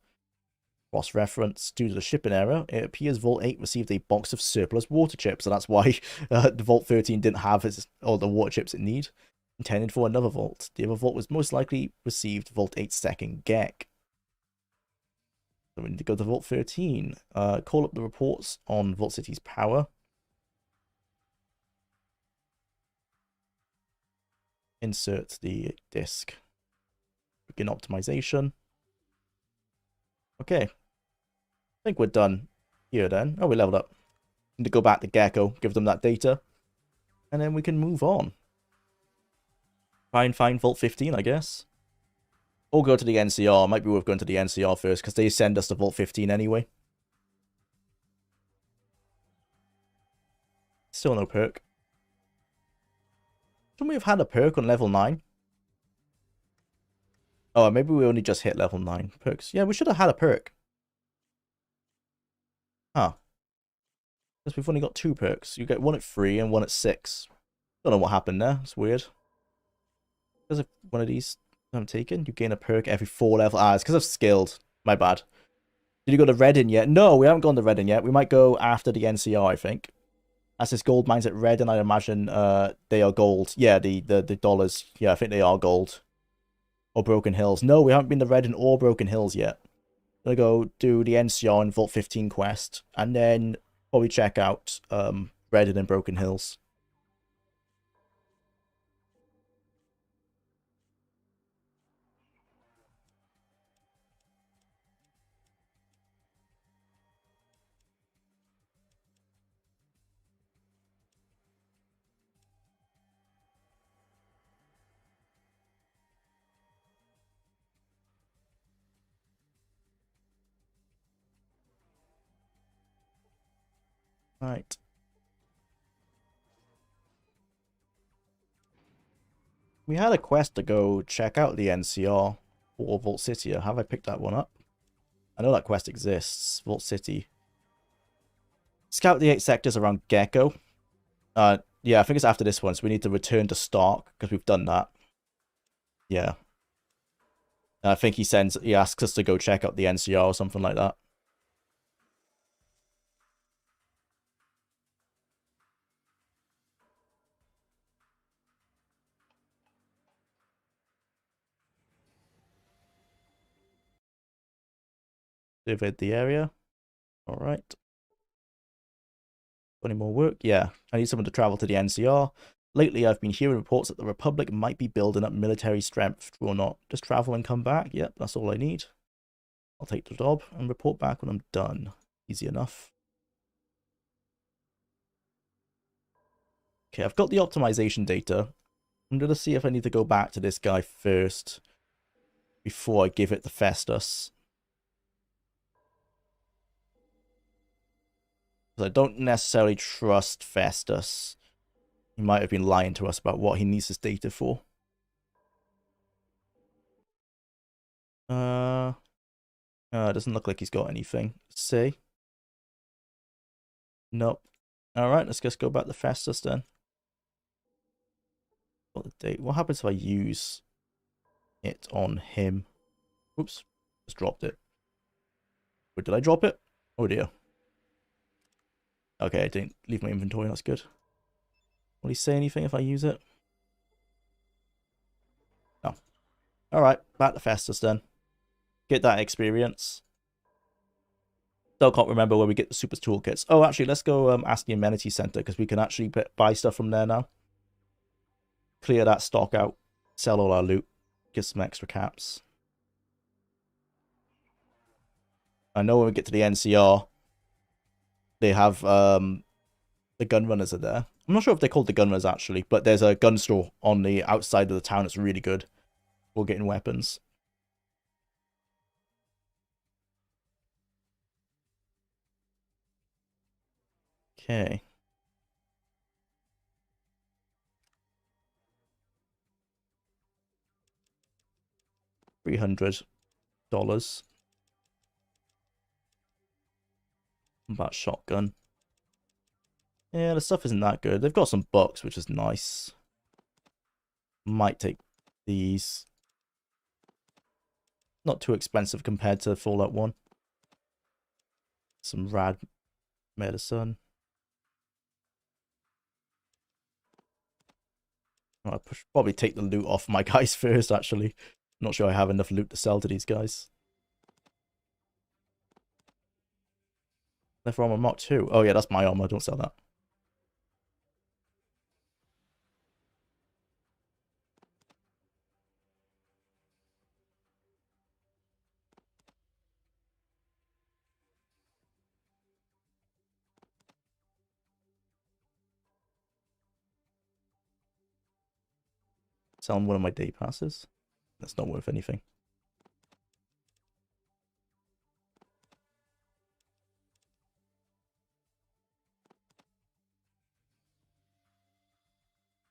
Cross-reference, due to the shipping error, it appears Vault 8 received a box of surplus water chips, so that's why the Vault 13 didn't have all the water chips it needed. Intended for another vault. The other vault was most likely received Vault 8's second GEC. So we need to go to Vault 13. Call up the reports on Vault City's power. Insert the disk. Begin optimization. Okay. I think we're done here then. Oh, we leveled up. Need to go back to Gecko, give them that data. And then we can move on. Try and find Vault 15, I guess. Or go to the NCR. Might be worth going to the NCR first, because they send us to Vault 15 anyway. Still no perk. Shouldn't we have had a perk on level 9? Oh, maybe we only just hit level 9 perks. Yeah, we should have had a perk. Huh. Because we've only got 2 perks. You get one at 3 and one at 6. Don't know what happened there. It's weird. Because if one of these I'm taken, you gain a perk every 4 level. Ah, it's because I've skilled. My bad. Did you go to Reddin yet? No, we haven't gone to Reddin yet. We might go after the NCR, I think. As this gold mines at Reddin, I imagine they are gold. Yeah, the dollars. Yeah, I think they are gold. Or Broken Hills. No, we haven't been to Reddin or Broken Hills yet. Gonna go do the NCR and Vault 15 quest, and then probably check out Reddin and Broken Hills. Right. We had a quest to go check out the NCR or Vault City. Have I picked that one up? I know that quest exists. Vault City. Scout the 8 sectors around Gecko. Yeah, I think it's after this one, so we need to return to Stark, because we've done that. Yeah. And I think he asks us to go check out the NCR or something like that. Surveyed the area. Alright. Any more work? Yeah. I need someone to travel to the NCR. Lately, I've been hearing reports that the Republic might be building up military strength. True or not? Just travel and come back? Yep, that's all I need. I'll take the job and report back when I'm done. Easy enough. Okay, I've got the optimization data. I'm going to see if I need to go back to this guy first before I give it to Festus. Because I don't necessarily trust Festus. He might have been lying to us about what he needs this data for. It doesn't look like he's got anything. See? Nope. Alright, let's just go back to Festus then. What the date? What happens if I use it on him? Oops. Just dropped it. Wait, did I drop it? Oh dear. Okay, I didn't leave my inventory. That's good. Will he say anything if I use it? No. Alright, back to Festus then. Get that experience. Still can't remember where we get the super toolkits. Oh, actually, let's go ask the amenity center, because we can actually buy stuff from there now. Clear that stock out. Sell all our loot. Get some extra caps. I know when we get to the NCR, they have the gun runners are there. I'm not sure if they're called the gun runners actually, but there's a gun store on the outside of the town that's really good for getting weapons. Okay. $300. About shotgun. Yeah, the stuff isn't that good. They've got some bucks, which is nice. Might take these. Not too expensive compared to Fallout 1. Some rad medicine. I'll probably take the loot off my guys first, actually. Not sure I have enough loot to sell to these guys. Leather armor Mark 2. Oh yeah, that's my armor. Don't sell that. Selling one of my day passes. That's not worth anything.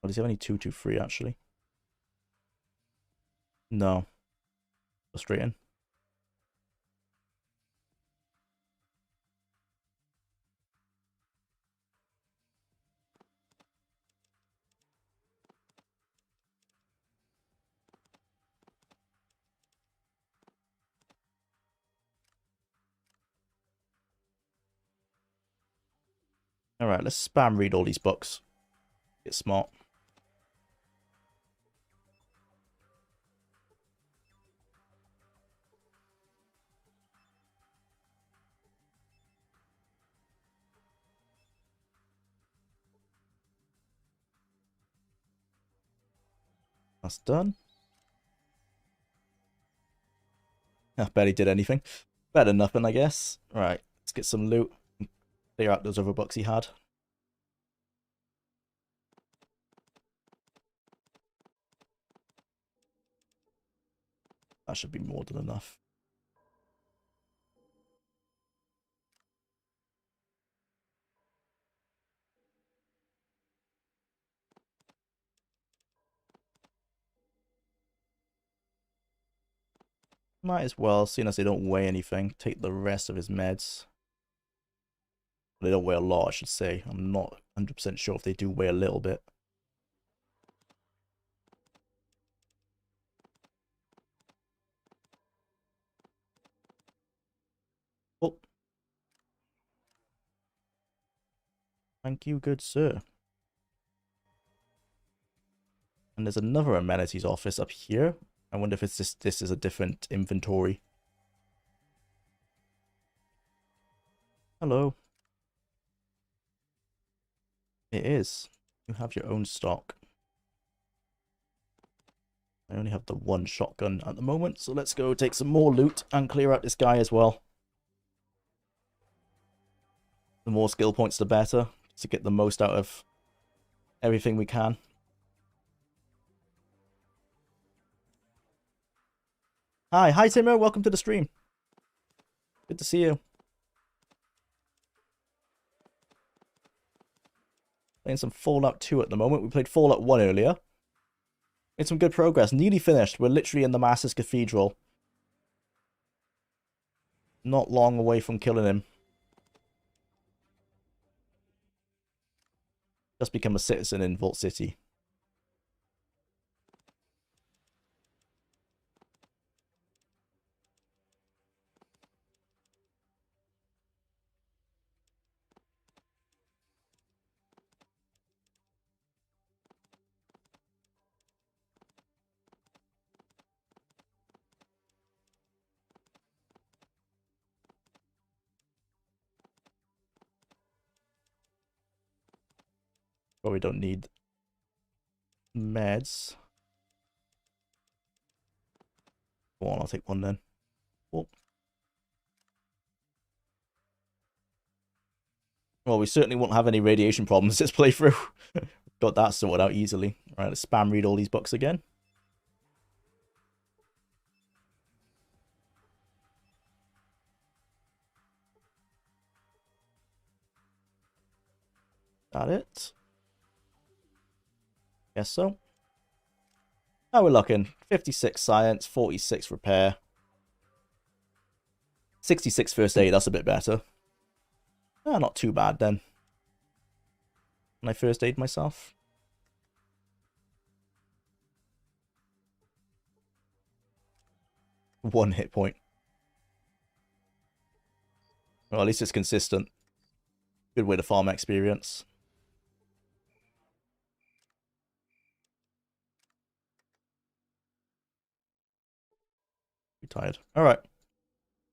Oh, does he have any 223 actually? No. Go straight in. Alright, let's spam read all these books. Get smart. That's done. I barely did anything. Better than nothing, I guess. Right, let's get some loot. Clear out those other books he had. That should be more than enough. Might as well, seeing as they don't weigh anything, take the rest of his meds. They don't weigh a lot, I should say. I'm not 100% sure if they do weigh a little bit. Oh. Thank you, good sir. And there's another amenities office up here. I wonder if it's just, this is a different inventory. Hello. It is. You have your own stock. I only have the one shotgun at the moment, so let's go take some more loot and clear out this guy as well. The more skill points, the better, to get the most out of everything we can. Hi Timo, welcome to the stream. Good to see you. Playing some Fallout 2 at the moment. We played Fallout 1 earlier. Made some good progress. Nearly finished. We're literally in the Master's Cathedral. Not long away from killing him. Just become a citizen in Vault City. But we don't need meds. Go on, I'll take one then. Oh. Well, we certainly won't have any radiation problems this playthrough. Got that sorted out easily. Alright, let's spam read all these books again. Got it. Guess so. How we're looking. 56 science, 46 repair. 66 first aid, that's a bit better. Ah, not too bad then. Can I first aid myself? One hit point. Well, at least it's consistent. Good way to farm experience. Be tired. Alright.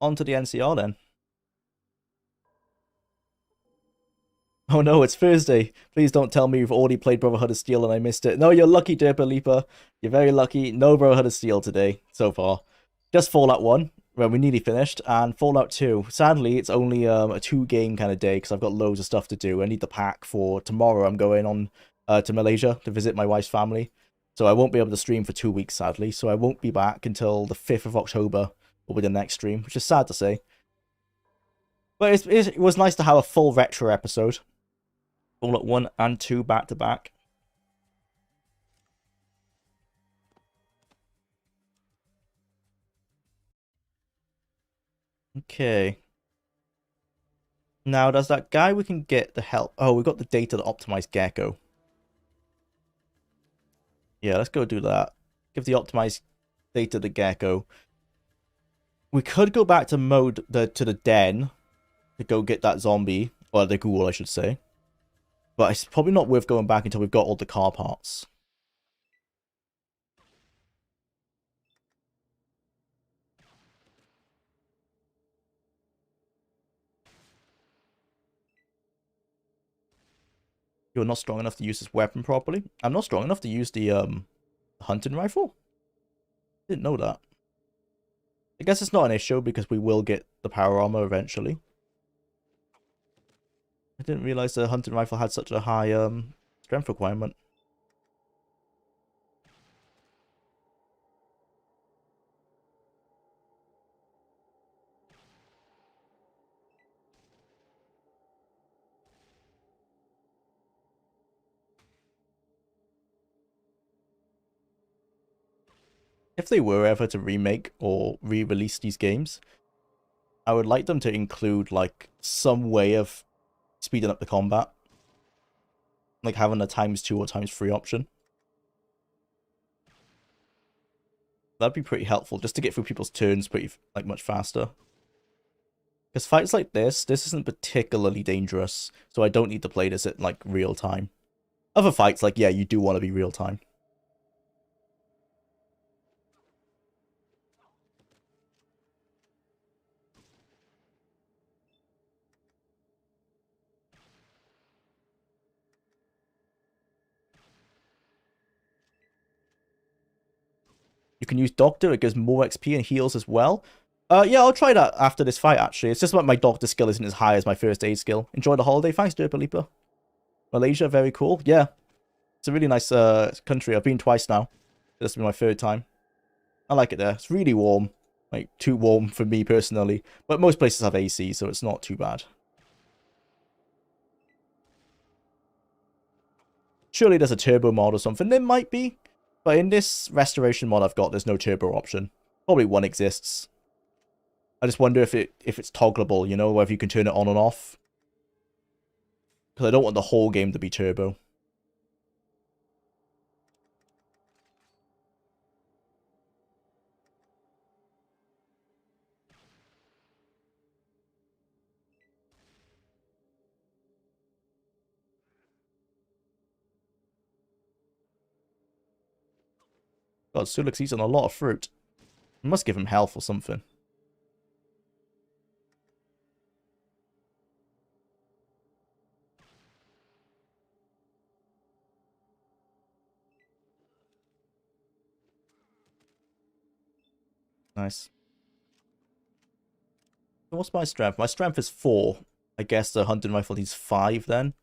On to the NCR then. Oh no, it's Thursday. Please don't tell me you've already played Brotherhood of Steel and I missed it. No, you're lucky, Derpa Leaper. You're very lucky. No Brotherhood of Steel today, so far. Just Fallout 1, where we nearly finished, and Fallout 2. Sadly, it's only a 2-game kind of day, because I've got loads of stuff to do. I need the pack for tomorrow. I'm going on to Malaysia to visit my wife's family. So I won't be able to stream for 2 weeks, sadly. So I won't be back until the 5th of October, will be the next stream, which is sad to say. But it was nice to have a full retro episode. Fallout 1 and 2 back to back. Okay. Now, does that guy we can get the help? Oh, we got the data to optimize Gecko. Yeah, let's go do that. Give the optimized data to Gecko. We could go back to to the den to go get that zombie, or the ghoul, I should say. But it's probably not worth going back until we've got all the car parts. You're not strong enough to use this weapon properly. I'm not strong enough to use the hunting rifle. Didn't know that. I guess it's not an issue because we will get the power armor eventually. I didn't realize the hunting rifle had such a high strength requirement. If they were ever to remake or re-release these games, I would like them to include like some way of speeding up the combat, like having a ×2 or ×3 option. That'd be pretty helpful just to get through people's turns pretty like much faster. Because fights like this isn't particularly dangerous, so I don't need to play this at like real time. Other fights, like yeah, you do want to be real time. You can use Doctor, it gives more XP and heals as well. Yeah, I'll try that after this fight, actually. It's just that my Doctor skill isn't as high as my first aid skill. Enjoy the holiday. Thanks, Derpalipa. Malaysia, very cool. Yeah, it's a really nice country. I've been twice now. This will be my third time. I like it there. It's really warm. Like, too warm for me personally. But most places have AC, so it's not too bad. Surely there's a turbo mod or something. There might be. But in this restoration mod I've got, there's no turbo option. Probably one exists. I just wonder if it's toggleable, you know, whether you can turn it on and off. Because I don't want the whole game to be turbo. God, Sulek's eating a lot of fruit. I must give him health or something. Nice. What's my strength? My strength is 4. I guess the hunting rifle needs 5 then.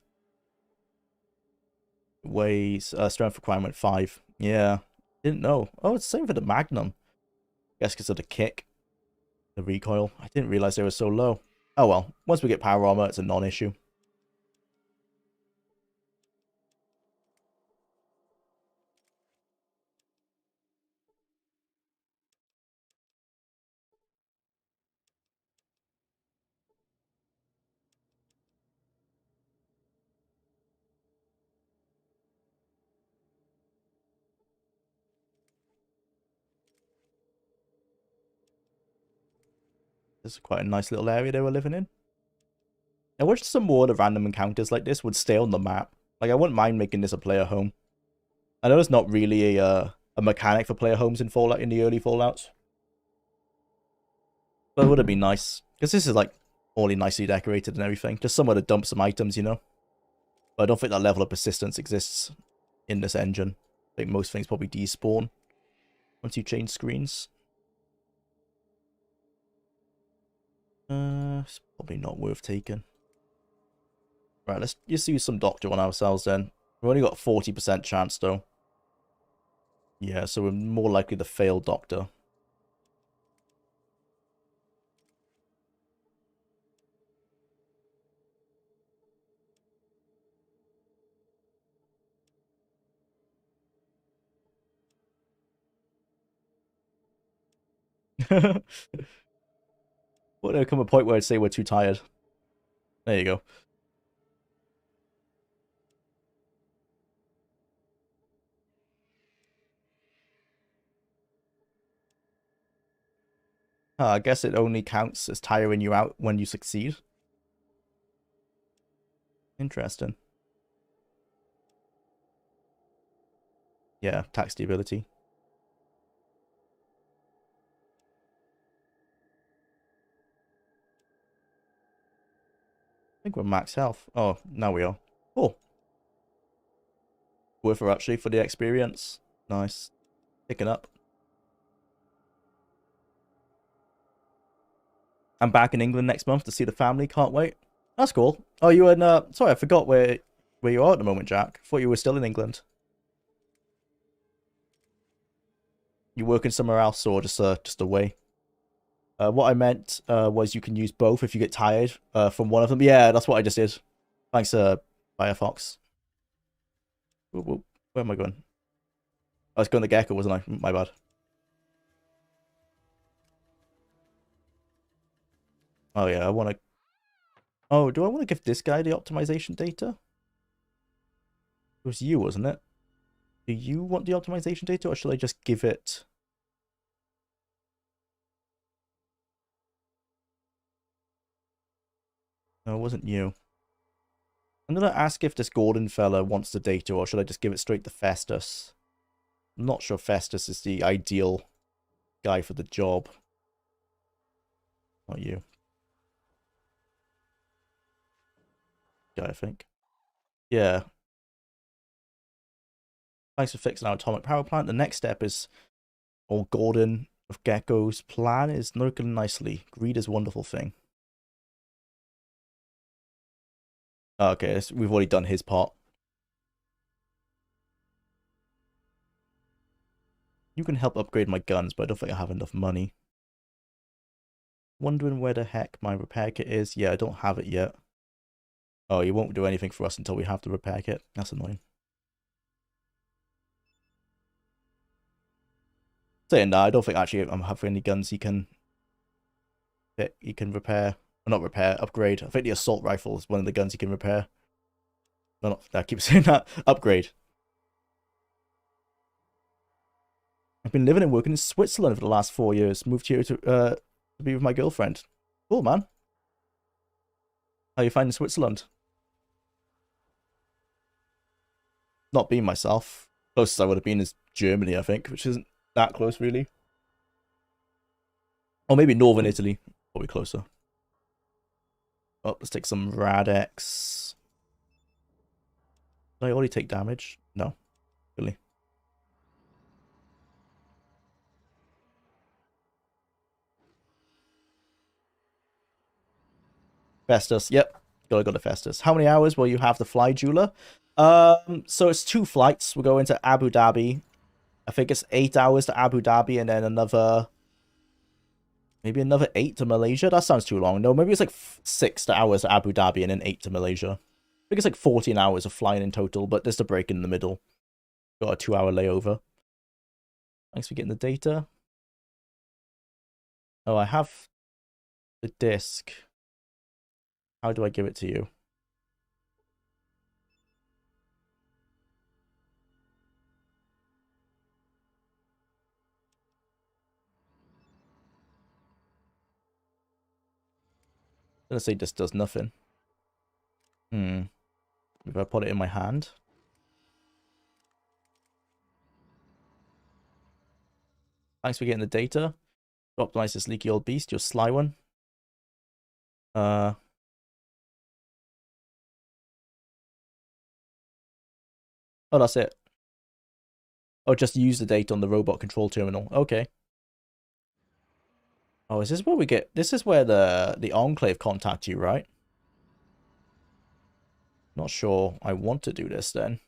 Weighs strength requirement 5. Yeah. Didn't know. Oh, it's the same for the Magnum. Guess because of the kick. The recoil. I didn't realize they were so low. Oh well. Once we get power armor, it's a non-issue. This is quite a nice little area they were living in. I wish some more of the random encounters like this would stay on the map. Like, I wouldn't mind making this a player home. I know it's not really a mechanic for player homes in Fallout, in the early Fallouts. But it would have been nice. Because this is, like, all nicely decorated and everything. Just somewhere to dump some items, you know? But I don't think that level of persistence exists in this engine. I think most things probably despawn once you change screens. It's probably not worth taking. Right, let's just use some doctor on ourselves then. We've only got 40% chance though. Yeah, so we're more likely to fail doctor. Well, there'll come a point where I'd say we're too tired. There you go. I guess it only counts as tiring you out when you succeed. Interesting. Yeah, tax stability. I think we're max health. Oh, now we are. Cool. Worth it actually for the experience. Nice. Picking up. I'm back in England next month to see the family. Can't wait. That's cool. Oh, you in sorry, I forgot where you are at the moment, Jack. Thought you were still in England. You working somewhere else or just away? What I meant was you can use both if you get tired from one of them. Yeah, that's what I just did. Thanks, Firefox. Where am I going? I was going to Gecko, wasn't I? My bad. Oh yeah, I want to. Oh, do I want to give this guy the optimization data? It was you, wasn't it? Do you want the optimization data, or should I just give it? No, it wasn't you. I'm gonna ask if this Gordon fella wants the data, or should I just give it straight to Festus? I'm not sure Festus is the ideal guy for the job. Not you. Guy, I think. Yeah. Thanks for fixing our atomic power plant. The next step is old Gordon of Gecko's plan is looking nicely. Greed is a wonderful thing. Okay, we've already done his part. You can help upgrade my guns, but I don't think I have enough money. Wondering where the heck my repair kit is. Yeah, I don't have it yet. Oh, you won't do anything for us until we have the repair kit. That's annoying. Saying that, I don't think actually I'm having any guns he can repair. Or not repair, upgrade. I think the assault rifle is one of the guns he can repair. No, not, I keep saying that. Upgrade. I've been living and working in Switzerland for the last 4 years. Moved here to be with my girlfriend. Cool, man. How you finding Switzerland? Not being myself. Closest I would have been is Germany, I think, which isn't that close, really. Or maybe Northern Italy. Probably closer. Oh, let's take some Radex. Did I already take damage? No, really. Festus, yep. Gotta go to Festus. How many hours will you have to fly, Jwlar? So it's 2 flights. We're going to Abu Dhabi. I think it's 8 hours to Abu Dhabi and then maybe another 8 to Malaysia. That sounds too long. No, maybe it's like 6 hours to Abu Dhabi and then 8 to Malaysia. I think it's like 14 hours of flying in total, but there's a break in the middle. Got a 2-hour layover. Thanks for getting the data. Oh, I have the disc. How do I give it to you? I'm gonna say this does nothing. If I put it in my hand. Thanks for getting the data. Optimize this leaky old beast, your sly one. Oh, that's it. Oh, just use the data on the robot control terminal. Okay. Oh, is this where we get... This is where the Enclave contact you, right? Not sure I want to do this then.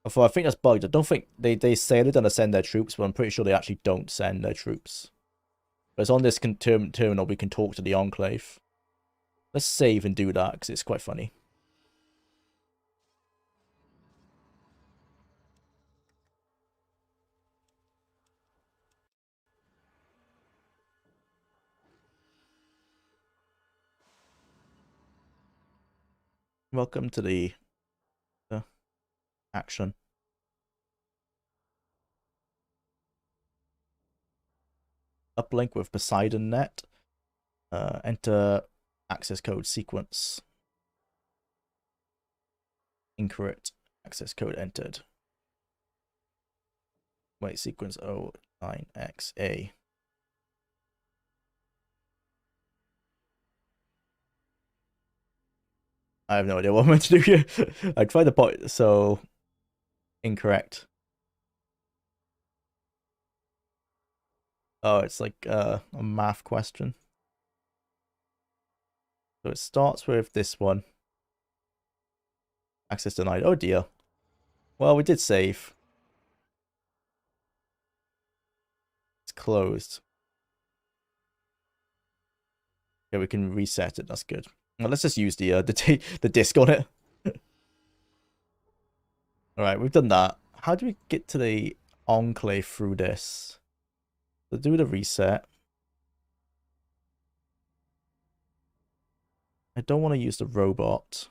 Although I think that's bugged. I don't think... They say they're going to send their troops, but I'm pretty sure they actually don't send their troops. But it's on this terminal we can talk to the Enclave. Let's save and do that, because it's quite funny. Welcome to the action. Uplink with Poseidon Net. Enter access code sequence. Incorrect. Access code entered. Wait, sequence 09XA. I have no idea what I'm meant to do here. I tried the point, so incorrect. Oh, it's like a math question. So it starts with this one. Access denied. Oh dear. Well, we did save. It's closed. Okay, we can reset it. That's good. Well, let's just use the disk on it. All right, we've done that. How do we get to the enclave through this? So do the reset. I don't want to use the robot.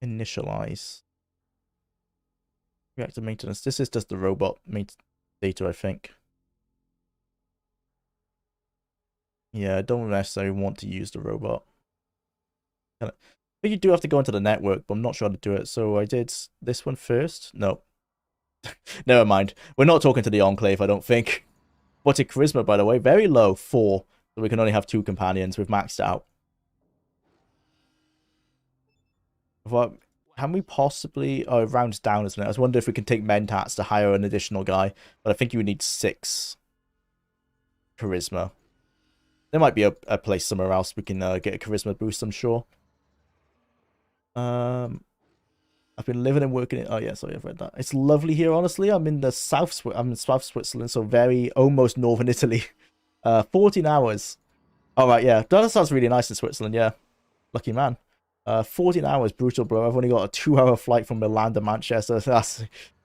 Initialize. Reactor maintenance. This is just the robot data, I think. Yeah, I don't necessarily want to use the robot. I think you do have to go into the network, but I'm not sure how to do it. So I did this one first. No. Never mind. We're not talking to the Enclave, I don't think. What's a charisma, by the way? Very low, 4. So we can only have 2 companions. We've maxed out. Well, can we possibly... Oh, it rounds down, isn't it? I was wondering if we can take Mentats to hire an additional guy. But I think you would need 6 charisma. There might be a place somewhere else we can get a charisma boost, I'm sure. I've been living and working in... Oh, yeah, sorry, I've read that. It's lovely here, honestly. I'm in South Switzerland, so very almost northern Italy. 14 hours. All right, yeah. That sounds really nice in Switzerland, yeah. Lucky man. 14 hours, brutal, bro. I've only got a 2-hour flight from Milan to Manchester.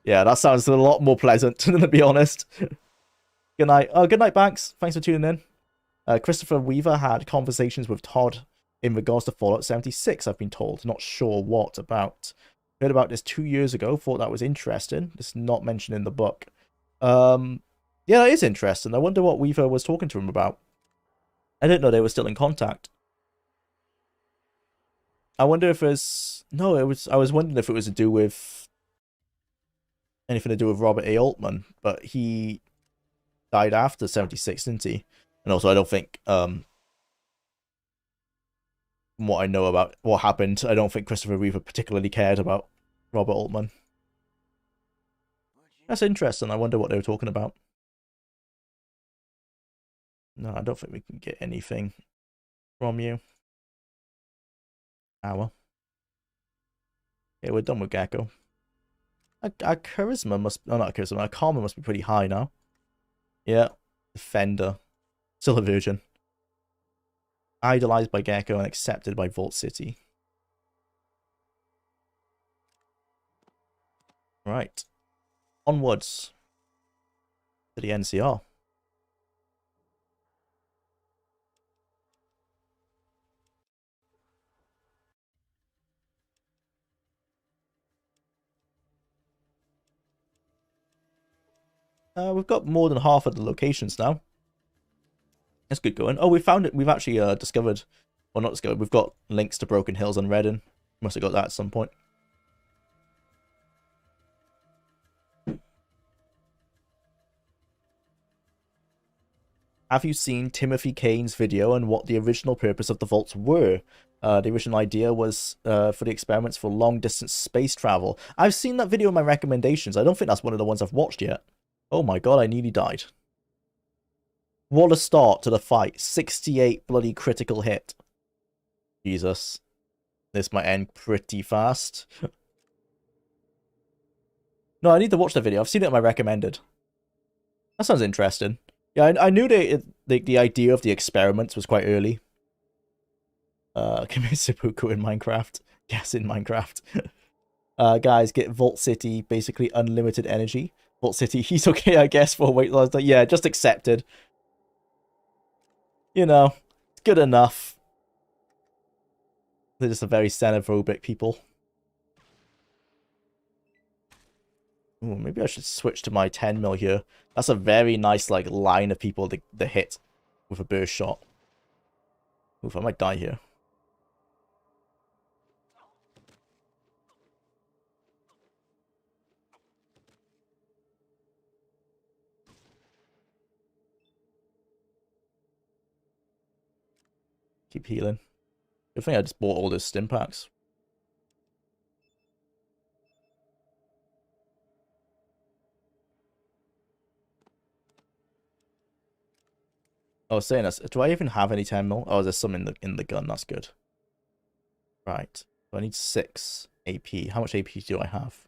Yeah, that sounds a lot more pleasant, to be honest. Good night. Oh, good night, Banks. Thanks for tuning in. Christopher Weaver had conversations with Todd in regards to Fallout 76, I've been told. Not sure what about. Heard about this 2 years ago. Thought that was interesting. It's not mentioned in the book. Yeah, that is interesting. I wonder what Weaver was talking to him about. I didn't know they were still in contact. I wonder if it's... No, it was... I was wondering if it was to do with... anything to do with Robert A. Altman. But he died after 76, didn't he? And also, I don't think... from what I know about what happened, I don't think Christopher Weaver particularly cared about Robert Altman. That's interesting. I wonder what they were talking about. No, I don't think we can get anything from you. Hour. Yeah, we're done with Gecko. Our charisma must... Oh, not charisma. Our karma must be pretty high now. Yeah. Defender. Still a virgin. Idolized by Gecko and accepted by Vault City. Right. Onwards. To the NCR. We've got more than half of the locations now. That's good going. Oh, we found it. We've actually discovered... Well, not discovered. We've got links to Broken Hills and Redden. Must have got that at some point. Have you seen Timothy Kane's video and what the original purpose of the vaults were? The original idea was for the experiments for long-distance space travel. I've seen that video in my recommendations. I don't think that's one of the ones I've watched yet. Oh my god, I nearly died. What a start to the fight. 68 bloody critical hit. Jesus. This might end pretty fast. No, I need to watch the video. I've seen it in my recommended. That sounds interesting. Yeah, I knew the idea of the experiments was quite early. Commit seppuku in Minecraft. Yes, in Minecraft. Guys, get Vault City, basically unlimited energy. Vault City, he's okay, I guess, for weight loss. Yeah, just accepted. You know, it's good enough. They're just a very xenophobic people. Ooh, maybe I should switch to my 10 mil here. That's a very nice like line of people to hit with a burst shot. Oof, I might die here. Keep healing. Good thing I just bought all those stim packs. I was saying this. Do I even have any 10 mil? Oh, there's some in the gun. That's good. Right. So I need 6 AP. How much AP do I have?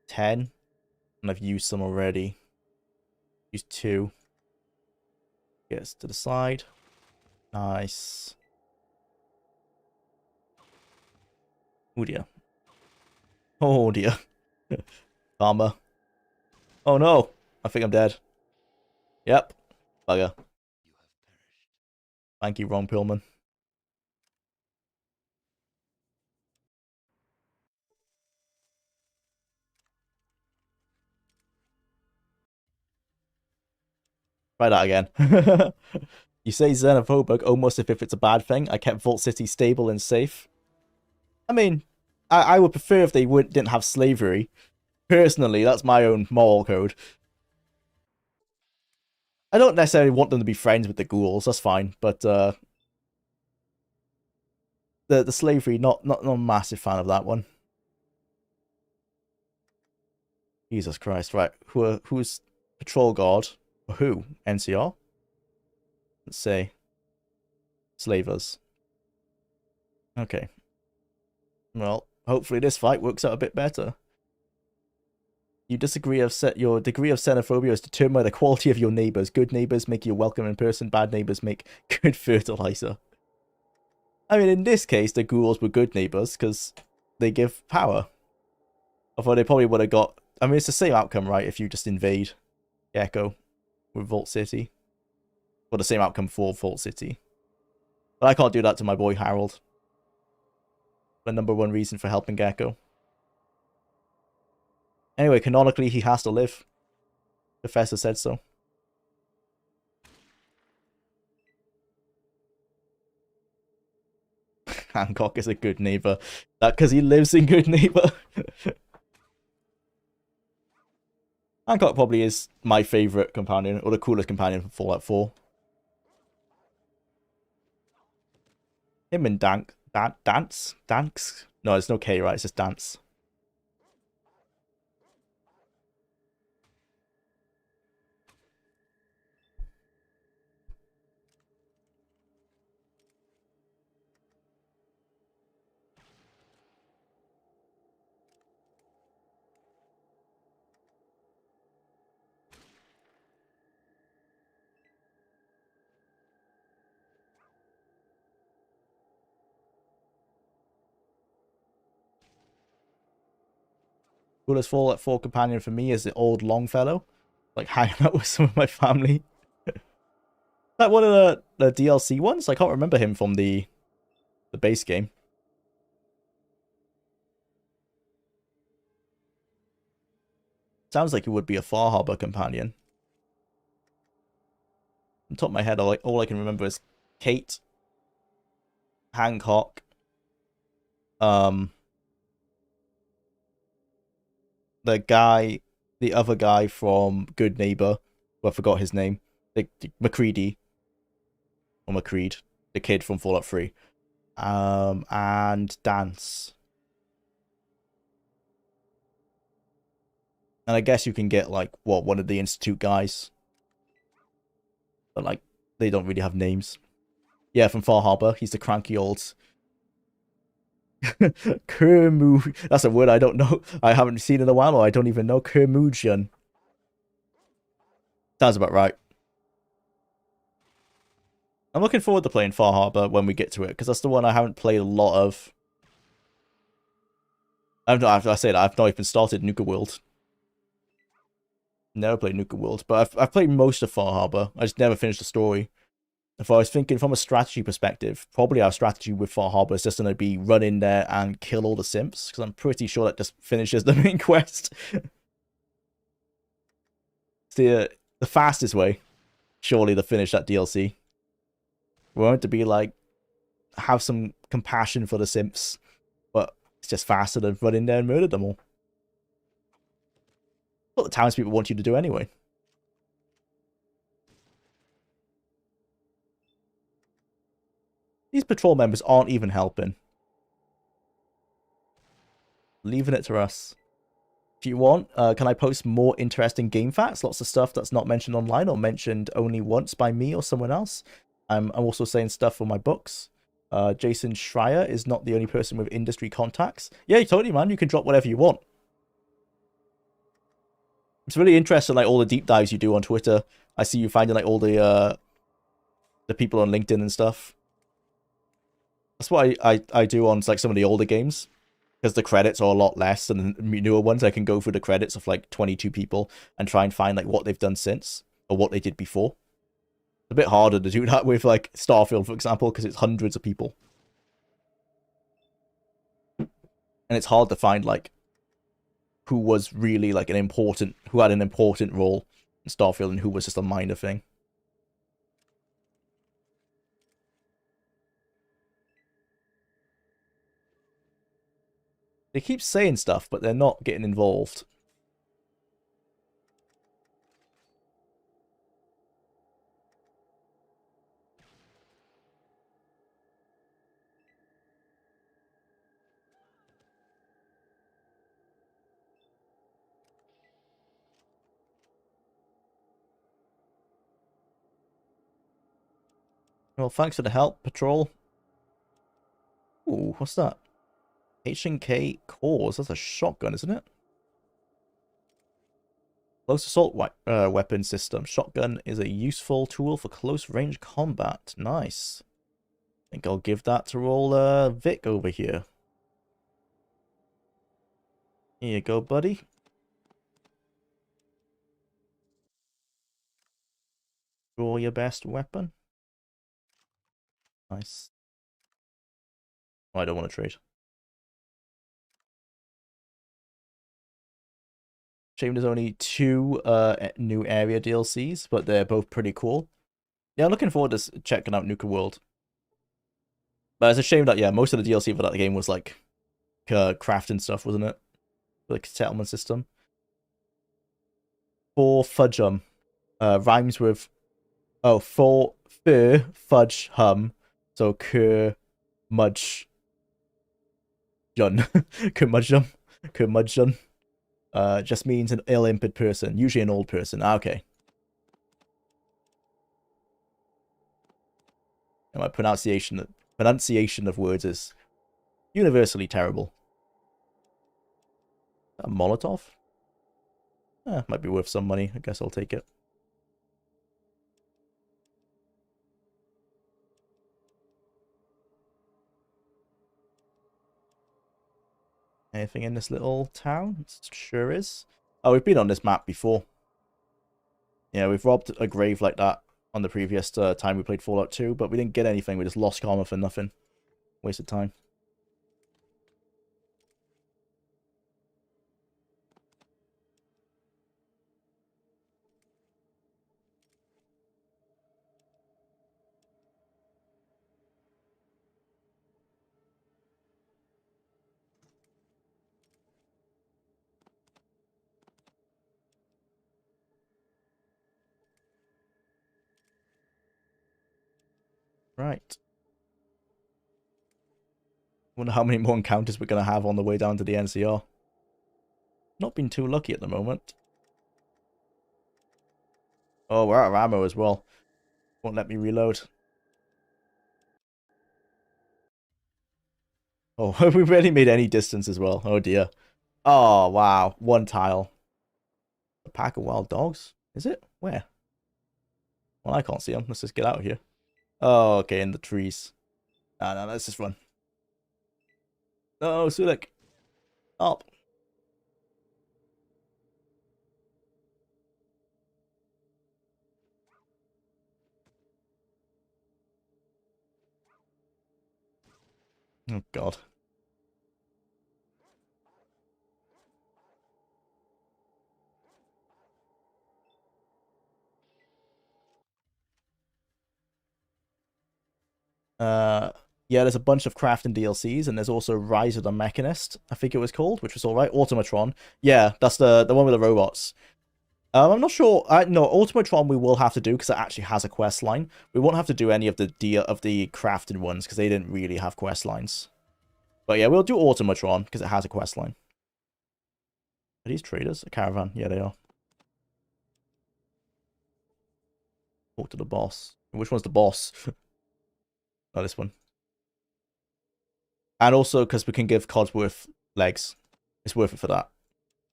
10. And I've used some already. Used 2. Gets to the side. Nice. Oh dear. Oh dear. Karma. Oh no. I think I'm dead. Yep. Bugger. Thank you, Ron Pillman. Try that again. You say xenophobic almost as if it's a bad thing. I kept Vault City stable and safe. I mean, I would prefer if they didn't have slavery. Personally, that's my own moral code. I don't necessarily want them to be friends with the ghouls. That's fine, but the slavery, not a massive fan of that one. Jesus Christ! Right, who's patrol guard? Who? NCR? Let's say slavers. Okay. Well, hopefully this fight works out a bit better. You disagree of your degree of xenophobia is determined by the quality of your neighbors. Good neighbors make you welcome in person. Bad neighbors make good fertilizer. I mean, in this case, the ghouls were good neighbors because they give power. Although they probably would have got... I mean, it's the same outcome, right? If you just invade Gecko with Vault City. Or the same outcome for Vault City. But I can't do that to my boy Harold. The #1 reason for helping Gecko. Anyway, canonically, he has to live. Professor said so. Hancock is a good neighbor. That because he lives in Good Neighbor. Hancock probably is my favorite companion, or the coolest companion from Fallout 4. Him and Dance? Danks? No, there's no K, right? It's just Dance. Coolest Fallout 4 companion for me is the old Longfellow. Like hanging out with some of my family. Like one of the DLC ones? I can't remember him from the base game. Sounds like he would be a Far Harbor companion. On top of my head, all I can remember is Kate, Hancock, the other guy from Good Neighbor, who I forgot his name, the McCready, or McCreed, the kid from Fallout 3, and Dance. And I guess you can get like one of the Institute guys, but like they don't really have names. Yeah, from Far Harbor, he's the cranky old. Kermu. That's a word I don't know. I haven't seen in a while, or I don't even know. Kermugian. Sounds about right. I'm looking forward to playing Far Harbor when we get to it, because that's the one I haven't played a lot of. I say that I've not even started Nuka World. Never played Nuka World, but I've played most of Far Harbor. I just never finished the story. If I was thinking from a strategy perspective, probably our strategy with Far Harbor is just going to be run in there and kill all the simps, because I'm pretty sure that just finishes the main quest. It's the fastest way, surely, to finish that DLC. We want it to be like, have some compassion for the simps, but it's just faster to run in there and murder them all. What the townspeople want you to do anyway. These patrol members aren't even helping. Leaving it to us. If you want, can I post more interesting game facts? Lots of stuff that's not mentioned online or mentioned only once by me or someone else. I'm also saying stuff for my books. Jason Schreier is not the only person with industry contacts. Yeah, totally, man. You can drop whatever you want. It's really interesting, like all the deep dives you do on Twitter. I see you finding like all the people on LinkedIn and stuff. That's what I do on like some of the older games, because the credits are a lot less than the newer ones. I can go through the credits of like 22 people and try and find like what they've done since or what they did before. It's a bit harder to do that with like Starfield, for example, because it's hundreds of people. And it's hard to find like who was really like who had an important role in Starfield and who was just a minor thing. They keep saying stuff, but they're not getting involved. Well, thanks for the help, Patrol. Ooh, what's that? H&K Cores. That's a shotgun, isn't it? Close assault weapon system. Shotgun is a useful tool for close range combat. Nice. I think I'll give that to old Vic over here. Here you go, buddy. Draw your best weapon. Nice. Oh, I don't want to trade. Shame there's only two new area DLCs, but they're both pretty cool. Yeah, I'm looking forward to checking out Nuka World. But it's a shame that, yeah, most of the DLC for that game was like crafting stuff, wasn't it? Like settlement system. For Fudgum. Rhymes with for fur, fudge, hum. So mudge jun. Curmudgeon. Curmudgeon. Just means an ill-impered person, usually an old person. Okay. And my pronunciation of words is universally terrible. A Molotov? Might be worth some money. I guess I'll take it. Anything in this little town? It sure is. Oh, we've been on this map before. Yeah, we've robbed a grave like that on the previous time we played Fallout 2, but we didn't get anything. We just lost karma for nothing. Wasted time. Right. Wonder how many more encounters we're going to have on the way down to the NCR. Not been too lucky at the moment. Oh, we're out of ammo as well. Won't let me reload. Oh, we barely made any distance as well. Oh dear. Oh, wow. One tile. A pack of wild dogs? Is it? Where? Well, I can't see them. Let's just get out of here. Oh, okay, in the trees. No, let's just run. No, Sulik. Up. Oh god. Uh, yeah, there's a bunch of crafting DLCs, and there's also Rise of the Mechanist, I think it was called, which was all right. Automatron. Yeah, that's the one with the robots. I'm not sure. No, Automatron we will have to do because it actually has a quest line. We won't have to do any of the crafting ones because they didn't really have quest lines. But yeah, we'll do Automatron because it has a quest line. Are these traders? A caravan? Yeah, they are. Talk to the boss. Which one's the boss? Oh, this one. And also because we can give Codsworth legs. It's worth it for that.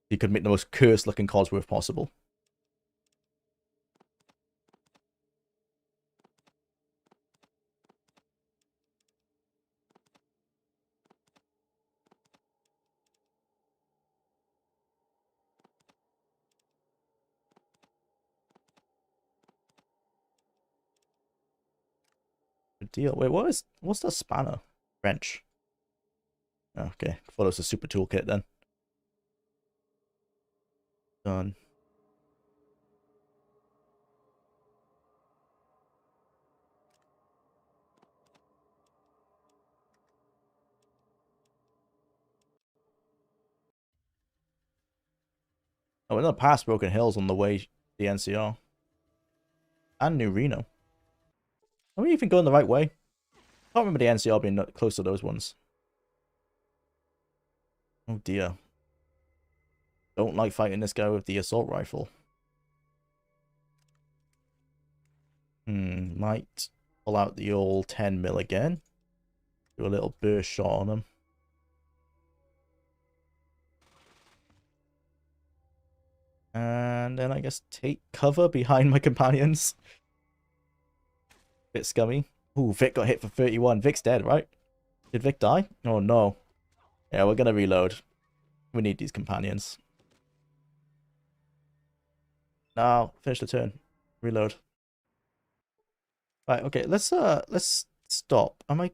You could make the most cursed looking Codsworth possible. Good deal. Wait, what's the spanner? Wrench. Oh, okay. I thought it was a super toolkit then. Done. Oh, we're not past Broken Hills on the way to the NCR. And New Reno. Are we even going the right way? I can't remember the NCR being close to those ones. Oh dear. Don't like fighting this guy with the assault rifle. Might pull out the old 10 mil again. Do a little burst shot on him. And then I guess take cover behind my companions. Bit scummy. Ooh, Vic got hit for 31. Vic's dead, right? Did Vic die? Oh no. Yeah, we're gonna reload. We need these companions. Now, finish the turn. Reload. Right, okay, let's stop. Am I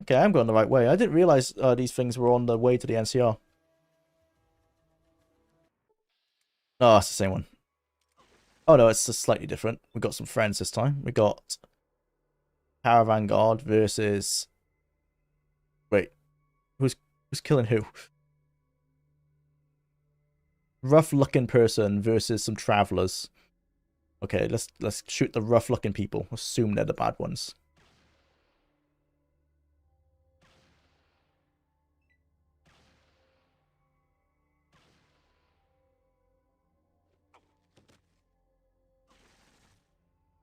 okay, I'm going the right way. I didn't realize these things were on the way to the NCR. Oh, it's the same one. Oh no, it's just slightly different. We got some friends this time. We got Caravan Guard versus wait, who's killing who? Rough looking person versus some travelers. Okay, let's shoot the rough looking people. Assume they're the bad ones.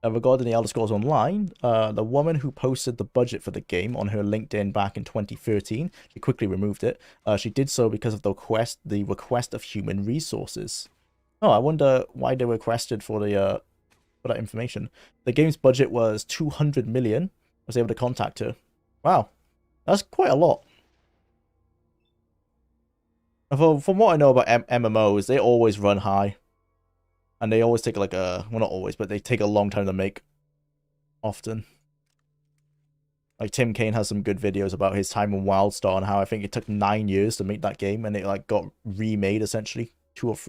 Regarding the Elder Scrolls Online, the woman who posted the budget for the game on her LinkedIn back in 2013, she quickly removed it. She did so because of the request of human resources. Oh, I wonder why they requested for the for that information. The game's budget was 200 million. I was able to contact her. Wow, that's quite a lot. From what I know about MMOs, they always run high. And they always take like well, not always, but they take a long time to make. Often. Like Tim Kaine has some good videos about his time in WildStar and how I think it took 9 years to make that game, and it like got remade essentially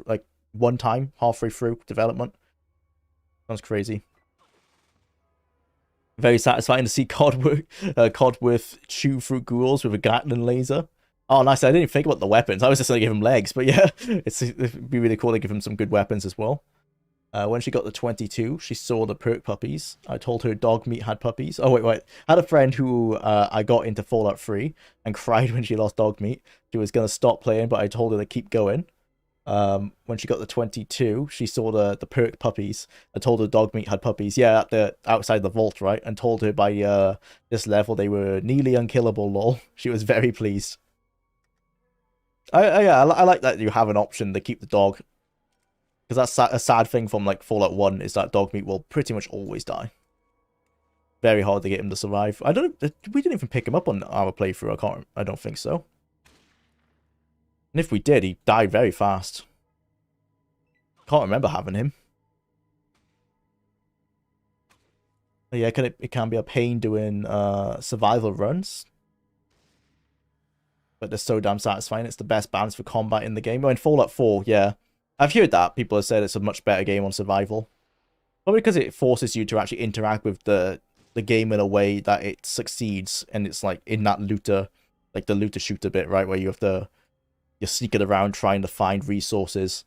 like one time halfway through development. Sounds crazy. Very satisfying to see Codworth shoot through ghouls with a Gatling laser. Oh, nice. I didn't even think about the weapons. I was just gonna give him legs, but yeah, it'd be really cool to give him some good weapons as well. When she got the 22, she saw the perk puppies. I told her dog meat had puppies. Oh, wait. I had a friend who I got into Fallout 3 and cried when she lost dog meat. She was going to stop playing, but I told her to keep going. When she got the 22, she saw the perk puppies. I told her dog meat had puppies. Yeah, at the outside the vault, right? And told her by this level they were nearly unkillable, lol. She was very pleased. I like that you have an option to keep the dog. Because that's a sad thing from like Fallout 1 is that dog meat will pretty much always die. Very hard to get him to survive. I don't know. We didn't even pick him up on our playthrough. I don't think so. And if we did, he died very fast. Can't remember having him. But yeah, it can be a pain doing survival runs. but they're so damn satisfying. It's the best balance for combat in the game. Oh, in Fallout 4, yeah. I've heard that. People have said it's a much better game on survival. Probably because it forces you to actually interact with the game in a way that it succeeds, and it's like in that looter, like the looter shooter bit, right, where you're sneaking around trying to find resources,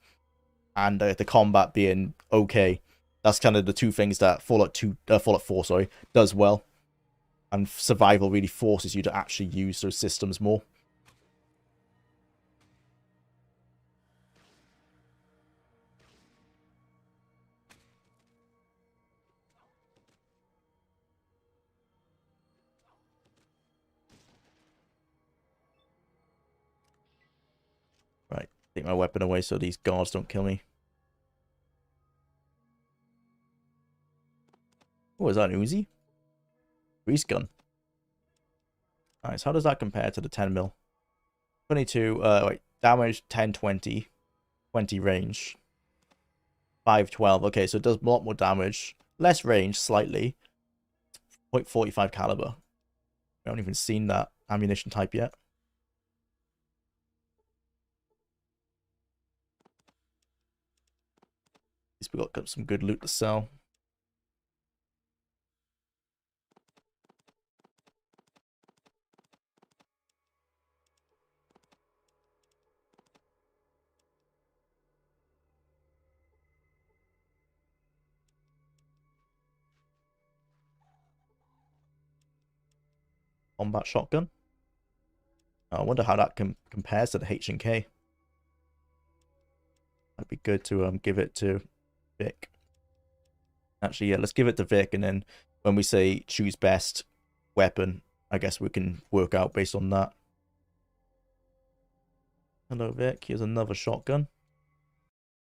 and the combat being okay. That's kind of the two things that Fallout 4, sorry, does well, and survival really forces you to actually use those systems more. Right, take my weapon away so these guards don't kill me. Oh, is that an Uzi? Grease gun. Nice. How does that compare to the 10 mil? 22, wait, damage 10, 20, 20 range. 512. Okay, so it does a lot more damage. Less range, slightly. .45 caliber. We haven't even seen that ammunition type yet. At least we got some good loot to sell. Combat shotgun. I wonder how that compares to the H&K. That'd be good to give it to Vic. Actually, yeah, let's give it to Vic, and then when we say choose best weapon, I guess we can work out based on that. Hello, Vic. Here's another shotgun.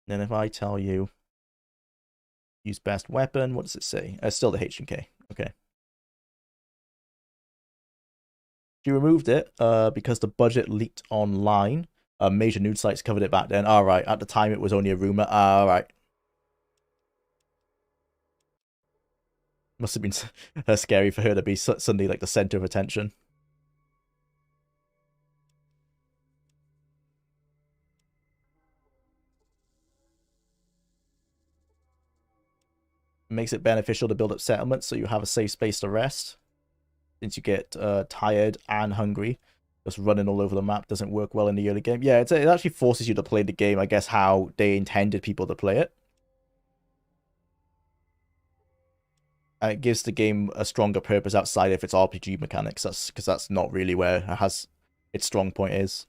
And then if I tell you use best weapon, what does it say? It's still the H&K. Okay. She removed it because the budget leaked online. Major news sites covered it back then. All right. At the time, it was only a rumor. All right. Must have been scary for her to be suddenly like the center of attention. It makes it beneficial to build up settlements so you have a safe space to rest. Since you get tired and hungry, just running all over the map doesn't work well in the early game. Yeah, it actually forces you to play the game, I guess, how they intended people to play it. And it gives the game a stronger purpose outside of its RPG mechanics. Because that's not really where it has its strong point is.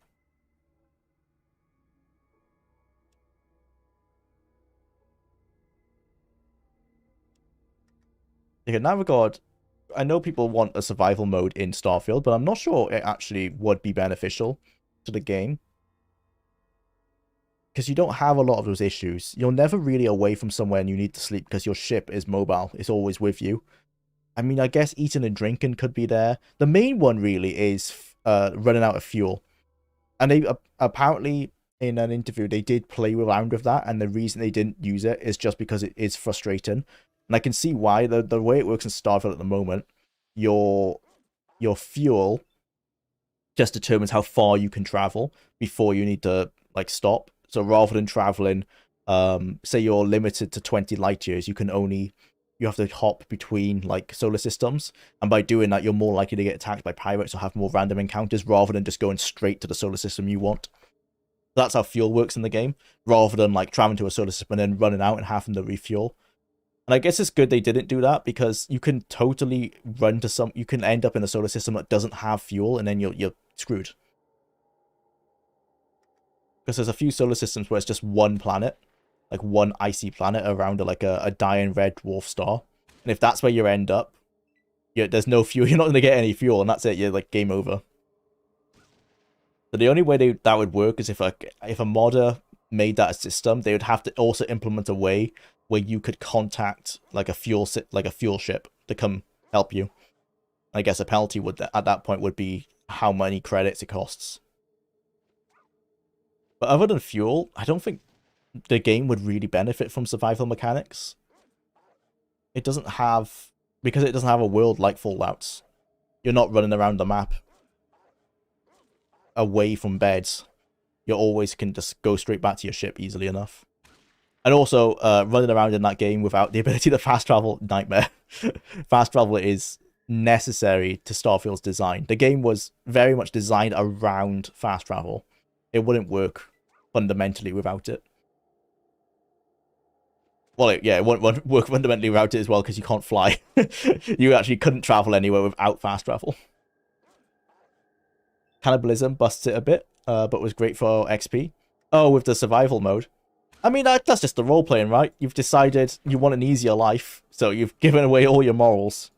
In that regard, I know people want a survival mode in Starfield, but I'm not sure it actually would be beneficial to the game. Because you don't have a lot of those issues. You're never really away from somewhere and you need to sleep because your ship is mobile. It's always with you. I mean, I guess eating and drinking could be there. The main one really is running out of fuel. And they apparently, in an interview, they did play around with that. And the reason they didn't use it is just because it is frustrating. And I can see why. The way it works in Starfield at the moment, your fuel just determines how far you can travel before you need to like stop. So rather than traveling, say you're limited to 20 light years, you have to hop between like solar systems, and by doing that, you're more likely to get attacked by pirates or have more random encounters rather than just going straight to the solar system you want. That's how fuel works in the game, rather than like traveling to a solar system and then running out and having to refuel. And I guess it's good they didn't do that because you can totally you can end up in a solar system that doesn't have fuel, and then you're screwed. Because there's a few solar systems where it's just one planet, like one icy planet around a dying red dwarf star. And if that's where you end up, there's no fuel. You're not going to get any fuel, and that's it. You're like game over. So the only way that would work is if a modder made that a system, they would have to also implement a way where you could contact like a fuel ship to come help you. I guess a penalty at that point would be how many credits it costs. But other than fuel, I don't think the game would really benefit from survival mechanics. It doesn't have, because it doesn't have a world like Fallout's. You're not running around the map. away from beds, you always can just go straight back to your ship easily enough. And also, running around in that game without the ability to fast travel, nightmare. Fast travel is necessary to Starfield's design. The game was very much designed around fast travel. It wouldn't work fundamentally without it. Well, it wouldn't work fundamentally without it as well because you can't fly. You actually couldn't travel anywhere without fast travel. Cannibalism busts it a bit, but was great for XP. Oh, with the survival mode. I mean, that's just the role playing, right? You've decided you want an easier life, so you've given away all your morals.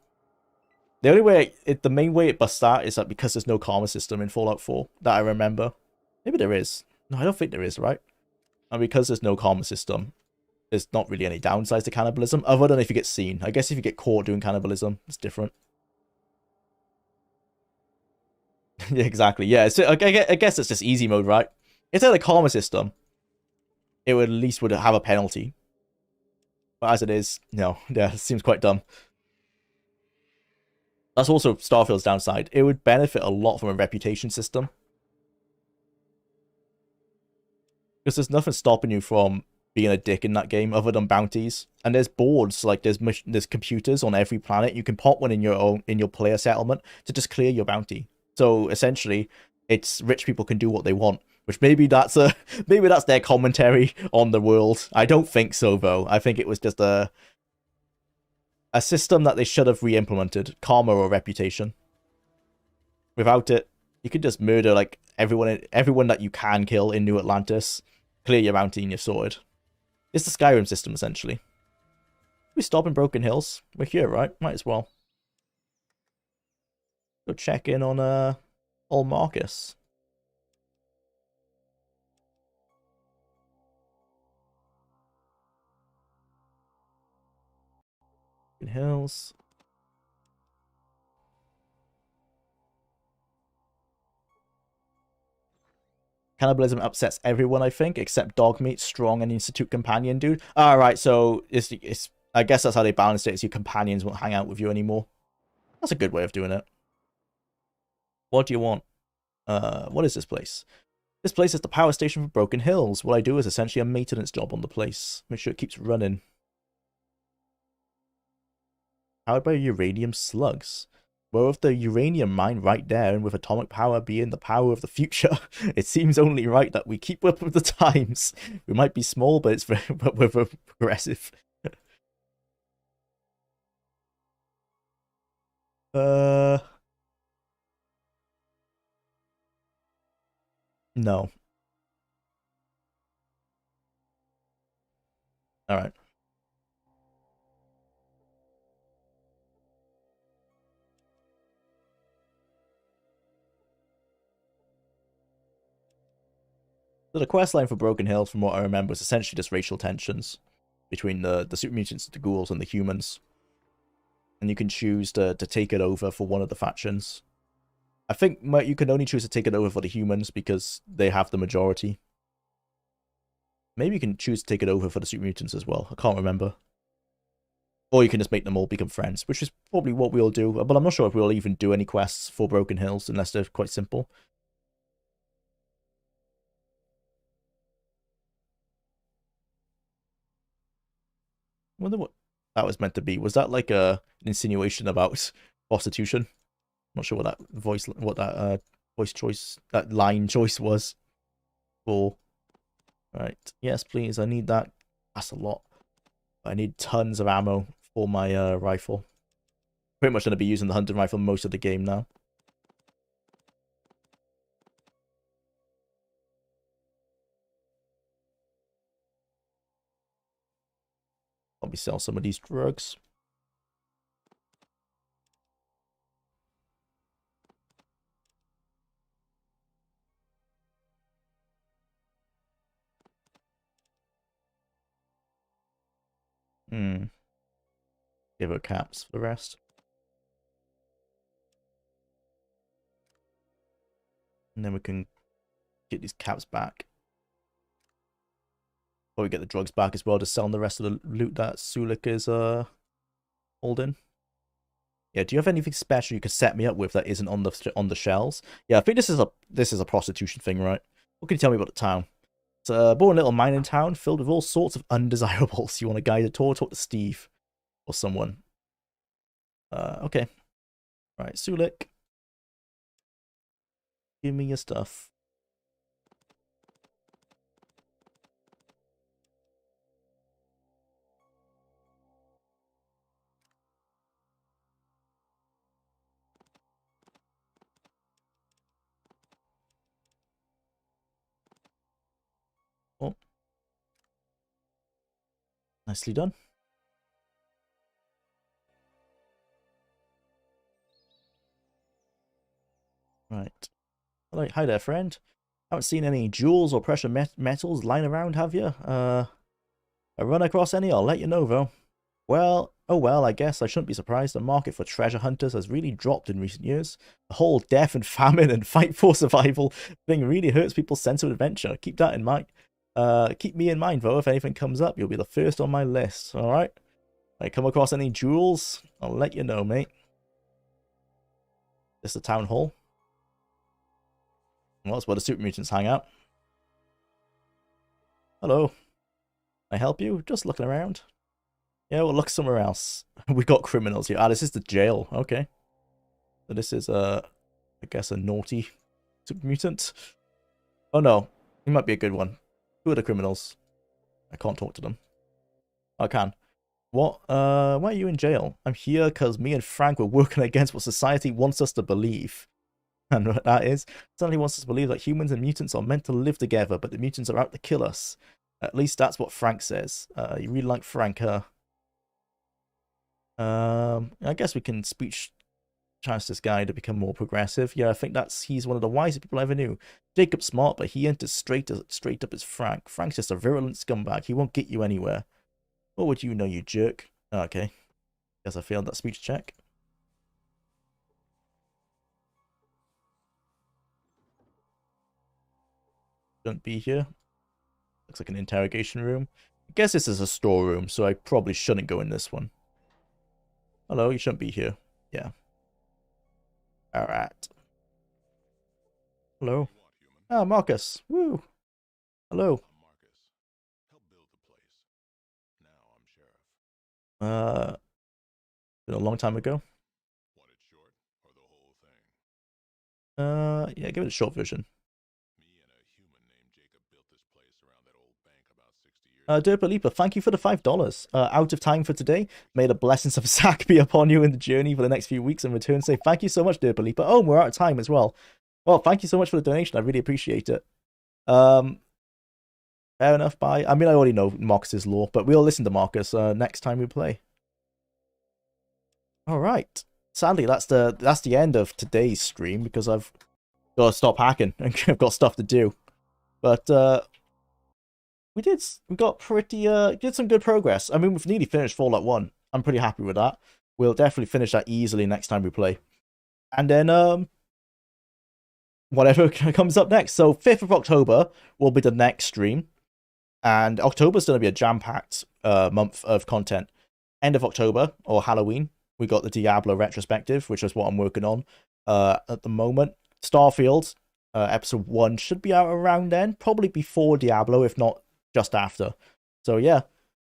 The only way, the main way it busts that is that because there's no karma system in Fallout 4 that I remember. Maybe there is. No, I don't think there is, right? And because there's no karma system, there's not really any downsides to cannibalism, other than if you get seen. I guess if you get caught doing cannibalism, it's different. Yeah, exactly. Yeah, so I guess it's just easy mode, right? If they had a karma system, it would at least would have a penalty. But as it is, no. Yeah, it seems quite dumb. That's also Starfield's downside. It would benefit a lot from a reputation system. Because there's nothing stopping you from being a dick in that game other than bounties. And there's boards, like there's computers on every planet. You can pop one in your player settlement to just clear your bounty. So essentially, it's rich people can do what they want. Which maybe that's their commentary on the world. I don't think so though. I think it was just a system that they should have re-implemented, karma or reputation. Without it, you could just murder like everyone that you can kill in New Atlantis, clear your bounty and you're sorted. It's the Skyrim system essentially. We stop in Broken Hills. We're here, right? Might as well. Go check in on old Marcus. Broken Hills. Cannibalism upsets everyone, I think, except Dogmeat, Strong, and Institute Companion dude. Alright, so it's I guess that's how they balanced it, is your companions won't hang out with you anymore. That's a good way of doing it. What do you want? What is this place? This place is the power station for Broken Hills. What I do is essentially a maintenance job on the place. Make sure it keeps running. Powered by uranium slugs. Well, with the uranium mine right there, and with atomic power being the power of the future, it seems only right that we keep up with the times. We might be small, but it's but we're progressive. No. All right. So the quest line for Broken Hills, from what I remember, is essentially just racial tensions between the super mutants, the ghouls, and the humans. And you can choose to take it over for one of the factions. I think you can only choose to take it over for the humans because they have the majority. Maybe you can choose to take it over for the super mutants as well. I can't remember. Or you can just make them all become friends, which is probably what we'll do. But I'm not sure if we'll even do any quests for Broken Hills unless they're quite simple. I wonder what that was meant to be. Was that like an insinuation about prostitution? I'm not sure what that voice choice, that line choice was for. Right. Yes, please. I need that. That's a lot. I need tons of ammo for my rifle. Pretty much going to be using the hunting rifle most of the game now. Probably sell some of these drugs. Give her caps for the rest. And then we can get these caps back. Or we get the drugs back as well, just selling the rest of the loot that Sulik is holding. Yeah, do you have anything special you could set me up with that isn't on the shelves? Yeah, I think this is a prostitution thing, right? What can you tell me about the town? It's a boring little mining town filled with all sorts of undesirables. You want a guided tour? Talk to Steve or someone. Okay. Right, Sulik, give me your stuff. Oh, nicely done. Right. Like, hi there, friend. Haven't seen any jewels or precious metals lying around, have you? I run across any, I'll let you know, though. Well, oh well, I guess I shouldn't be surprised. The market for treasure hunters has really dropped in recent years. The whole death and famine and fight for survival thing really hurts people's sense of adventure. Keep that in mind. Keep me in mind, though. If anything comes up, you'll be the first on my list, alright? I come across any jewels, I'll let you know, mate. This is the town hall. Well, that's where the super mutants hang out. Hello. Can I help you? Just looking around. Yeah, we'll look somewhere else. We got criminals here. Ah, this is the jail. Okay. So this is, I guess a naughty super mutant. Oh no. He might be a good one. Who are the criminals? I can't talk to them. I can. What? Why are you in jail? I'm here because me and Frank were working against what society wants us to believe. And what that is, society wants us to believe that humans and mutants are meant to live together, but the mutants are out to kill us. At least that's what Frank says. You really like Frank, huh? I guess we can speech chance this guy to become more progressive. Yeah, I think he's one of the wisest people I ever knew. Jacob's smart, but he ain't as straight up as Frank. Frank's just a virulent scumbag. He won't get you anywhere. What would you know, you jerk? Okay. Guess I failed that speech check. Shouldn't be here. Looks like an interrogation room. I guess this is a storeroom, so I probably shouldn't go in this one. Hello, you shouldn't be here. Yeah. Alright. Hello. Ah, Marcus. Woo. Hello. Been a long time ago. Yeah, give it a short version. Derpa Leaper, thank you for the $5. Out of time for today. May the blessings of Zack be upon you in the journey for the next few weeks and return safe. Thank you so much, Derpa Leaper. Oh, we're out of time as well. Well, thank you so much for the donation. I really appreciate it. Fair enough, bye. I mean, I already know Marcus's lore, but we'll listen to Marcus next time we play. Alright. Sadly, that's the end of today's stream because I've got to stop hacking and I've got stuff to do. But we got pretty did some good progress. I mean, we've nearly finished Fallout 1. I'm pretty happy with that. We'll definitely finish that easily next time we play. And then whatever comes up next. So 5th of October will be the next stream. And October's going to be a jam-packed month of content. End of October, or Halloween, we got the Diablo retrospective, which is what I'm working on at the moment. Starfield, episode 1 should be out around then. Probably before Diablo, if not just after. So yeah,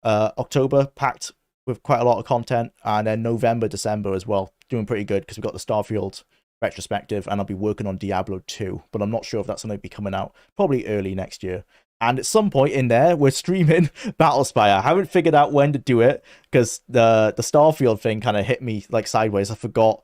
October packed with quite a lot of content. And then November, December as well. Doing pretty good because we've got the Starfield retrospective. And I'll be working on Diablo 2. But I'm not sure if that's going to be coming out. Probably early next year. And at some point in there, we're streaming Battlespire. I haven't figured out when to do it because the Starfield thing kind of hit me like sideways. I forgot.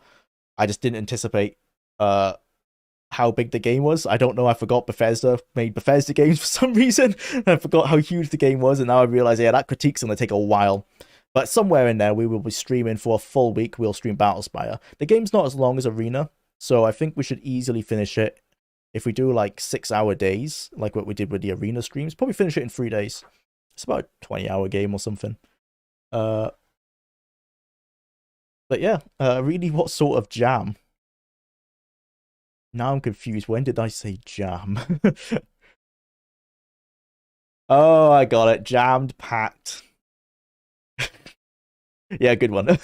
I just didn't anticipate how big the game was. I don't know. I forgot Bethesda made Bethesda games for some reason. I forgot how huge the game was, and now I realize, yeah, that critique's going to take a while. But somewhere in there, we will be streaming for a full week. We'll stream Battlespire. The game's not as long as Arena, so I think we should easily finish it. If we do like 6-hour days, like what we did with the Arena streams, probably finish it in 3 days. It's about a 20-hour game or something. But yeah, really, what sort of jam? Now I'm confused. When did I say jam? Oh, I got it. Jammed, packed. Yeah, good one.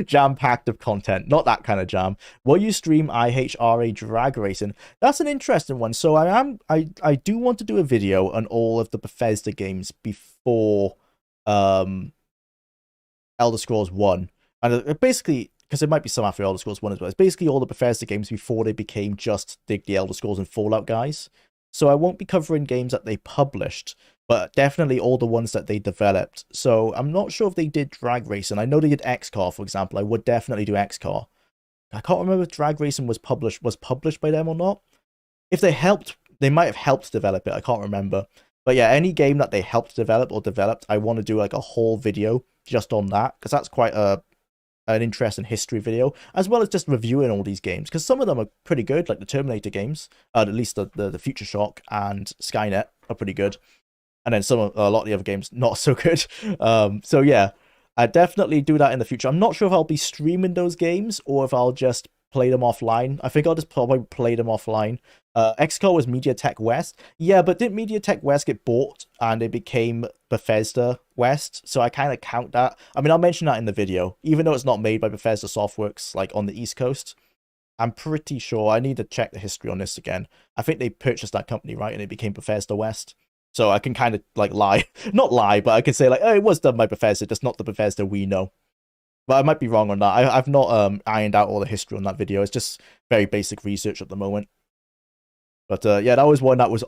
Jam packed of content, not that kind of jam. Will you stream IHRA drag racing? That's an interesting one. So I do want to do a video on all of the Bethesda games before um Elder Scrolls 1. And basically, because there might be some after Elder Scrolls 1 as well, it's basically all the Bethesda games before they became just the Elder Scrolls and Fallout guys. So I won't be covering games that they published, but definitely all the ones that they developed. So I'm not sure if they did Drag Racing. I know they did XCar, for example. I would definitely do XCar. I can't remember if Drag Racing was published by them or not. If they helped, they might have helped develop it. I can't remember. But yeah, any game that they helped develop or developed, I want to do like a whole video just on that, because that's quite an interesting history video, as well as just reviewing all these games, because some of them are pretty good, like the Terminator games, at least the Future Shock and Skynet are pretty good, and then a lot of the other games not so good. So yeah, I definitely do that in the future. I'm not sure if I'll be streaming those games or if I'll just play them offline. I think I'll just probably play them offline. XCOM was MediaTek West. Yeah, but didn't MediaTek West get bought and it became Bethesda West? So I kind of count that. I mean, I'll mention that in the video, even though it's not made by Bethesda Softworks, like on the East Coast. I'm pretty sure, I need to check the history on this again. I think they purchased that company, right? And it became Bethesda West. So I can kind of like lie, not lie, but I can say like, oh, it was done by Bethesda, just not the Bethesda we know. But I might be wrong on that. I've not ironed out all the history on that video. It's just very basic research at the moment. But yeah, that was one that was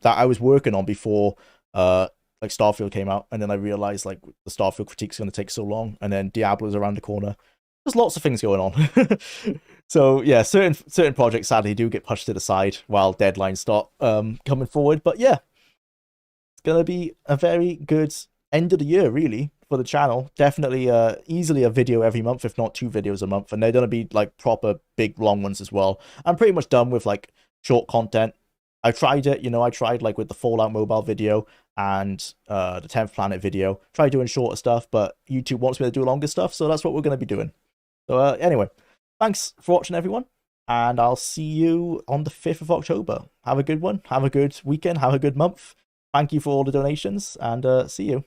that I was working on before like Starfield came out, and then I realized like the Starfield critique's going to take so long, and then Diablo's around the corner. There's lots of things going on. So yeah, certain projects sadly do get pushed to the side while deadlines start coming forward. But yeah, it's gonna be a very good end of the year, really, for the channel. Definitely easily a video every month, if not 2 videos a month, and they're gonna be like proper big long ones as well. I'm pretty much done with like short content. I tried it, I tried like with the Fallout mobile video and the 10th Planet video. Tried doing shorter stuff, but YouTube wants me to do longer stuff, so that's what we're gonna be doing. So anyway, thanks for watching, everyone, and I'll see you on the 5th of October. Have a good one. Have a good weekend. Have a good month. Thank you for all the donations, and see you.